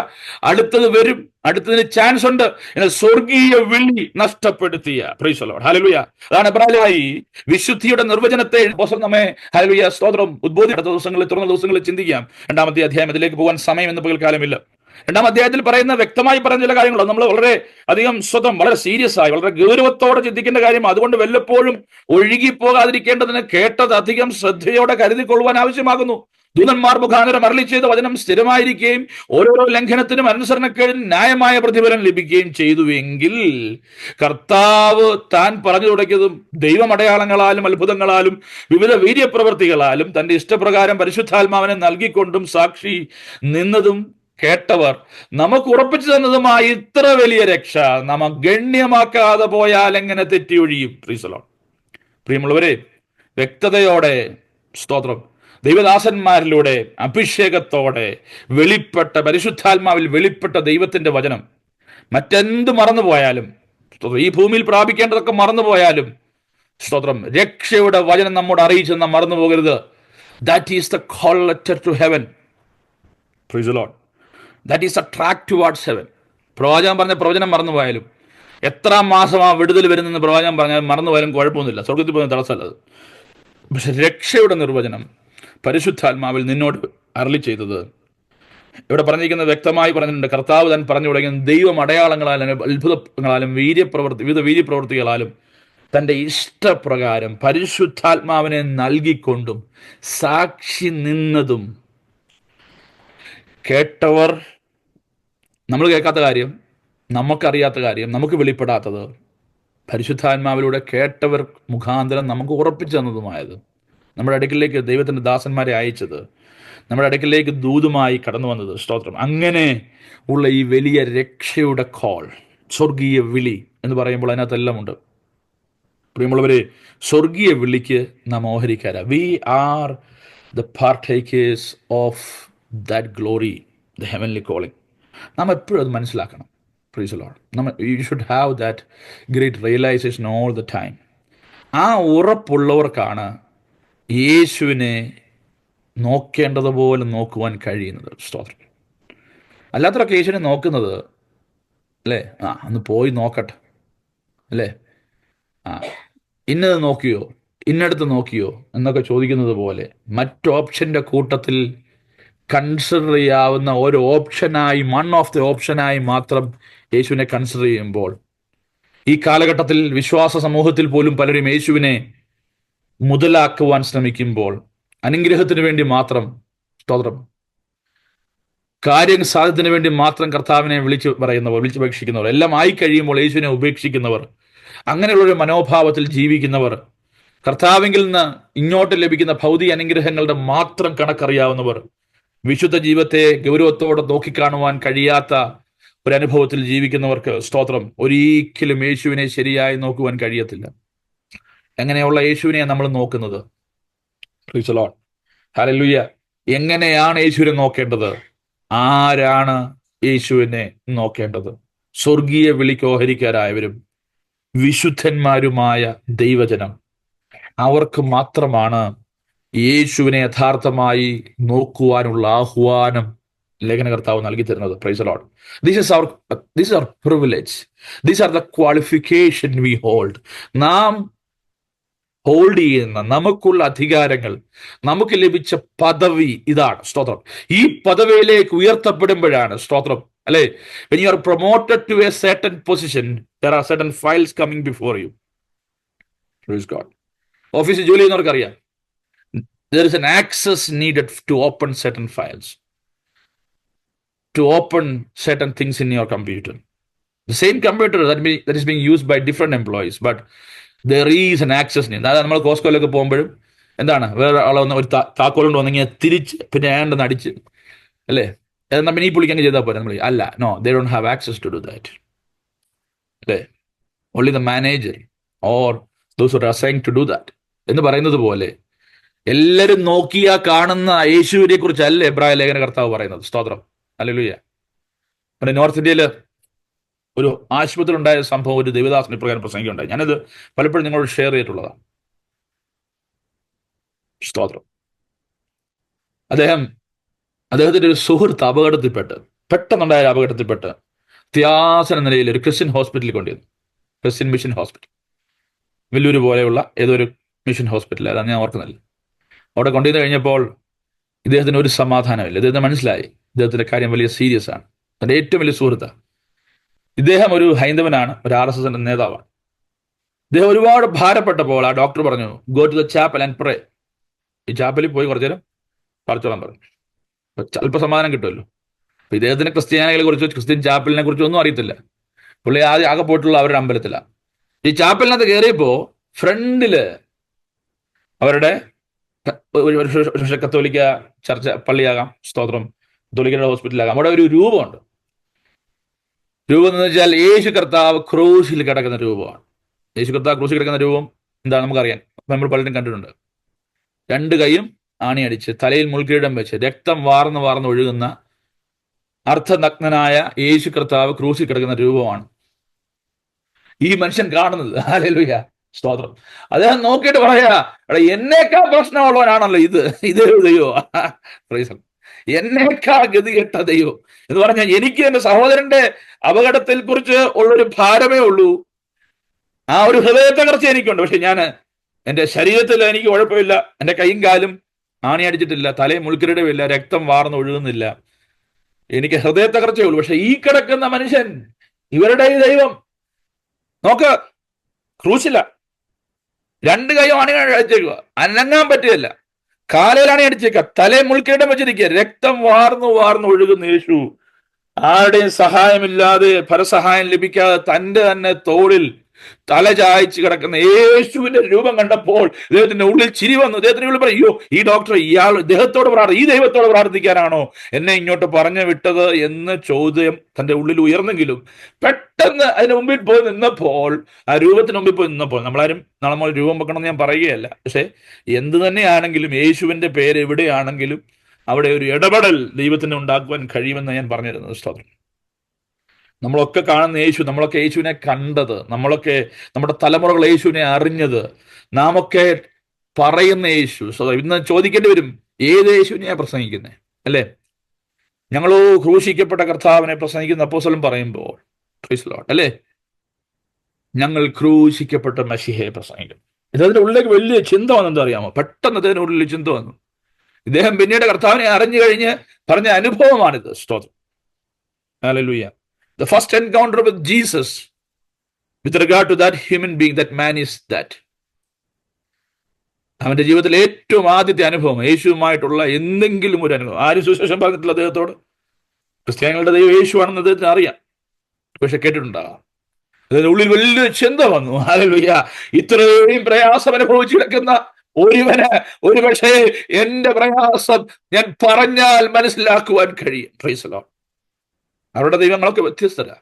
അടുത്തത് വരും, അടുത്തതിന് ചാൻസ് ഉണ്ട്. സ്വർഗീയ വിളി നഷ്ടപ്പെടുത്തിയ, പ്രൈസ് ദി ലോർഡ്, ഹല്ലേലൂയ. അതാണ് എബ്രായമായി വിശുദ്ധിയുടെ നിർവചനത്തെ നമ്മെ, ഹല്ലേലൂയ, സ്തോത്രം, ഉദ്ബോധിച്ച ദിവസങ്ങളിൽ, തുറന്ന ദിവസങ്ങളിൽ ചിന്തിക്കാം. 2-ാമത്തെ അധ്യായം, അതിലേക്ക് പോകാൻ സമയം എന്ന് പകൽക്കാലമില്ല. 2-ാം അധ്യായത്തിൽ പറയുന്ന, വ്യക്തമായി പറയുന്ന ചില കാര്യങ്ങൾ നമ്മൾ വളരെ അധികം വളരെ സീരിയസ് ആയി, വളരെ ഗൗരവത്തോടെ ചിന്തിക്കേണ്ട കാര്യം. അതുകൊണ്ട് വല്ലപ്പോഴും ഒഴുകിപ്പോകാതിരിക്കേണ്ടതിന് കേട്ടത് അധികം ശ്രദ്ധയോടെ കരുതിക്കൊള്ളുവാൻ ആവശ്യമാകുന്നു. ദൂതന്മാർ മുഖാന്തരം അരുളി ചെയ്ത വചനം സ്ഥിരമായിരിക്കുകയും ഓരോരോ ലംഘനത്തിനും അനുസരണക്കേടിന് ന്യായമായ പ്രതിഫലം ലഭിക്കുകയും ചെയ്തുവെങ്കിൽ കർത്താവ് താൻ പറഞ്ഞു തുടങ്ങിയതും ദൈവമടയാളങ്ങളാലും അത്ഭുതങ്ങളാലും വിവിധ വീര്യപ്രവൃത്തികളാലും തന്റെ ഇഷ്ടപ്രകാരം പരിശുദ്ധാത്മാവിനെ നൽകിക്കൊണ്ടും സാക്ഷി നിന്നതും കേട്ടവർ നമുക്ക് ഉറപ്പിച്ചു തന്നതുമായ ഇത്ര വലിയ രക്ഷ നാം ഗണ്യമാക്കാതെ പോയാൽ എങ്ങനെ തെറ്റി ഒഴിയും? Price the lord. പ്രിയമുള്ളവരെ, വ്യക്തതയോടെ, സ്തോത്രം, ദൈവദാസന്മാരിലൂടെ അഭിഷേകത്തോടെ വെളിപ്പെട്ട, പരിശുദ്ധാത്മാവിൽ വെളിപ്പെട്ട ദൈവത്തിന്റെ വചനം മറ്റെന്ത് മറന്നുപോയാലും, ഈ ഭൂമിയിൽ പ്രാപിക്കേണ്ടതൊക്കെ മറന്നുപോയാലും, സ്തോത്രം, രക്ഷയുടെ വചനം നമ്മോട് അറിയിച്ച് നാം മറന്നു പോകരുത്. That is the call letter to heaven. Praise the Lord. That is a track towards heaven. പ്രവാചകൻ പറഞ്ഞ പ്രവചനം മറന്നുപോയാലും, എത്രാം മാസമാ വിടുതൽ വരുന്നെന്ന് പ്രവാചകൻ പറഞ്ഞാൽ മറന്നുപോയാലും കുഴപ്പമൊന്നുമില്ല, സ്വർഗത്തിൽ പോകുന്ന തടസ്സമല്ലത്. പക്ഷെ രക്ഷയുടെ നിർവചനം പരിശുദ്ധാത്മാവിൽ നിന്നോട് അരുളി ചെയ്തത് ഇവിടെ പറഞ്ഞിരിക്കുന്നത് വ്യക്തമായി പറഞ്ഞിട്ടുണ്ട്. കർത്താവ് താൻ പറഞ്ഞു തുടങ്ങിയ ദൈവം അടയാളങ്ങളാലും അത്ഭുതങ്ങളാലും വിവിധ വീര്യപ്രവൃത്തികളാലും തൻ്റെ ഇഷ്ടപ്രകാരം പരിശുദ്ധാത്മാവിനെ നൽകിക്കൊണ്ടും സാക്ഷി നിന്നതും കേട്ടവർ, നമ്മൾ കേൾക്കാത്ത കാര്യം, നമുക്കറിയാത്ത കാര്യം, നമുക്ക് വെളിപ്പെടാത്തത് പരിശുദ്ധാത്മാവിലൂടെ കേട്ടവർ മുഖാന്തരം നമുക്ക് ഉറപ്പിച്ചു തന്നതുമായത്, നമ്മുടെ അടുക്കിലേക്ക് ദൈവത്തിൻ്റെ ദാസന്മാരെ അയച്ചത്, നമ്മുടെ അടുക്കിലേക്ക് ദൂതുമായി കടന്നു വന്നത്, സ്തോത്രം. അങ്ങനെ ഉള്ള ഈ വലിയ രക്ഷയുടെ കോൾ, സ്വർഗീയ വിളി എന്ന് പറയുമ്പോൾ അതിനകത്തെല്ലാം ഉണ്ട്. പ്രിയമുള്ളവരെ, സ്വർഗീയ വിളിക്ക് നാം ഓഹരിക്കാരാ. We are the partakers of that glory, the heavenly calling. നാം എപ്പോഴും അത് മനസ്സിലാക്കണം. Praise the lord. You should have that great realisation all the time. ആ ഉറപ്പുള്ളവർക്കാണ് യേശുവിനെ നോക്കേണ്ടതുപോലെ നോക്കുവാൻ കഴിയുന്നത്. സ്തോത്രം. അല്ലാത്തവരൊക്കെ യേശുവിനെ നോക്കുന്നത്, അല്ലേ, ഒന്ന് പോയി നോക്കട്ടെ, അല്ലേ, ഇന്നത് നോക്കിയോ, ഇന്നടുത്ത് നോക്കിയോ എന്നൊക്കെ ചോദിക്കുന്നത് പോലെ മറ്റ് ഓപ്ഷൻ്റെ കൂട്ടത്തിൽ കൺസിഡർ ചെയ്യാവുന്ന ഒരു ഓപ്ഷനായി, വൺ ഓഫ് ദി ഓപ്ഷനായി മാത്രം യേശുവിനെ കൺസിഡർ ചെയ്യുമ്പോൾ, ഈ കാലഘട്ടത്തിൽ വിശ്വാസ സമൂഹത്തിൽ പോലും പലരും യേശുവിനെ മുതലാക്കുവാൻ ശ്രമിക്കുമ്പോൾ, അനുഗ്രഹത്തിന് വേണ്ടി മാത്രം, സ്തോത്രം, കാര്യം സാധ്യത്തിന് വേണ്ടി മാത്രം കർത്താവിനെ വിളിച്ചുപേക്ഷിക്കുന്നവർ, എല്ലാം ആയി കഴിയുമ്പോൾ യേശുവിനെ ഉപേക്ഷിക്കുന്നവർ, അങ്ങനെയുള്ളൊരു മനോഭാവത്തിൽ ജീവിക്കുന്നവർ, കർത്താവിങ്കിൽ നിന്ന് ഇങ്ങോട്ട് ലഭിക്കുന്ന ഭൗതിക അനുഗ്രഹങ്ങളുടെ മാത്രം കണക്കറിയാവുന്നവർ, വിശുദ്ധ ജീവിതത്തെ ഗൗരവത്തോടെ നോക്കിക്കാണുവാൻ കഴിയാത്ത ഒരു അനുഭവത്തിൽ ജീവിക്കുന്നവർക്ക്, സ്തോത്രം, ഒരിക്കലും യേശുവിനെ ശരിയായി നോക്കുവാൻ കഴിയത്തില്ല. എങ്ങനെയുള്ള യേശുവിനെ നമ്മൾ നോക്കുന്നത്? Price the Lord. ഹല്ലേലൂയ. എങ്ങനെയാണ് യേശുവിനെ നോക്കേണ്ടത്? ആരാണ് യേശുവിനെ നോക്കേണ്ടത്? സ്വർഗീയ വിളിക്ക് ഓഹരിക്കാരായവരും വിശുദ്ധന്മാരുമായ ദൈവജനം, അവർക്ക് മാത്രമാണ് യേശുവിനെ യഥാർത്ഥമായി നോക്കുവാനുള്ള ആഹ്വാനം ലേഖനകർത്താവ് നൽകി തരുന്നത്. Price the Lord. This is our privilege. These are the qualification we hold. നാം ഹോൾഡ് ചെയ്യുന്ന നമുക്കുള്ള അധികാരങ്ങൾ, നമുക്ക് ലഭിച്ച പദവി ഇതാണ്. സ്തോത്രം. ഈ പദവിയിലേക്ക് ഉയർത്തപ്പെടുമ്പോഴാണ്, സ്തോത്രം, അല്ലെ, when you are promoted to a certain position, there are certain files coming before you. Praise God. ഓഫീസിൽ ജോലി ചെയ്യുന്നവർക്കറിയാം, there is an access needed to open certain files, to open certain things in your computer. The same computer that is being used by different employees, but there is an access need. അതായത് നമ്മൾ കോസ്കോയിലൊക്കെ പോകുമ്പോഴും എന്താണ്, വേറെ ആളെ വന്ന് ഒരു താക്കോൽ കൊണ്ട് വന്നെങ്കിൽ തിരിച്ച് പിന്നെ ഏണ്ടെന്ന് അടിച്ച്, അല്ലേ, എന്നാൽ പിന്നെ ഈ പുള്ളിക്ക് ചെയ്താൽ പോരെ നമ്മൾ? അല്ല, no, they don't have access to do that. അല്ലേ, only the manager or those who are assigned to do that എന്ന് പറയുന്നത് പോലെ എല്ലാവരും നോക്കിയാ കാണുന്ന യേശുവിനെ കുറിച്ചല്ല എബ്രായ ലേഖന കർത്താവ് പറയുന്നത്. സ്തോത്രം. ഹല്ലേലൂയ. പിന്നെ നോർത്ത് ഇന്ത്യയിൽ ഒരു ആശുപത്രി ഉണ്ടായ സംഭവം ഒരു ദേവദാസന് ഇപ്രകാരം പ്രസംഗിക്കുകയുണ്ടായി. ഞാനത് പലപ്പോഴും നിങ്ങളോട് ഷെയർ ചെയ്തിട്ടുള്ളതാണ്. സ്തോത്രം. അദ്ദേഹത്തിന്റെ ഒരു സുഹൃത്ത് പെട്ടെന്നുണ്ടായ ഒരു അപകടത്തിൽപ്പെട്ട് അത്യാസന നിലയിൽ ഒരു ക്രിസ്ത്യൻ ഹോസ്പിറ്റലിൽ കൊണ്ടുവന്നു. ക്രിസ്ത്യൻ മിഷൻ ഹോസ്പിറ്റൽ, വെല്ലൂര് പോലെയുള്ള ഏതോ ഒരു മിഷൻ ഹോസ്പിറ്റൽ, അതാണ് ഞാൻ ഓർക്കുന്നില്ല. അവിടെ കൊണ്ടുവന്ന് കഴിഞ്ഞപ്പോൾ ഇദ്ദേഹത്തിന് ഒരു സമാധാനമില്ല. ഇദ്ദേഹത്തിന് മനസ്സിലായി ഇദ്ദേഹത്തിന്റെ കാര്യം വലിയ സീരിയസ് ആണ്. തന്റെ ഏറ്റവും വലിയ സുഹൃത്താണ്. ഇദ്ദേഹം ഒരു ഹൈന്ദവനാണ്, ഒരു RSS നേതാവാണ്. ഇദ്ദേഹം ഒരുപാട് ഭാരപ്പെട്ടപ്പോൾ ആ ഡോക്ടർ പറഞ്ഞു, go to the chapel and pray. ഈ ചാപ്പലിൽ പോയി കുറച്ചു നേരം പഠിച്ചോളാൻ പറഞ്ഞു. അല്പ സമാധാനം കിട്ടുമല്ലോ. അപ്പൊ ഇദ്ദേഹത്തിന് ക്രിസ്ത്യാനികളെ കുറിച്ച്, ക്രിസ്ത്യൻ ചാപ്പലിനെ കുറിച്ച് ഒന്നും അറിയത്തില്ല. പുള്ളി ആകെ പോയിട്ടുള്ള അവരുടെ അമ്പലത്തിലാണ്. ഈ ചാപ്പലിനകത്ത് കയറിയപ്പോ ഫ്രണ്ടില് അവരുടെ ഒരു കത്തോലിക്ക ചർച്ച പള്ളിയാകാം, സ്തോത്രം, കത്തോലിക്കയുടെ ഹോസ്പിറ്റലാകാം, അവിടെ ഒരു രൂപമുണ്ട്. രൂപം എന്ന് വെച്ചാൽ യേശു കർത്താവ് ക്രൂശിൽ കിടക്കുന്ന രൂപമാണ്. യേശു കർത്താവ് ക്രൂശിൽ കിടക്കുന്ന രൂപം എന്താ നമുക്കറിയാം, നമ്മൾ പലരും കണ്ടിട്ടുണ്ട്. 2 കൈയും ആണിയടിച്ച് തലയിൽ മുൾക്കിരീടം വെച്ച് രക്തം വാർന്ന് ഒഴുകുന്ന അർത്ഥനഗ്നനായ യേശു കർത്താവ് ക്രൂശിൽ കിടക്കുന്ന രൂപമാണ് ഈ മനുഷ്യൻ കാണുന്നത്. ഹല്ലേലൂയ, സ്തോത്രം. അദ്ദേഹം നോക്കിയിട്ട് പറയാ, എന്നേക്കാൾ പ്രശ്നമുള്ളവനാണല്ലോ ഇതേ ദൈവം, എന്നേക്കാൾ ഗതികെട്ട ദൈവം എന്ന് പറഞ്ഞാൽ എനിക്ക് എന്റെ സഹോദരന്റെ അപകടത്തെ കുറിച്ച് ഉള്ളൊരു ഭാരമേ ഉള്ളൂ. ആ ഒരു ഹൃദയത്തകർച്ച എനിക്കുണ്ട്. പക്ഷെ എന്റെ ശരീരത്തിൽ എനിക്ക് കുഴപ്പമില്ല, എന്റെ കൈയും കാലും ആണി അടിച്ചിട്ടില്ല, തലയും മുൾക്കിരീടമില്ല, രക്തം വാർന്ന് ഒഴുകുന്നില്ല, എനിക്ക് ഹൃദയത്തകർച്ചയേ ഉള്ളൂ. പക്ഷെ ഈ കിടക്കുന്ന മനുഷ്യൻ, ഇവരുടെ ഈ ദൈവം നോക്ക്, ക്രൂശില്ല, 2 കൈയും ആണി അടിച്ചേക്കുക, അനങ്ങാൻ പറ്റുകയില്ല, കാലയിലാണ് അടിച്ചേക്കുക, തലയെ മുൾക്കിരീടം വെച്ചിരിക്കുക, രക്തം വാർന്ന് ഒഴുകുന്ന യേശു ആരുടെയും സഹായമില്ലാതെ, പരസഹായം ലഭിക്കാതെ തന്റെ തന്നെ തോളിൽ തല ചായച്ച് കിടക്കുന്ന യേശുവിന്റെ രൂപം കണ്ടപ്പോൾ ഇദ്ദേഹത്തിന്റെ ഉള്ളിൽ ചിരി വന്നു. ഇദ്ദേഹത്തിന്റെ ഉള്ളിൽ പറയും, അയ്യോ, ഈ ഡോക്ടർ ഈ ദൈവത്തോട് പ്രാർത്ഥിക്കാനാണോ എന്നെ ഇങ്ങോട്ട് പറഞ്ഞു വിട്ടത് എന്ന് ചോദ്യം തന്റെ ഉള്ളിൽ ഉയർന്നെങ്കിലും പെട്ടെന്ന് അതിന് മുമ്പിൽ പോയി നിന്നപ്പോൾ, ആ രൂപത്തിന് മുമ്പിൽ പോയി നിന്നപ്പോൾ, നമ്മളാരും നമ്മൾ രൂപം വെക്കണമെന്ന് ഞാൻ പറയുകയല്ല, പക്ഷെ എന്ത് തന്നെയാണെങ്കിലും യേശുവിന്റെ പേര് എവിടെയാണെങ്കിലും അവിടെ ഒരു ഇടപെടൽ ദൈവത്തിന് ഉണ്ടാക്കുവാൻ കഴിയുമെന്ന് ഞാൻ പറഞ്ഞിരുന്നത്. സ്തോത്രം. നമ്മളൊക്കെ കാണുന്ന യേശു, നമ്മളൊക്കെ യേശുവിനെ കണ്ടത്, നമ്മളൊക്കെ നമ്മുടെ തലമുറകൾ യേശുവിനെ അറിഞ്ഞത്, നാമൊക്കെ പറയുന്ന യേശു. ഇന്ന് ചോദിക്കേണ്ടി വരും, ഏത് യേശുവിനെയാണ് പ്രസംഗിക്കുന്നത്? അല്ലേ? ഞങ്ങളോ ക്രൂശിക്കപ്പെട്ട കർത്താവിനെ പ്രസംഗിക്കുന്ന അപ്പോസ്തലൻ പറയുമ്പോൾ, അല്ലേ, ഞങ്ങൾ ക്രൂശിക്കപ്പെട്ട മശിഹയെ പ്രസംഗിക്കും. ഇദ്ദേഹത്തിന്റെ ഉള്ളിലേക്ക് വലിയ ചിന്ത വന്നെന്താ അറിയാമോ? പെട്ടെന്ന് അദ്ദേഹത്തിന്റെ ഉള്ളിൽ ചിന്ത വന്നു. ഇദ്ദേഹം പിന്നീട് കർത്താവിനെ അറിഞ്ഞു കഴിഞ്ഞ് പറഞ്ഞ അനുഭവമാണിത്. സ്തോത്രം. Hallelujah. The first encounter with Jesus with regard to that human being, that man is that. അവന്റെ ജീവിതത്തിലെ ഏറ്റവും ആദ്യത്തെ അനുഭവം യേശുവുമായിട്ടുള്ള എന്തെങ്കിലും ഒരു അനുഭവം. ആരും സുവിശേഷം പറഞ്ഞിട്ടില്ല അദ്ദേഹത്തോട്. ക്രിസ്ത്യാനികളുടെ ദൈവം യേശുവാണെന്ന് അദ്ദേഹത്തിന് അറിയാം, പക്ഷെ കേട്ടിട്ടുണ്ടാകാം. അതിന്റെ ഉള്ളിൽ വലിയ ചിന്ത വന്നു. ഹല്ലേലൂയ. ഇത്രയും പ്രയാസം അനുഭവിച്ചു കിടക്കുന്ന ഒരുവന് ഒരു പക്ഷേ എന്റെ പ്രയാസം ഞാൻ പറഞ്ഞാൽ മനസ്സിലാക്കുവാൻ കഴിയും. Price the Lord. അവരുടെ ദൈവങ്ങളൊക്കെ വ്യത്യസ്തരാണ്,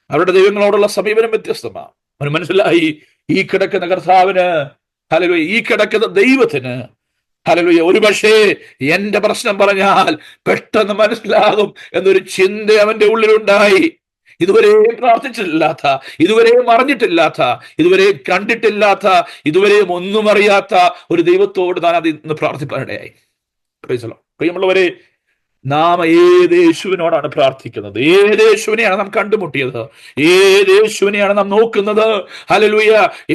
അവരുടെ ദൈവങ്ങളോടുള്ള സമീപനം വ്യത്യസ്തമാണ്. അവന് മനസ്സിലായി, ഈ കിടക്കുന്ന കർത്താവിന്, ഹല്ലേലൂയ, ഈ കിടക്കുന്ന ദൈവത്തിന്, ഹല്ലേലൂയ, ഒരു പക്ഷേ എന്റെ പ്രശ്നം പറഞ്ഞാൽ പെട്ടെന്ന് മനസ്സിലാകും എന്നൊരു ചിന്ത അവന്റെ ഉള്ളിലുണ്ടായി. ഇതുവരെയും പ്രാർത്ഥിച്ചിട്ടില്ലാത്ത, ഇതുവരെയും അറിഞ്ഞിട്ടില്ലാത്ത, ഇതുവരെയും കണ്ടിട്ടില്ലാത്ത, ഇതുവരെയും ഒന്നും അറിയാത്ത ഒരു ദൈവത്തോട് താൻ അത് ഇന്ന് പ്രാർത്ഥിക്കാനിടയായി. Price the lord. പ്രിയമുള്ളവരെ, നാം ഏത് യേശുവിനോടാണ് പ്രാർത്ഥിക്കുന്നത്? ഏത് യേശുവിനെയാണ് നാം കണ്ടുമുട്ടിയത്? ഏത് യേശുവിനെയാണ് നാം നോക്കുന്നത്? ഹല്ലേലൂയ.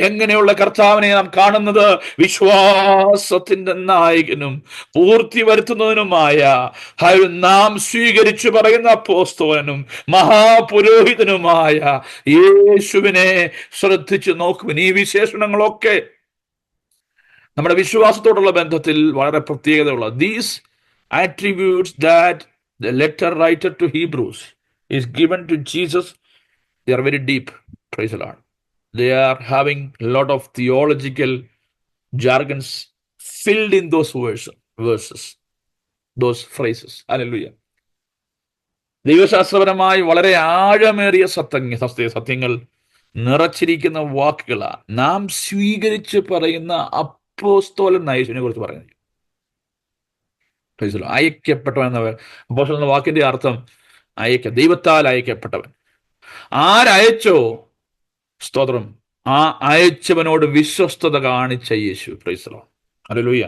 എങ്ങനെയുള്ള കർത്താവിനെ നാം കാണുന്നത്? വിശ്വാസത്തിന്റെ നായകനും പൂർത്തി വരുത്തുന്നതിനുമായ നാം സ്വീകരിച്ചു പറയുന്ന അപ്പോസ്തലനും മഹാപുരോഹിതനുമായ യേശുവിനെ ശ്രദ്ധിച്ചു നോക്കുവിൻ. ഈ വിശേഷണങ്ങളൊക്കെ നമ്മുടെ വിശ്വാസത്തോടുള്ള ബന്ധത്തിൽ വളരെ പ്രത്യേകതയുള്ള these attributes that the letter writer to Hebrews is given to Jesus, they are very deep. Praise the Lord. They are having a lot of theological jargons filled in those verses, those phrases. Hallelujah. ദൈവശാസ്ത്രപരമായി വളരെ ആഴമേറിയ സത്യങ്ങൾ നിറച്ചിരിക്കുന്ന വാക്കുകളാണ് നാം സ്വീകരിച്ച് പറയുന്ന അപ്പോസ്തലൻ യേശുവിനെ കുറിച്ച് പറയുന്നത്. അയക്കപ്പെട്ടവൻ എന്ന അപ്പോസ്തലൻ എന്ന വാക്കിന്റെ അർത്ഥം ദൈവത്താൽ അയക്കപ്പെട്ടവൻ. ആരയച്ചോ, സ്തോത്രം, ആ അയച്ചവനോട് വിശ്വസ്തത കാണിച്ച യേശു. Praise the Lord. ഹല്ലേലൂയ.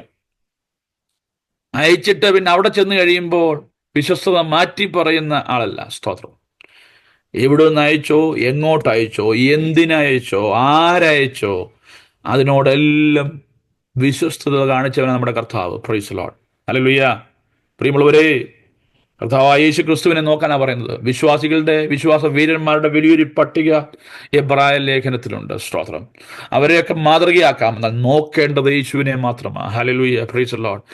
അയച്ചിട്ട് പിന്നെ അവിടെ ചെന്ന് കഴിയുമ്പോൾ വിശ്വസ്തത മാറ്റി പറയുന്ന ആളല്ല. സ്തോത്രം. എവിടെ നിന്ന് അയച്ചോ, എങ്ങോട്ട് അയച്ചോ, എന്തിനയച്ചോ, ആരയച്ചോ, അതിനോടെല്ലാം വിശ്വസ്തത കാണിച്ചവനാണ് നമ്മുടെ കർത്താവ്. Price the Lord. ഹല്ലേലൂയ. പ്രിയമുള്ളവരെ, കർത്താവായ യേശു ക്രിസ്തുവിനെ നോക്കാനാ പറയുന്നത്. വിശ്വാസികളുടെ, വിശ്വാസ വീരന്മാരുടെ വലിയൊരു പട്ടിക എബ്രായ ലേഖനത്തിലുണ്ട്. സ്തോത്രം. അവരെയൊക്കെ മാതൃകയാക്കാം. എന്നാൽ നോക്കേണ്ടത് യേശുവിനെ മാത്രമാണ്. ഹല്ലേലൂയ. Praise the Lord.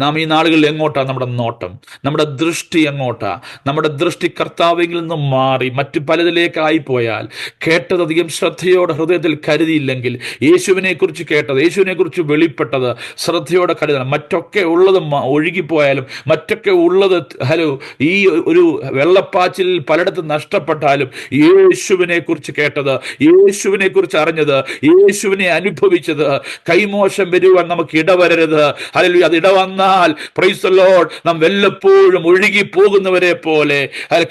നാം ഈ നാളുകളിൽ എങ്ങോട്ടാ നമ്മുടെ നോട്ടം, നമ്മുടെ ദൃഷ്ടി എങ്ങോട്ടാ? നമ്മുടെ ദൃഷ്ടി കർത്താവിൽ നിന്നും മാറി മറ്റു പലതിലേക്കായി പോയാൽ, കേട്ടതധികം ശ്രദ്ധയോടെ ഹൃദയത്തിൽ കരുതിയില്ലെങ്കിൽ, യേശുവിനെ കുറിച്ച് കേട്ടത്, യേശുവിനെ കുറിച്ച് വെളിപ്പെട്ടത് ശ്രദ്ധയോടെ കരുതണം. മറ്റൊക്കെ ഉള്ളത് ഒഴുകിപ്പോയാലും, മറ്റൊക്കെ ഉള്ളത് ഈ ഒരു വെള്ളപ്പാച്ചിൽ പലയിടത്തും നഷ്ടപ്പെട്ടാലും, യേശുവിനെ കുറിച്ച് കേട്ടത്, യേശുവിനെ കുറിച്ച് അറിഞ്ഞത്, യേശുവിനെ അനുഭവിച്ചത്, കൈമോശം വരുവാൻ നമുക്ക് ഇടവരരുത്. ഹല്ലേലൂയ. അത് ഇടവന്നാൽ, പ്രൈസ് ദി ലോർഡ്, നാം വല്ലപ്പോഴും ഒഴുകി പോകുന്നവരെ പോലെ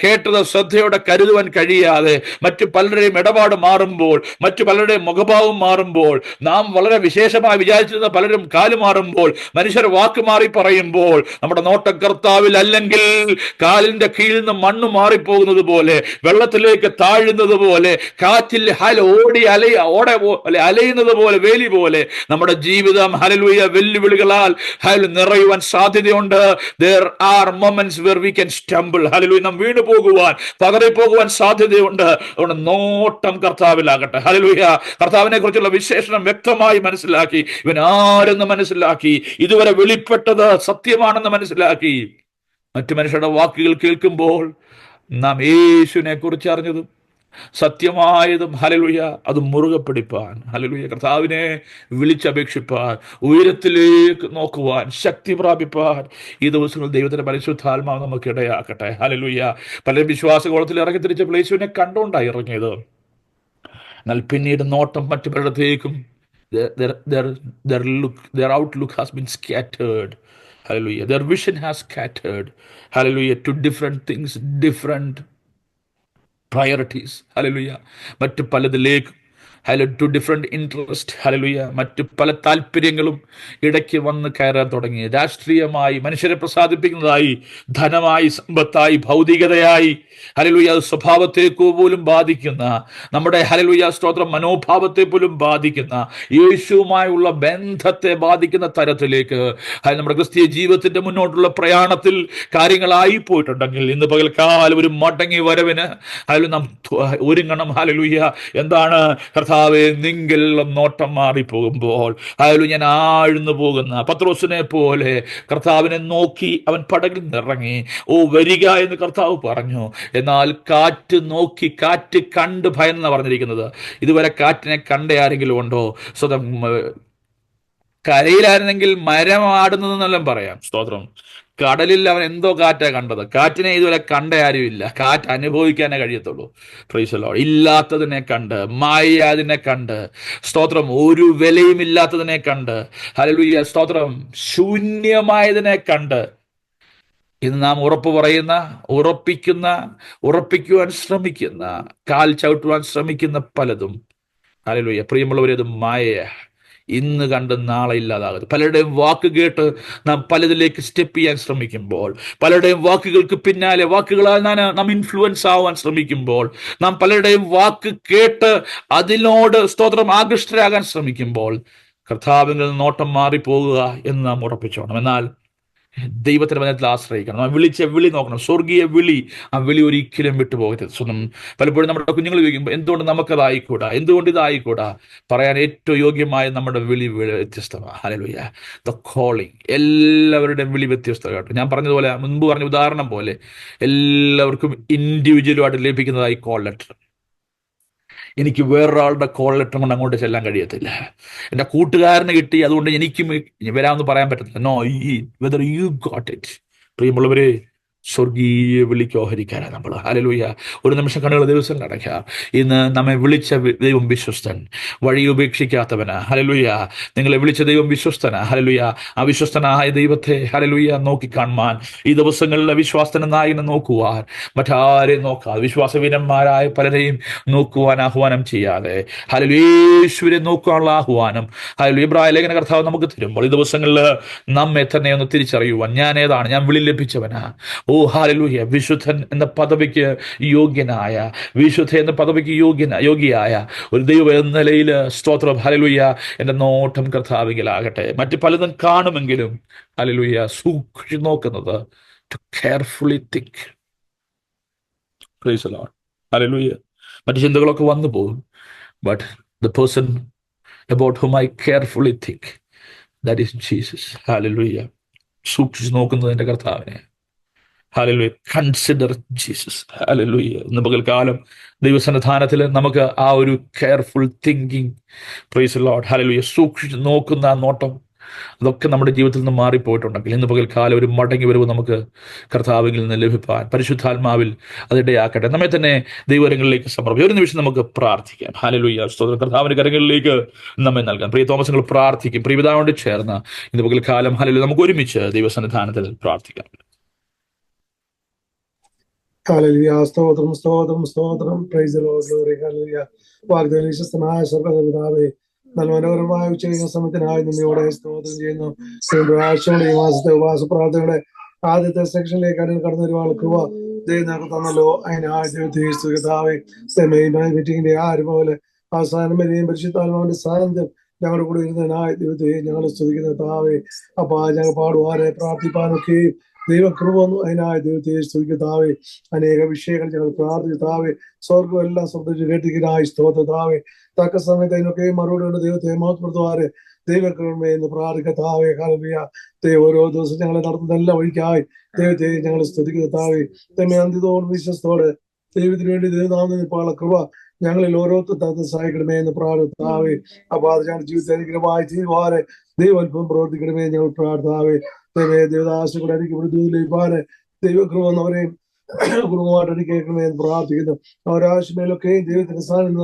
കേട്ടത് ശ്രദ്ധയോടെ കരുതുവാൻ കഴിയാതെ മറ്റു പലരുടെയും ഇടപാട് മാറുമ്പോൾ, മറ്റു പലരുടെയും മുഖഭാവം മാറുമ്പോൾ, നാം വളരെ വിശേഷമായി വിചാരിച്ചിരുന്ന പലരും കാലുമാറുമ്പോൾ, മനുഷ്യർ വാക്ക് മാറി പറയുമ്പോൾ, നമ്മുടെ നോട്ടം കർത്താവിൽ അല്ലെങ്കിൽ കാലിന്റെ കീഴിൽ നിന്ന് മണ്ണ് മാറിപ്പോകുന്നത് പോലെ, വെള്ളത്തിലേക്ക് താഴുന്നത് പോലെ, കാറ്റിൽ ഓടി അലയുന്നത് പോലെ, വേലി പോലെ നമ്മുടെ ജീവിതം ഹല്ലേലൂയ വെല്ലുവിളികളാൽ നിറയുവാൻ സാധ്യതയുണ്ട്. There are moments where we can stumble. Hallelujah. നാം വീണു പോകുവാൻ, പതറിപ്പോകുവാൻ സാധ്യതയുണ്ട്. അതുകൊണ്ട് നോട്ടം കർത്താവിലാകട്ടെ. ഹല്ലേലൂയ. കർത്താവിനെ കുറിച്ചുള്ള വിശേഷണം വ്യക്തമായി മനസ്സിലാക്കി, ഇവൻ ആരെന്ന് മനസ്സിലാക്കി, ഇതുവരെ വെളിപ്പെട്ടത് സത്യമാണെന്ന് മനസ്സിലാക്കി, മറ്റു മനുഷ്യരുടെ വാക്കുകൾ കേൾക്കുമ്പോൾ നാം യേശുവിനെ കുറിച്ച് അറിഞ്ഞതും സത്യമായതും ഹല്ലേലൂയ അത് മുറുകെ പിടിപ്പാൻ, ഹല്ലേലൂയ കർത്താവിനെ വിളിച്ചപേക്ഷിപ്പാൻ, ഉയരത്തിലേക്ക് നോക്കുവാൻ, ശക്തി പ്രാപിപ്പാൻ ഈ ദിവസങ്ങളിൽ ദൈവത്തിന്റെ പരിശുദ്ധാത്മാവ് നമുക്ക് ഇടയാക്കട്ടെ. ഹല്ലേലൂയ. പലരും വിശ്വാസകോളത്തിൽ ഇറങ്ങി തിരിച്ചപ്പോൾ യേശുവിനെ കണ്ടുകൊണ്ടാണ് ഇറങ്ങിയത്. എന്നാൽ പിന്നീട് നോട്ടം മറ്റു പലയിടത്തേക്കും, their outlook has been scattered. Hallelujah. Their vision has scattered. Hallelujah. To different things, different priorities. Hallelujah. മറ്റു പലതിലേക്ക്, ടു ഡിഫറെന്റ് ഇൻട്രസ്റ്റ്, ഹല്ലേലൂയ, മറ്റു പല താല്പര്യങ്ങളും ഇടയ്ക്ക് വന്ന് കയറാൻ തുടങ്ങി. രാഷ്ട്രീയമായി, മനുഷ്യരെ പ്രസാദിപ്പിക്കുന്നതായി, ധനമായി, സമ്പത്തായി, ഭൗതികതയായി, ഹല്ലേലൂയ, സ്വഭാവത്തെ പോലും ബാധിക്കുന്ന, നമ്മുടെ ഹല്ലേലൂയ സ്തോത്രം മനോഭാവത്തെ പോലും ബാധിക്കുന്ന, യേശുവുമായുള്ള ബന്ധത്തെ ബാധിക്കുന്ന തരത്തിലേക്ക് നമ്മുടെ ക്രിസ്തീയ ജീവിതത്തിന്റെ മുന്നോട്ടുള്ള പ്രയാണത്തിൽ കാര്യങ്ങളായി പോയിട്ടുണ്ടെങ്കിൽ, ഇന്ന് പകൽക്കാലം ഒരു മടങ്ങി വരവിന് നാം ഒരുങ്ങണം. ഹല്ലേലൂയ. എന്താണ്? കർത്താവേ, നിങ്കിൽ നോട്ടം മാറിപ്പോകുമ്പോൾ, ഞാൻ ആഴ്ന്നു പോകുന്ന പത്രോസിനെ പോലെ കർത്താവിനെ നോക്കി അവൻ പടകിൽ നിന്നിറങ്ങി. വരിക എന്ന് കർത്താവ് പറഞ്ഞു. എന്നാൽ കാറ്റ് നോക്കി, കാറ്റ് കണ്ട് ഭയന്നാണ് പറഞ്ഞിരിക്കുന്നത്. ഇതുവരെ കാറ്റിനെ കണ്ട ആരെങ്കിലും ഉണ്ടോ? സ്വന്തം കരയിലായിരുന്നെങ്കിൽ മരം ആടുന്നതെന്നെല്ലാം പറയാം. സ്തോത്രം. കടലിൽ അവൻ എന്തോ കാറ്റാ കണ്ടത്. കാറ്റിനെ ഇതുവരെ കണ്ട ആരുമില്ല. കാറ്റ് അനുഭവിക്കാനേ കഴിയത്തുള്ളൂ. Price the Lord. ഇല്ലാത്തതിനെ കണ്ട്, മായാതിനെ കണ്ട്, സ്തോത്രം, ഒരു വിലയും ഇല്ലാത്തതിനെ കണ്ട്, ഹല്ലേലൂയ സ്തോത്രം, ശൂന്യമായതിനെ കണ്ട് ഇന്ന് നാം ഉറപ്പ് പറയുന്ന, ഉറപ്പിക്കുവാൻ ശ്രമിക്കുന്ന, കാൽ ചവിട്ടുവാൻ ശ്രമിക്കുന്ന പലതും, ഹല്ലേലൂയ പ്രിയമുള്ളവരെ, അത് മായ. ഇന്ന് കണ്ട് നാളെ ഇല്ലാതാകുന്നത്. പലരുടെയും വാക്ക് കേട്ട് നാം പലതിലേക്ക് സ്റ്റെപ്പ് ചെയ്യാൻ ശ്രമിക്കുമ്പോൾ, പലരുടെയും വാക്കുകൾക്ക് പിന്നാലെ, വാക്കുകളാൽ നാം ഇൻഫ്ലുവൻസ് ആവാൻ ശ്രമിക്കുമ്പോൾ, നാം പലരുടെയും വാക്ക് കേട്ട് അതിനോട് സ്തോത്രം ആകൃഷ്ടരാകാൻ ശ്രമിക്കുമ്പോൾ, കർത്താവിൽ നോട്ടം മാറിപ്പോകുക എന്ന് നാം ഉറപ്പിച്ചോണം. എന്നാൽ ദൈവത്തിന്റെ വചനത്തിൽ ആശ്രയിക്കണം. നാം വിളിച്ച വിളി നോക്കണം. സ്വർഗീയ വിളി, ആ വിളി ഒരിക്കലും വിട്ടുപോകരുത്. സ്വന്തം പലപ്പോഴും നമ്മുടെ കുഞ്ഞുങ്ങൾ ചോദിക്കുമ്പോൾ എന്തുകൊണ്ട് നമുക്കതായിക്കൂടാ, എന്തുകൊണ്ട് ഇതായിക്കൂടാ? പറയാൻ ഏറ്റവും യോഗ്യമായ നമ്മുടെ വിളി വ്യത്യസ്തമാണ്. ഹല്ലേലൂയ. ദ കോളിംഗ്, എല്ലാവരുടെയും വിളി വ്യത്യസ്തമായിട്ട്, ഞാൻ പറഞ്ഞതുപോലെ, മുൻപ് പറഞ്ഞ ഉദാഹരണം പോലെ, എല്ലാവർക്കും ഇൻഡിവിജ്വലുമായിട്ട് ലഭിക്കുന്നതായി കോൾ ലെറ്റർ. എനിക്ക് വേറൊരാളുടെ കോൾ ലെറ്റർ കൊണ്ട് അങ്ങോട്ട് ചെല്ലാൻ കഴിയത്തില്ല. എൻ്റെ കൂട്ടുകാരന് കിട്ടി, അതുകൊണ്ട് എനിക്കും വരാമെന്ന് പറയാൻ പറ്റത്തില്ല. No, whether you got it. പ്രിയമുള്ളവരെ, സ്വർഗീയ വിളിക്ക് ഓഹരിക്കാരാണ് നമ്മൾ. ഹല്ലേലൂയ. ഒരു നിമിഷം കണ്ണുകൾ ദിവസം അടയ്ക്കാം. ഇന്ന് നമ്മെ വിളിച്ച ദൈവം വിശ്വസ്തൻ, വഴി ഉപേക്ഷിക്കാത്തവന്. ഹല്ലേലൂയ. നിങ്ങളെ വിളിച്ച ദൈവം വിശ്വസ്തനാ. ഹല്ലേലൂയ. ആ വിശ്വസ്തനായ ദൈവത്തെ ഹല്ലേലൂയ നോക്കിക്കാണുവാൻ, ഈ ദിവസങ്ങളിലെ വിശ്വാസത്തിന് നായകനെ നോക്കുവാൻ, മറ്റാരെയും നോക്കാതെ വിശ്വാസവീരന്മാരായ പലരെയും നോക്കുവാൻ ആഹ്വാനം ചെയ്യാതെ ഹല്ലേലൂയ യേശുവിനെ നോക്കാനുള്ള ആഹ്വാനം ഹല്ലേലൂയ ഇബ്രായ ലേഖന കർത്താവ് നമുക്ക് തരുമ്പോൾ, ഈ ദിവസങ്ങളിൽ നമ്മെ തന്നെ ഒന്ന് തിരിച്ചറിയുവാൻ, ഞാൻ ഏതാണ്, ഞാൻ വിളി ലഭിച്ചവനാ. ഓ ഹല്ലേലൂയ. വിശുദ്ധൻ എന്ന പദവിക്ക് യോഗ്യനായ, വിശുദ്ധ എന്ന പദവിക്ക് യോഗ്യയായ ഒരു ദൈവം എന്ന നിലയിൽ സ്തോത്രം. ഹല്ലേലൂയ. എൻ്റെ നോട്ടം കർത്താവിലാകട്ടെ. മറ്റ് പലതും കാണുമെങ്കിലും ഹല്ലേലൂയ സൂക്ഷിച്ചു നോക്കുന്നത്, to carefully think. Praise the Lord. Hallelujah. മറ്റ് ചിന്തകളൊക്കെ വന്നു പോകും. But the person about whom I carefully think, that is Jesus. Hallelujah. സൂക്ഷിച്ചു നോക്കുന്നത് എൻ്റെ കർത്താവിനെ. ഹല്ലേലൂയ. Consider Jesus. ഹല്ലേലൂയ. ഇന്ന് പകൽക്കാലം ദൈവസന്നിധാനത്തിൽ നമുക്ക് ആ ഒരു careful thinking, price the Lord, hallelujah, സൂക്ഷിച്ചു നോക്കുന്ന ആ നോട്ടം, അതൊക്കെ നമ്മുടെ ജീവിതത്തിൽ നിന്ന് മാറിപ്പോയിട്ടുണ്ടെങ്കിൽ ഇന്ന് പകൽക്കാലം ഒരു മടങ്ങി വരവ് നമുക്ക് കർത്താവിൽ നിന്ന് ലഭിപ്പാൻ പരിശുദ്ധാത്മാവിൽ അതിടയാക്കട്ടെ. നമ്മെ തന്നെ ദൈവകരങ്ങളിലേക്ക് സമർപ്പിക്കും. ഒരു നിമിഷം നമുക്ക് പ്രാർത്ഥിക്കാം. ഹല്ലേലൂയ. സ്തോത്രം. കർത്താവിന്റെ കരങ്ങളിലേക്ക് നമ്മെ നൽകാം. പ്രിയ തോമസങ്ങൾ പ്രാർത്ഥിക്കും. പ്രിയപിതാവിനോട് ചേർന്ന് ഇന്ന് പകൽക്കാലം ഹല്ലേലൂയ നമുക്ക് ഒരുമിച്ച് ദൈവസന്നിധാനത്തിൽ പ്രാർത്ഥിക്കാം. ഹല്ലേലൂയ. സ്തോത്രം സ്തോത്രം സ്തോത്രം. Price the Lord. Glory. Hallelujah. വാഗ്ദാന വിശ്വസ്തനായ സ്വർഗ്ഗപിതാവേ, നല്ല മനോഹരമായ ഉച്ചയ്ക്ക് സമയത്തിനായി നന്ദിയോടെ സ്തോത്രം ചെയ്യുന്നു. ആഴ്ചയുടെ ഈ മാസത്തെ ഉപവാസ പ്രാർത്ഥനയുടെ ആദ്യത്തെ സെക്ഷനിലേക്കാണ് കടന്നു വരുവാനുള്ള കൃപ ദൈവം ഞങ്ങൾക്ക് തന്നല്ലോ. അതിനായി മീറ്റിംഗിന്റെ പോലെ അവസാനം വരെയും പരിശുദ്ധാത്മാവിന്റെ സാന്നിധ്യം ഞങ്ങളുടെ കൂടെ ഇരുന്നതിനായി ദൈവത്തെ ഞങ്ങൾ സ്തുതിക്കുന്ന താവേ. അപ്പൊ ഞങ്ങൾ പാടുവാനെ പ്രാർത്ഥിപ്പാനൊക്കെ ദൈവകൃപ വന്നു. അതിനായി ദൈവത്തെ സ്തുതിക്കത്താവേ. അനേക വിഷയങ്ങൾ ഞങ്ങൾ പ്രാർത്ഥിക്കത്താവേ. സ്വർഗം എല്ലാം ശ്രദ്ധിച്ച് കേട്ടിക്കാനായി സ്തോത്രത്താവേ. തക്ക സമയത്ത് അതിനൊക്കെ മറുപടി കൊണ്ട് ദൈവത്തെ മഹത്വപ്പെടുത്തുവാരെ ദൈവകൃപ എന്ന് പ്രാർത്ഥിക്കത്താവേ. ഹല്ലേലൂയ. ഓരോ ദിവസം ഞങ്ങളെ നടത്തുന്ന എല്ലാ വഴിക്കായി ദൈവത്തെ ഞങ്ങൾ സ്തുതിക്കത്താവേ. തന്നെ അന്ത്യത്തോടും വിശ്വസത്തോടെ ദൈവത്തിന് വേണ്ടി ദൈവനാമത്തിൽ നിൽപ്പാനുള്ള കൃപ ഞങ്ങളിൽ ഓരോരുത്തർ സഹായിക്കണമേ എന്ന് പ്രാർത്ഥിക്കത്താവേ. അപ്പൊ അത് ഞങ്ങളുടെ ജീവിതത്തെ അനുഗ്രഹമായി തീരുവാരെ ദൈവൽപ്പം പ്രവർത്തിക്കണമേ ഞങ്ങൾ പ്രാർത്ഥിക്കത്താവേ. ദേവദാസ കൂടെ എനിക്ക് ദൈവകൃപ എന്നവരെയും കുടുംബമായിട്ട് എനിക്ക് കേൾക്കണമേ എന്ന് പ്രാർത്ഥിക്കുന്നു. അവരാവശ്യമേലൊക്കെ ദൈവത്തിന്റെ സ്ഥാനം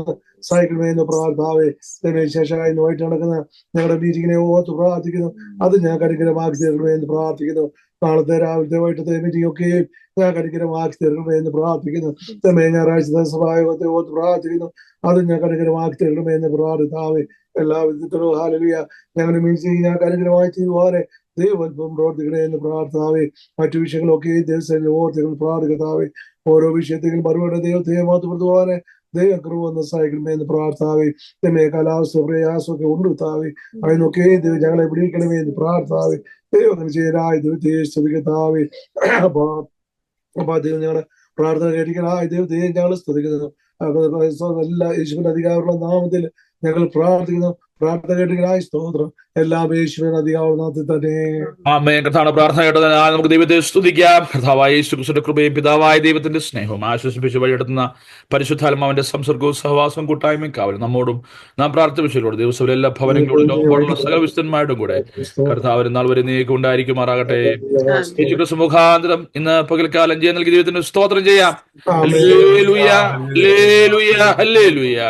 സഹായിക്കണമേ എന്ന് പ്രാർത്ഥിക്കാവേ. ശേഷമായി നോയിട്ട് നടക്കുന്ന ഞങ്ങളുടെ മീറ്റിങ്ങിനെ ഓർത്ത് പ്രാർത്ഥിക്കുന്നു. അത് ഞങ്ങൾക്ക് അനുഗ്രഹമാക്കി തീർക്കണമേ എന്ന് പ്രാർത്ഥിക്കുന്നു. നാളത്തെ രാവിലത്തെ വൈകിട്ടത്തെ മീറ്റിംഗ് ഒക്കെ ഞങ്ങൾക്ക് അനുഗ്രഹമാക്കി തീർക്കണമേ എന്ന് പ്രാർത്ഥിക്കുന്നു. ഞായറാഴ്ച സഭായോഗത്തെ ഓർത്ത് പ്രാർത്ഥിക്കുന്നു. അത് ഞങ്ങൾക്ക് അനുഗ്രഹമാക്കി തീർക്കണമേ എന്ന് പ്രാർത്ഥിക്കാവേ. എല്ലാ വിധത്തിലും ഹല്ലേലൂയ ഞങ്ങളുടെ മീറ്റിംഗ് ഞങ്ങൾക്ക് അനുഗ്രഹമായി തീരുവാനെ ദൈവം പ്രവർത്തിക്കണേ എന്ന് പ്രാർത്ഥിക്കാവേ. മറ്റു വിഷയങ്ങളൊക്കെ ദൈവം ഓർത്തുകൾ പ്രാർത്ഥിക്കത്താവേ. ഓരോ വിഷയത്തെങ്കിലും മറുപടി ദൈവത്തെ മാറ്റപ്പെടുത്തുവാനെ ദൈവകൃപ ഒന്ന് സഹായിക്കണമേ എന്ന് പ്രാർത്ഥിക്കാവേ. തന്നെ കാലാവസ്ഥ പ്രയാസമൊക്കെ ഉണ്ടെത്താവേ. അതിനൊക്കെ ദൈവം ഞങ്ങളെ പിടിക്കണമേ എന്ന് പ്രാർത്ഥിക്കാവേ. ദൈവം അങ്ങനെ ചെയ്യാനായി ദൈവത്തെ സ്തുതിക്കത്താവേ. അപ്പൊ ദൈവം ഞങ്ങളുടെ പ്രാർത്ഥന കേട്ടിക്കണായി ദൈവത്തെ ഞങ്ങൾ സ്തുതിക്കുന്നു. എല്ലാ യേശുവിന്റെ അധികാരമുള്ള നാമത്തിൽ ഞങ്ങൾ പ്രാർത്ഥിക്കുന്നു. പ്രാർത്ഥന കേട്ടിക്കണായി സ്തോത്രം. എല്ലാം യേശുവിന്റെ അധികാരത്തിൽ തന്നെ. ആമേൻ. കർത്താവിന്റെ പ്രാർത്ഥന കേട്ടതിനാൽ നമുക്ക് ദൈവത്തെ സ്തുതിക്കാം. കർത്താവായ യേശു ക്രിസ്തുവിന്റെ കൃപയും പിതാവായ ദൈവത്തിന്റെ സ്നേഹവും ആശ്വസിപ്പിച്ച് വഴിയെടുത്തുന്ന പരിശുദ്ധാത്മാവിന്റെ സംസർഗവും സഹവാസവും കൂട്ടായ്മയും കാവലും നമ്മോടും നാം പ്രാർത്ഥിച്ചതിലൂടെ ദിവസവും എല്ലാ ഭവനങ്ങളോടും ലോകമുള്ള സകല വിശുദ്ധന്മാരുടെയും കൂടെ കർത്താവിന് നാൾ വരെ നീക്ക് ഉണ്ടായിരിക്കുമാറാകട്ടെ. യേശു ക്രിസ്തു മുഖാന്തരം ഇന്ന് പകൽക്കാലം ചെയ്യാൻ നൽകിയ ദൈവത്തിന് സ്തോത്രം ചെയ്യാം. Hallelujah, hallelujah, hallelujah.